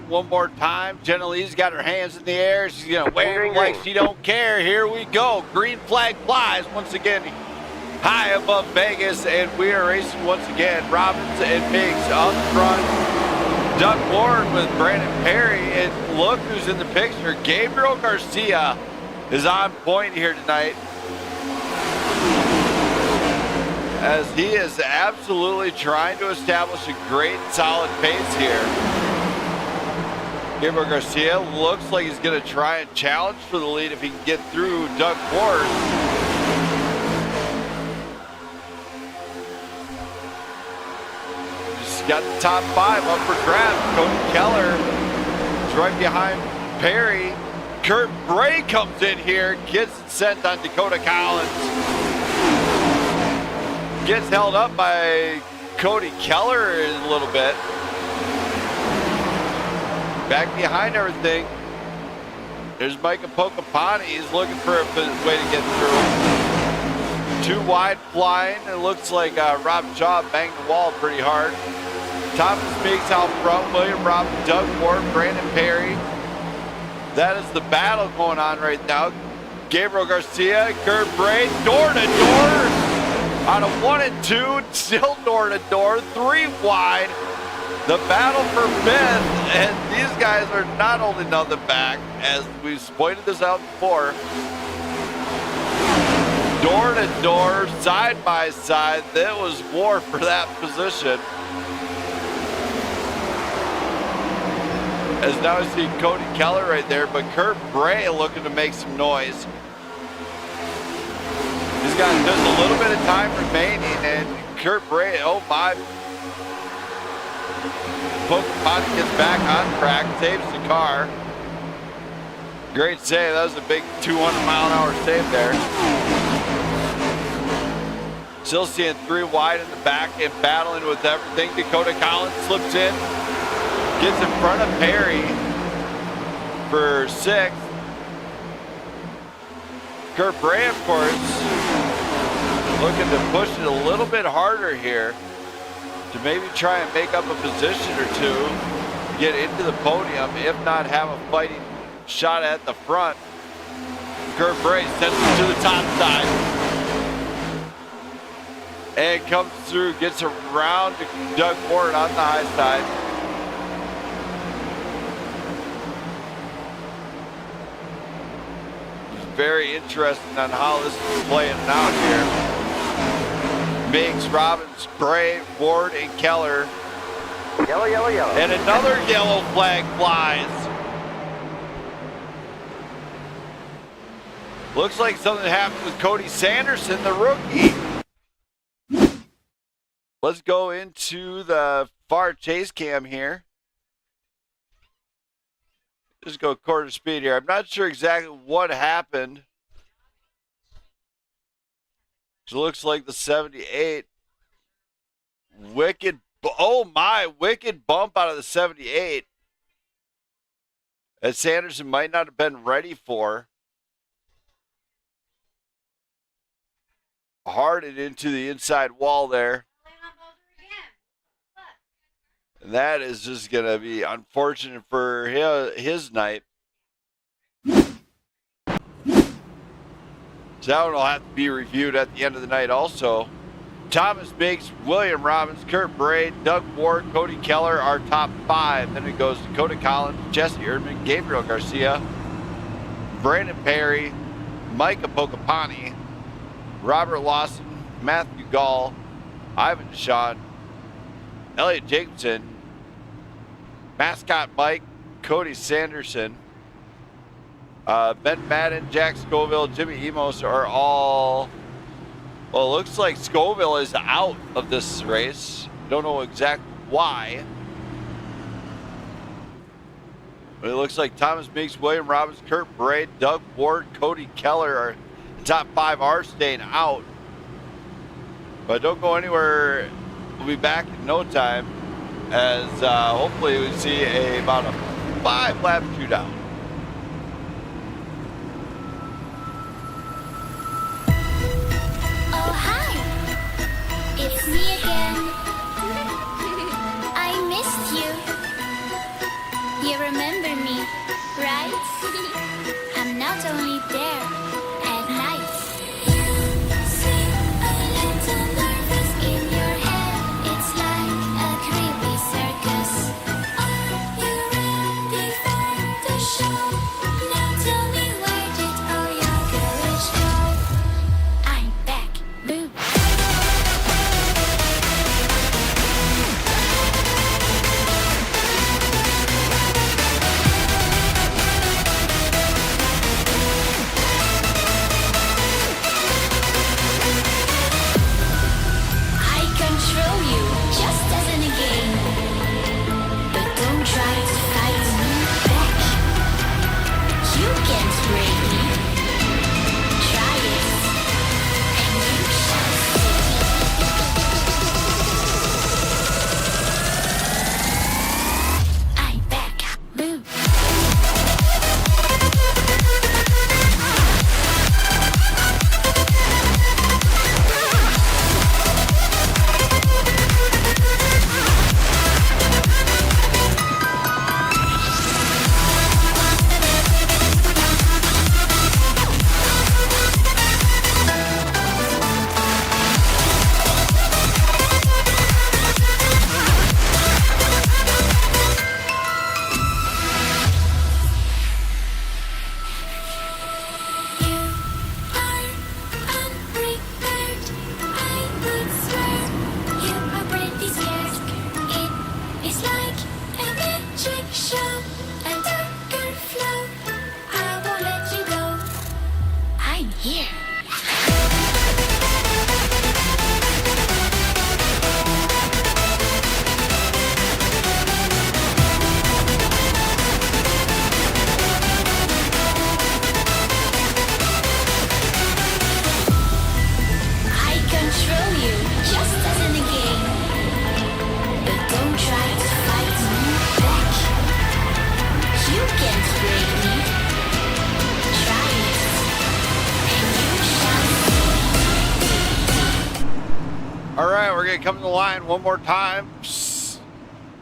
One more time. Jenna Lee's got her hands in the air. She's going to wave like she don't care. Here we go. Green flag flies once again high above Vegas, and we are racing once again. Robbins and Biggs up front. Doug Ward with Brandon Perry, and look who's in the picture. Gabriel Garcia is on point here tonight, as he is absolutely trying to establish a great solid pace here. Gabriel Garcia looks like he's going to try and challenge for the lead if he can get through Doug Ward. Just got the top 5 up for grabs. Cody Keller is right behind Perry. Kurt Bray comes in here, gets it sent on Dakota Collins. Gets held up by Cody Keller a little bit. Back behind everything. There's Micah Pocapani. He's looking for a way to get through. Too wide flying. It looks like Rob Shaw banged the wall pretty hard. Thomas Meeks out front. William Robb, Doug Ward, Brandon Perry. That is the battle going on right now. Gabriel Garcia, Kurt Bray, door to door. Out of 1 and 2, still door to door, 3 wide. The battle for 5th, and these guys are not holding nothing back, as we've pointed this out before. Door to door, side by side, there was war for that position. As now I see Cody Keller right there, but Kurt Bray looking to make some noise. He's got just a little bit of time remaining, and Kurt Bray, oh my. Pocapani gets back on track, saves the car. Great save, that was a big 200-mile-an-hour save there. Still seeing 3 wide in the back and battling with everything. Dakota Collins slips in, gets in front of Perry for 6th. Kurt Bray, of course, looking to push it a little bit harder here to maybe try and make up a position or two to get into the podium, if not have a fighting shot at the front. Kurt Bray sends it to the top side and comes through, gets around to Doug Ward on the high side. Very interesting on how this is playing out here. Meigs, Robbins, Bray, Ward, and Keller. Yellow, yellow, yellow. And another yellow flag flies. Looks like something happened with Cody Sanderson, the rookie. Let's go into the far chase cam here. Just go quarter speed here. I'm not sure exactly what happened. It looks like the 78. Wicked bump out of the 78. That Sanderson might not have been ready for. Hard and into the inside wall there. And that is just going to be unfortunate for his night. So that one will have to be reviewed at the end of the night also. Thomas Meigs, William Robbins, Kurt Bray, Doug Ward, Cody Keller are top 5. Then it goes to Dakota Collins, Jesse Erdman, Gabriel Garcia, Brandon Perry, Micah Pocapani, Robert Lawson, Matthew Gall, Ivan Deshawn, Elliot Jacobson, Mascot Mike, Cody Sanderson, Ben Madden, Jack Scoville, Jimmy Emos are all, well, it looks like Scoville is out of this race. Don't know exactly why. But it looks like Thomas Meeks, William Robbins, Kurt Bray, Doug Ward, Cody Keller are the top 5 are staying out. But don't go anywhere. We'll be back in no time as hopefully we see about a 5-lap shootout. Oh, hi. It's me again. I missed you. You remember me, right? I'm not only there at night. You seem a little nervous in your head. It's like a creepy circus. Are you ready for the show? Now tell me, where did all your courage go? I'm back. Boo. here. I control you, just as in a game. But don't try to fight me back. You can't break me. Try it, and you shall. All right, we're going to come to the line one more time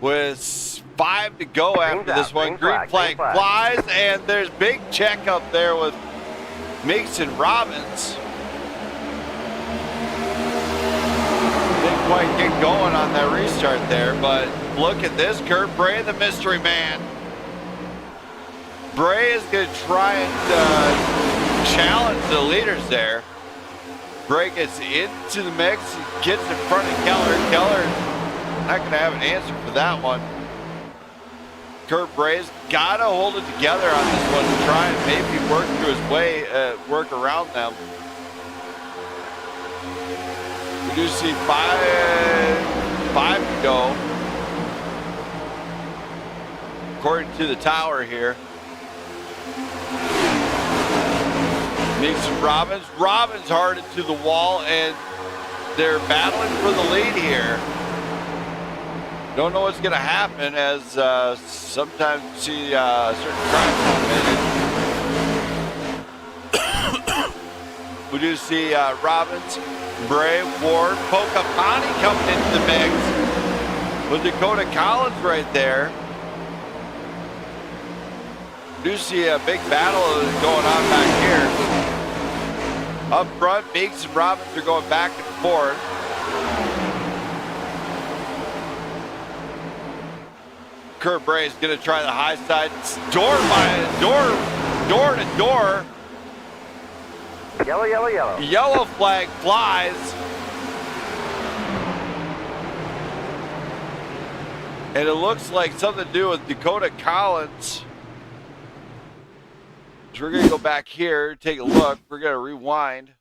with 5 to go after this one. Green flag flies, and there's big check up there with Meeks and Robbins. Didn't quite get going on that restart there, but look at this. Kurt Bray, the mystery man. Bray is going to try and challenge the leaders there. Bray gets into the mix, gets in front of Keller. Keller not going to have an answer for that one. Kurt Bray's got to hold it together on this one to try and maybe work through his way, work around them. We do see five to go, according to the tower here. Meeks and Robbins. Robbins hard into the wall, and they're battling for the lead here. Don't know what's going to happen, as sometimes you see certain crowds come in. We do see Robbins, Bray, Ward, Pokapani coming into the mix with Dakota Collins right there. We do see a big battle going on back here. Up front, Meeks and Robbins are going back and forth. Kurt Bray is going to try the high side. Door to door. Yellow, yellow, yellow. Yellow flag flies. And it looks like something to do with Dakota Collins. So we're going to go back here, take a look. We're going to rewind.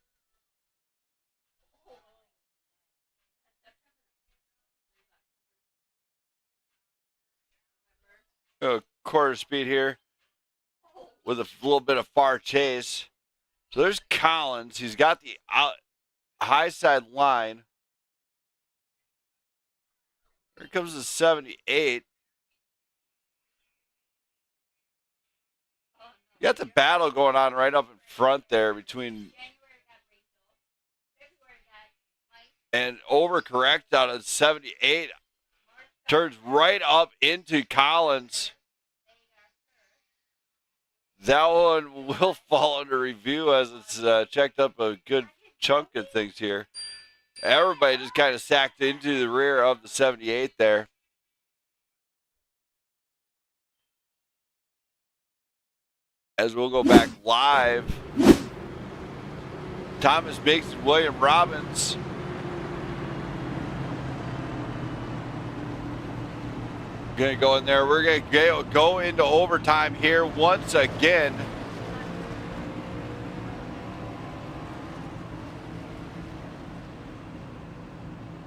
Quarter speed here with a little bit of far chase. So there's Collins. He's got the high side line. Here comes the 78. You got the battle going on right up in front there between and overcorrect out of 78. Turns right up into Collins. That one will fall under review as it's checked up a good chunk of things here. Everybody just kind of sacked into the rear of the 78 there. As we'll go back live, Thomas Meeks and William Robbins. Going to go in there. We're going to go into overtime here once again.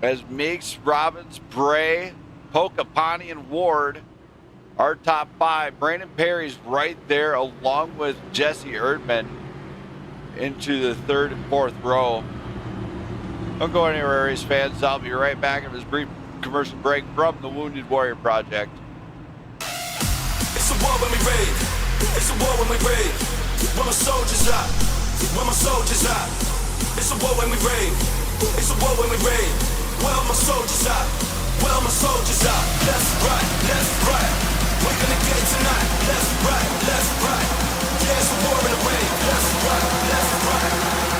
As Meeks, Robbins, Bray, Pokapani, and Ward are top 5. Brandon Perry's right there along with Jesse Erdman into the 3rd and 4th row. Don't go anywhere, race fans. I'll be right back after this brief commercial break from the Wounded Warrior Project. It's a war when we rave. It's a war when we rave. Where my soldiers are. Where my soldiers are. It's a war when we rave. It's a war when we rave. Where my soldiers are. Where my soldiers are. Left, right, left, right. We're gonna get it tonight. Left, right, left, right. Yeah, it's a war in the rave. Left, right, left, right.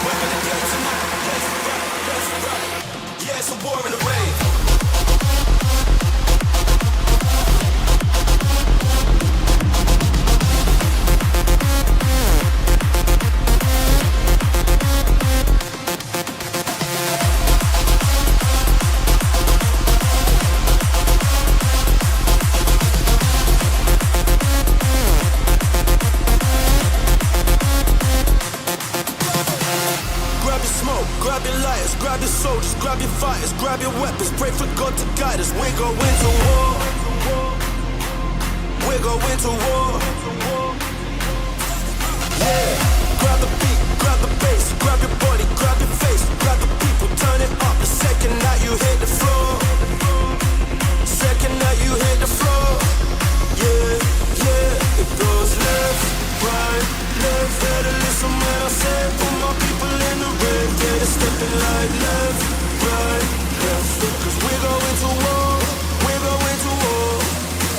We're gonna get it tonight. Left, right, left, right. Yeah, it's a war in the rave. your lighters, grab your soldiers, grab your fighters, grab your weapons, pray for God to guide us. We're going to war. We're going to war. Yeah, grab the beat, grab the bass, grab your body, grab your face, grab the people, turn it up the second that you hit the floor. Second that you hit the floor. Yeah, yeah, it goes left, right, left. Better listen when I say, put my people in the red. Yeah, they're stepping like left, right, left. Cause we're going to war, we're going to war.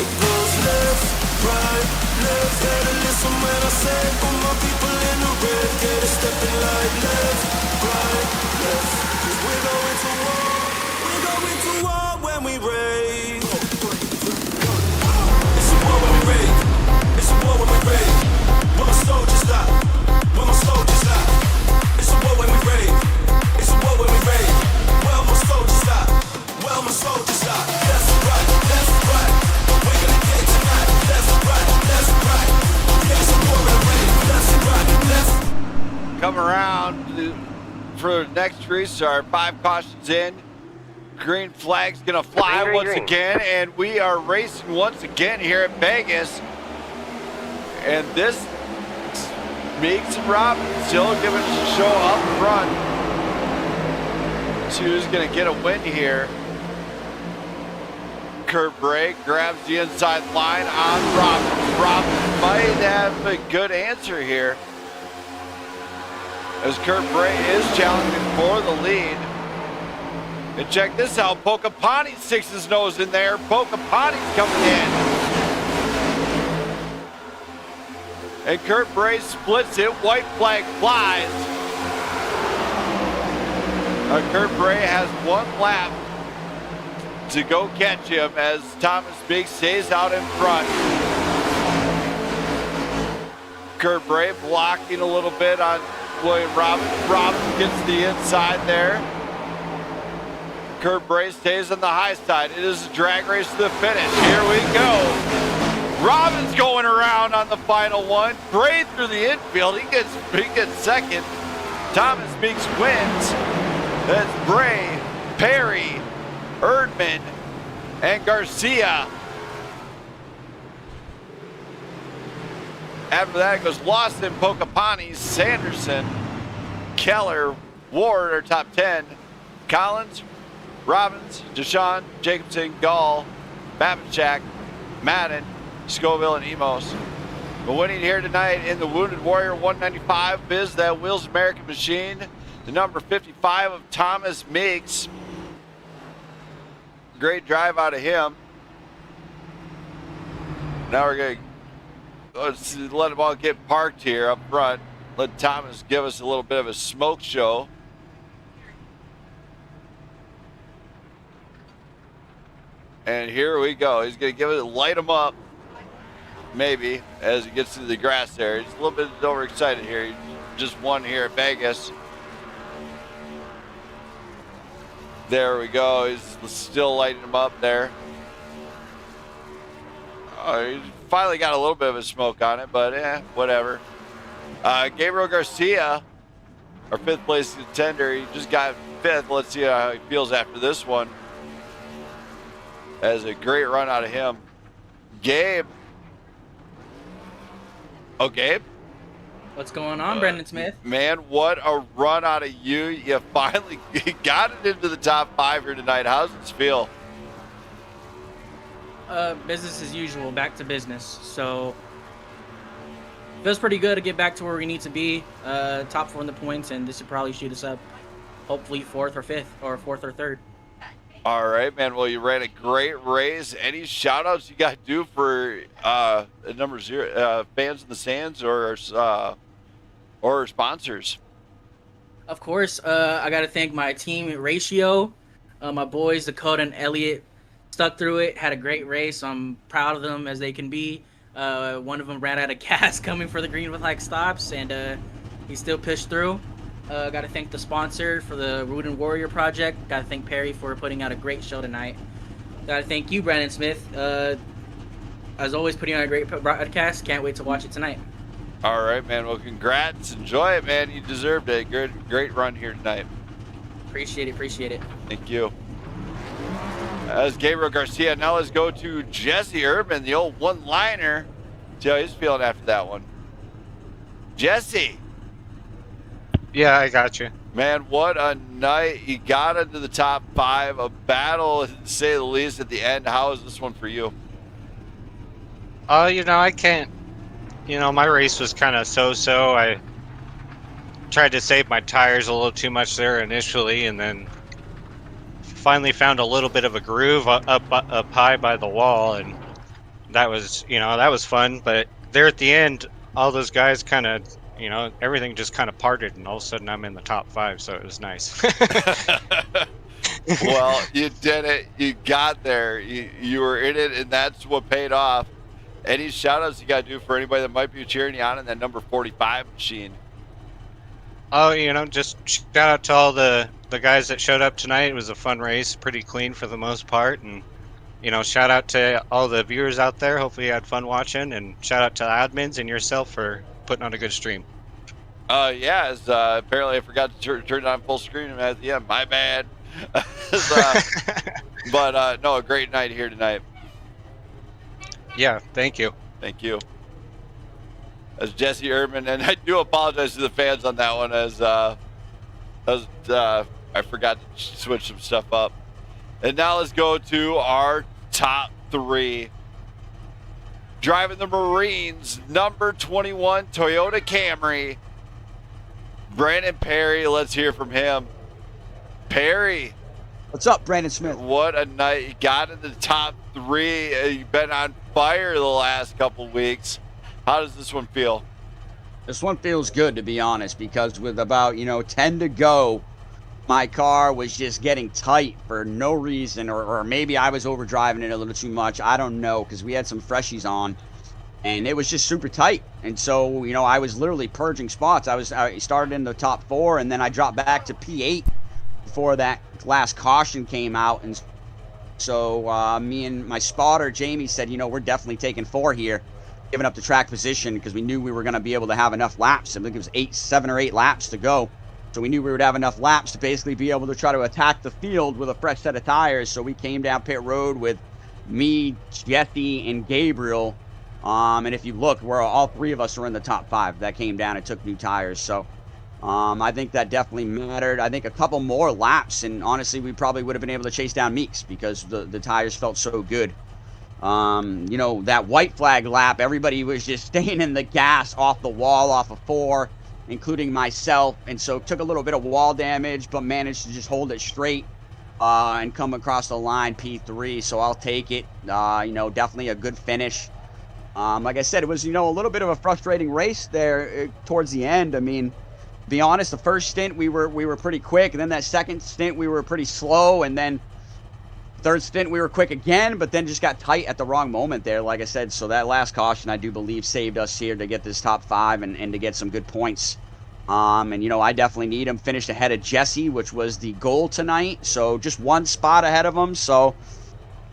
It goes left, right, left. Better listen when I say, put my people in the red. Yeah, they're stepping like left, right, left. Cause we're going to war, we're going to war when we raid. It's a war when we raid. It's a war when we raid. When my soldiers die, when my soldiers die. It's a war when we raid. It's a war when we raid. Well, my soldiers die. Well, my soldiers die. Left, right, left, right. We're gonna get it tonight. Left, right, left, right. Yeah, it's a war when we raid. Left, right, left. Come around for the next restart. 5 cautions in. Green flag's gonna fly Green, once green. again, and we are racing once again here at Vegas. And this Meeks and Robin still giving us a show up front. See who's gonna get a win here. Kurt Bray grabs the inside line on Robin. Robin might have a good answer here, as Kurt Bray is challenging for the lead. And check this out, Pocahontas sticks his nose in there. Pocahontas coming in. And Kurt Bray splits it, white flag flies. Kurt Bray has 1 lap to go catch him as Thomas Big stays out in front. Kurt Bray blocking a little bit on William Robin. Robin gets the inside there. Kurt Bray stays on the high side. It is a drag race to the finish. Here we go. Robin's going around on the final one. Bray through the infield. He gets second. Thomas Meeks wins. That's Bray, Perry, Erdman, and Garcia. After that, it goes Lawson, Pocahontas, Sanderson, Keller, Ward are top 10. Collins, Robbins, Deshaun, Jacobson, Gall, Babinchak, Madden, Scoville, and Emos. But winning here tonight in the Wounded Warrior 195 is that Wheels American Machine, the number 55 of Thomas Meeks. Great drive out of him. Now we're going to let them all get parked here up front. Let Thomas give us a little bit of a smoke show. And here we go. He's going to give it, light him up, maybe, as he gets to the grass there. He's a little bit overexcited here. He just won here at Vegas. There we go. He's still lighting him up there. Oh, he finally got a little bit of a smoke on it, but whatever. Gabriel Garcia, our 5th place contender, he just got 5th. Let's see how he feels after this one. That is a great run out of him. Gabe. Oh, Gabe? What's going on, Brendan Smith? Man, what a run out of you. You finally got it into the top 5 here tonight. How's this feel? Business as usual, back to business. So, feels pretty good to get back to where we need to be. Top 4 in the points, and this would probably shoot us up, hopefully 4th or 5th, or 4th or 3rd. All right, man. Well, you ran a great race. Any shout-outs you got to do for number 0 fans in the stands or sponsors? Of course, I got to thank my team, Ratio, my boys, Dakota and Elliot, stuck through it, had a great race. I'm proud of them as they can be. One of them ran out of gas coming for the green flag stops, and he still pushed through. Got to thank the sponsor for the Wounded Warrior project. Got to thank Perry for putting out a great show tonight. Got to thank you, Brandon Smith. As always, putting on a great broadcast. Can't wait to watch it tonight. All right, man. Well, congrats. Enjoy it, man. You deserved it. Great run here tonight. Appreciate it. Thank you. As Gabriel Garcia, now let's go to Jesse Urban, the old one-liner. See how he's feeling after that one. Jesse. Yeah, I got you. Man, what a night. You got into the top 5. A battle, to say the least, at the end. How is this one for you? I can't. My race was kind of so-so. I tried to save my tires a little too much there initially, and then finally found a little bit of a groove up high by the wall, and that was fun. But there at the end, all those guys kind of, everything just kind of parted, and all of a sudden I'm in the top 5, so it was nice. Well, you did it. You got there. You were in it, and that's what paid off. Any shout-outs you got to do for anybody that might be cheering you on in that number 45 machine? Oh, just shout out to all the guys that showed up tonight. It was a fun race, pretty clean for the most part, and shout out to all the viewers out there. Hopefully you had fun watching, and shout out to the admins and yourself for putting on a good stream. Yeah, apparently I forgot to turn it on full screen. Yeah, my bad. But no, a great night here tonight. Yeah, thank you. Thank you. As Jesse Urban, and I do apologize to the fans on that one, as I forgot to switch some stuff up. And now let's go to our top 3. Driving the Marines, number 21 Toyota Camry, Brandon Perry. Let's hear from him. Perry. What's up, Brandon Smith? What a night. You got into the top 3. You've been on fire the last couple weeks. How does this one feel? This one feels good, to be honest, because with about 10 to go, my car was just getting tight for no reason, or maybe I was overdriving it a little too much. I don't know, because we had some freshies on, and it was just super tight. And so I was literally purging spots. I started in the top 4, and then I dropped back to P8 before that last caution came out. And so me and my spotter Jamie said, we're definitely taking 4 here, giving up the track position, because we knew we were going to be able to have enough laps. I think it was 7 or 8 laps to go. So we knew we would have enough laps to basically be able to try to attack the field with a fresh set of tires. So we came down pit road with me, Jesse, and Gabriel. And if you look, all 3 of us are in the top 5 that came down and took new tires. So I think that definitely mattered. I think a couple more laps, and honestly, we probably would have been able to chase down Meeks, because the tires felt so good. That white flag lap, everybody was just staying in the gas off the wall off of 4, including myself, and so took a little bit of wall damage, but managed to just hold it straight and come across the line P3. So I'll take it. Definitely a good finish. Like I said, it was a little bit of a frustrating race there towards the end. I mean, to be honest, the first stint we were pretty quick, and then that second stint we were pretty slow, and then third stint we were quick again, but then just got tight at the wrong moment there, like I said. So that last caution, I do believe, saved us here to get this top 5 and to get some good points. And I definitely need him finished ahead of Jesse, which was the goal tonight. So just 1 spot ahead of him. So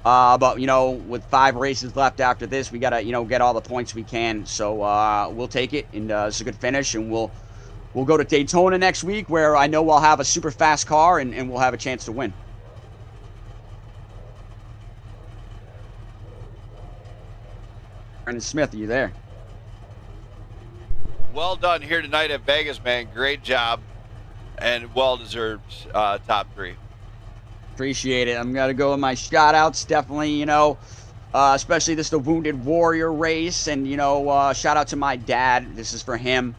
but with 5 races left after this, we gotta get all the points we can. So we'll take it, and it's a good finish, and we'll go to Daytona next week, where I know we'll have a super fast car, and we'll have a chance to win. Brandon Smith, are you there? Well done here tonight at Vegas, man. Great job, and well-deserved top 3. Appreciate it. I'm going to go with my shout-outs, definitely, especially the Wounded Warrior race, and, shout out to my dad. This is for him.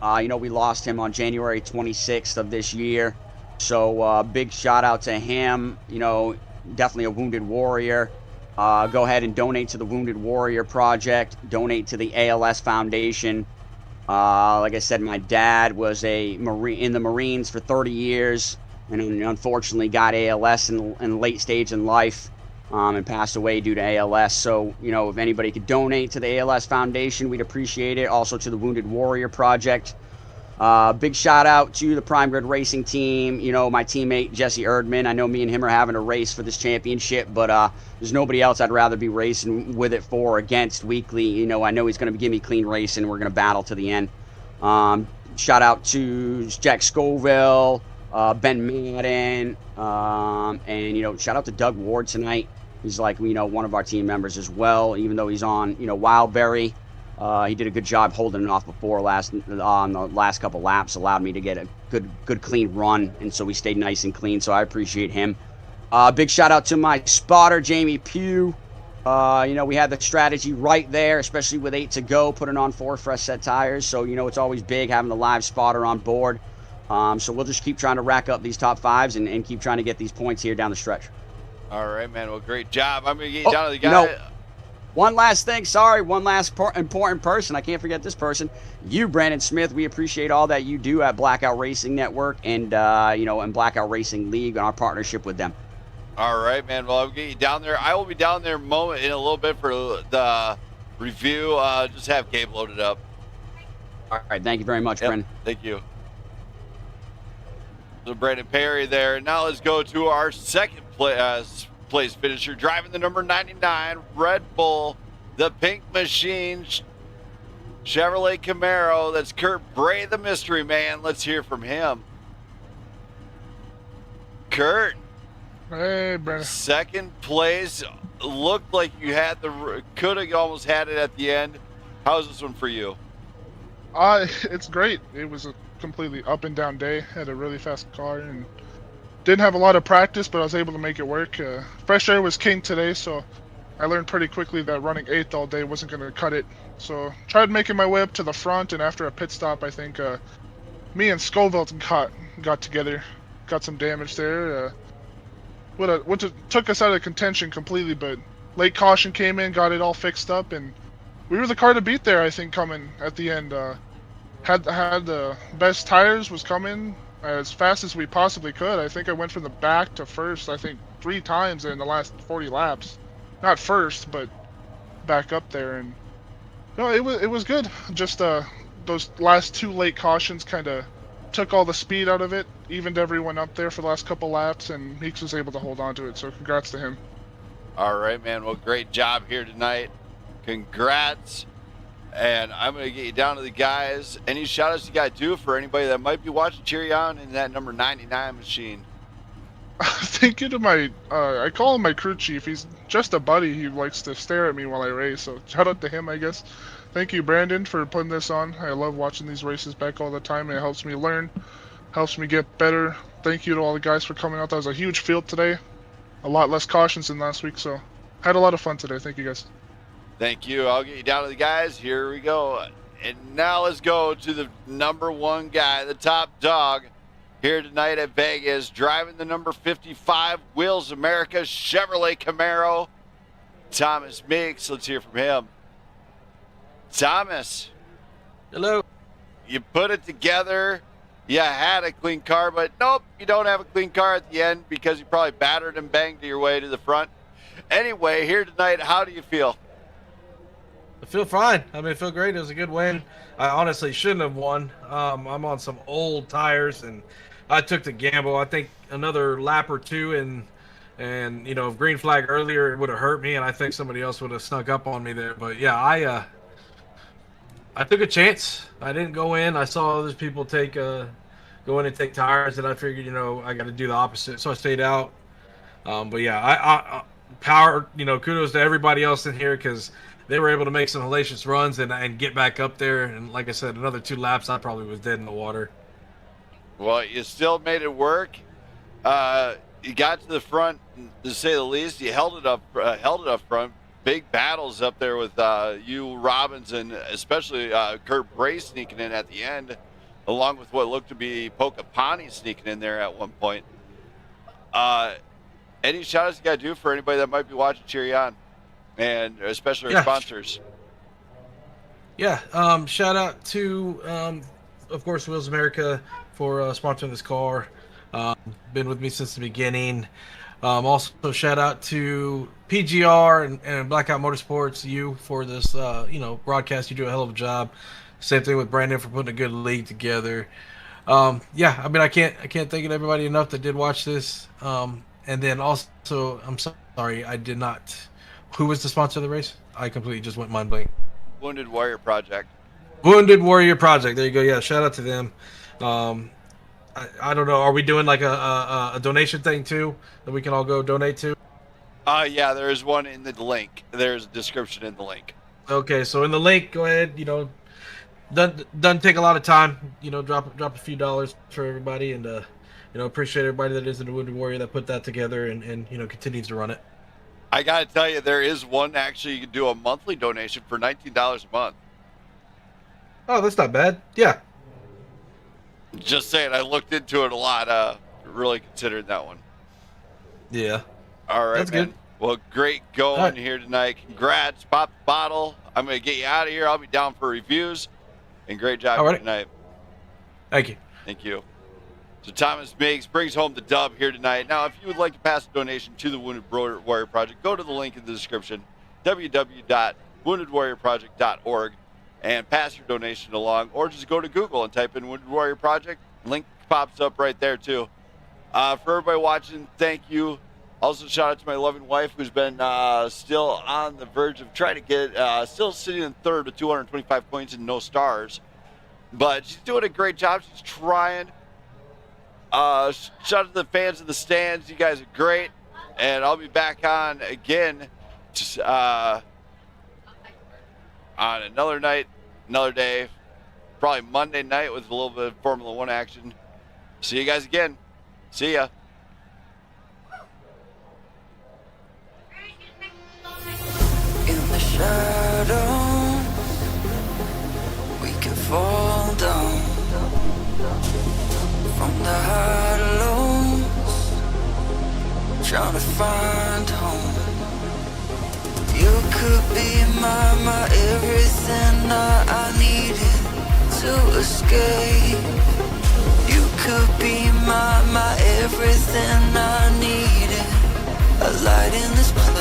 We lost him on January 26th of this year, so big shout-out to him. Definitely a Wounded Warrior. Go ahead and donate to the Wounded Warrior Project. Donate to the ALS Foundation. Like I said, my dad was in the Marines for 30 years, and unfortunately got ALS in late stage in life, and passed away due to ALS. So, if anybody could donate to the ALS Foundation, we'd appreciate it. Also to the Wounded Warrior Project. Big shout out to the Prime Grid Racing team. My teammate Jesse Erdman. I know me and him are having a race for this championship, but there's nobody else I'd rather be racing with it for or against weekly. I know he's going to give me clean racing. We're going to battle to the end. Shout out to Jack Scoville, Ben Madden, and, you know, shout out to Doug Ward tonight. He's like, you know, one of our team members as well, even though he's on, you know, Wildberry. He did a good job holding it off before on the last couple laps, allowed me to get a good clean run, and so we stayed nice and clean, so I appreciate him. Big shout out to my spotter, Jamie Pugh. You know, we had the strategy right there, especially with 8 to go, putting on 4 fresh set tires, so, you know, it's always big having the live spotter on board. So we'll just keep trying to rack up these top 5s and keep trying to get these points here down the stretch. All right, man. Well, great job. I'm going to get you down to the guy. You know, one last thing. Sorry, one last important person. I can't forget this person. You, Brandon Smith. We appreciate all that you do at Blackout Racing Network and, you know, and Blackout Racing League and our partnership with them. All right, man. Well, I'll get you down there. I will be down there in a little bit for the review. Just have Gabe loaded up. All right. Thank you very much, Brendan. Thank you. So Brandon Perry there. Now let's go to our second place finisher, driving the number 99 Red Bull, the Pink Machine Chevrolet Camaro. That's Kurt Bray, the mystery man. Let's hear from him. Kurt. Hey, Brandon. Second place. Looked like you had could have almost had it at the end. How's this one for you? It's great. It was a completely up and down day. Had a really fast car and didn't have a lot of practice, but I was able to make it work. Fresh air was king today, so I learned pretty quickly that running 8th all day wasn't going to cut it. So tried making my way up to the front, and after a pit stop, I think me and Scoville got together, got some damage there. Took us out of contention completely, but late caution came in, got it all fixed up, and we were the car to beat there, I think, coming at the end. Had the best tires, was coming as fast as we possibly could. I think I went from the back to first, I think 3 times in the last 40 laps. Not first, but back up there. And no, it was good. Just those last 2 late cautions kind of took all the speed out of it, evened everyone up there for the last couple laps, and Meeks was able to hold on to it. So congrats to him. All right, man. Well, great job here tonight. Congrats. And I'm going to get you down to the guys. Any shout-outs you got to do for anybody that might be watching, cheer you on in that number 99 machine? Thank you to my, I call him my crew chief. He's just a buddy. He likes to stare at me while I race, so shout out to him, I guess. Thank you, Brandon, for putting this on. I love watching these races back all the time. It helps me learn, helps me get better. Thank you to all the guys for coming out. That was a huge field today. A lot less cautions than last week, so had a lot of fun today. Thank you, guys. Thank you. I'll get you down to the guys. Here we go. And now let's go to the number 1 guy, the top dog, here tonight at Vegas, driving the number 55 Wheels America Chevrolet Camaro, Thomas Meeks. Let's hear from him. Thomas. Hello. You put it together. You had a clean car, but nope, you don't have a clean car at the end because you probably battered and banged your way to the front. Anyway, here tonight, how do you feel? I feel fine. I mean, I feel great. It was a good win. I honestly shouldn't have won. I'm on some old tires, and I took the gamble. I think another lap or 2, and you know, if green flag earlier, it would have hurt me, and I think somebody else would have snuck up on me there. But yeah, I took a chance. I didn't go in. I saw other people go in and take tires, and I figured, you know, I got to do the opposite, so I stayed out. But yeah, I power. You know, kudos to everybody else in here because they were able to make some hellacious runs and get back up there. And like I said, another 2 laps, I probably was dead in the water. Well, you still made it work. You got to the front, to say the least. You held it up front. Big battles up there with you, Robbins, and especially Kurt Bray sneaking in at the end, along with what looked to be Pocahontas sneaking in there at one point. Any shout-outs you got to do for anybody that might be watching, cheer you on? And especially our sponsors. Yeah, shout out to, of course, Wheels America for sponsoring this car. Been with me since the beginning. Also, shout out to PGR and Blackout Motorsports, you for this, you know, broadcast. You do a hell of a job. Same thing with Brandon for putting a good league together. Yeah, I mean, I can't thank everybody enough that did watch this. And then also, I'm sorry, I did not. Who was the sponsor of the race? I completely just went mind blank. Wounded Warrior Project. Wounded Warrior Project. There you go. Yeah, shout out to them. I don't know. Are we doing like a donation thing too that we can all go donate to? Yeah, there is one in the link. There's a description in the link. Okay, so in the link, go ahead. Doesn't take a lot of time. Drop a few dollars for everybody, and appreciate everybody that is in the Wounded Warrior that put that together and continues to run it. I gotta tell you, there is one actually you can do a monthly donation for $19 a month. Oh, that's not bad. Yeah. Just saying, I looked into it a lot. Really considered that one. Yeah. All right, That's man. good. Well, great going here tonight. Congrats. Pop the bottle. I'm going to get you out of here. I'll be down for reviews. And great job here tonight. Thank you. Thank you. So Thomas Meigs brings home the dub here tonight. Now, if you would like to pass a donation to the Wounded Warrior Project, go to the link in the description, www.woundedwarriorproject.org, and pass your donation along. Or just go to Google and type in Wounded Warrior Project. Link pops up right there, too. For everybody watching, thank you. Also, shout out to my loving wife, who's been still on the verge of trying to get, still sitting in third with 225 points and no stars. But she's doing a great job. She's trying. Shout out to the fans in the stands. You guys are great. And I'll be back on again on another night, another day. Probably Monday night with a little bit of Formula One action. See you guys again. See ya. In the shadow, we can fall down from the high lows, trying to find home. You could be my everything I needed to escape. You could be my everything I needed. A light in this place.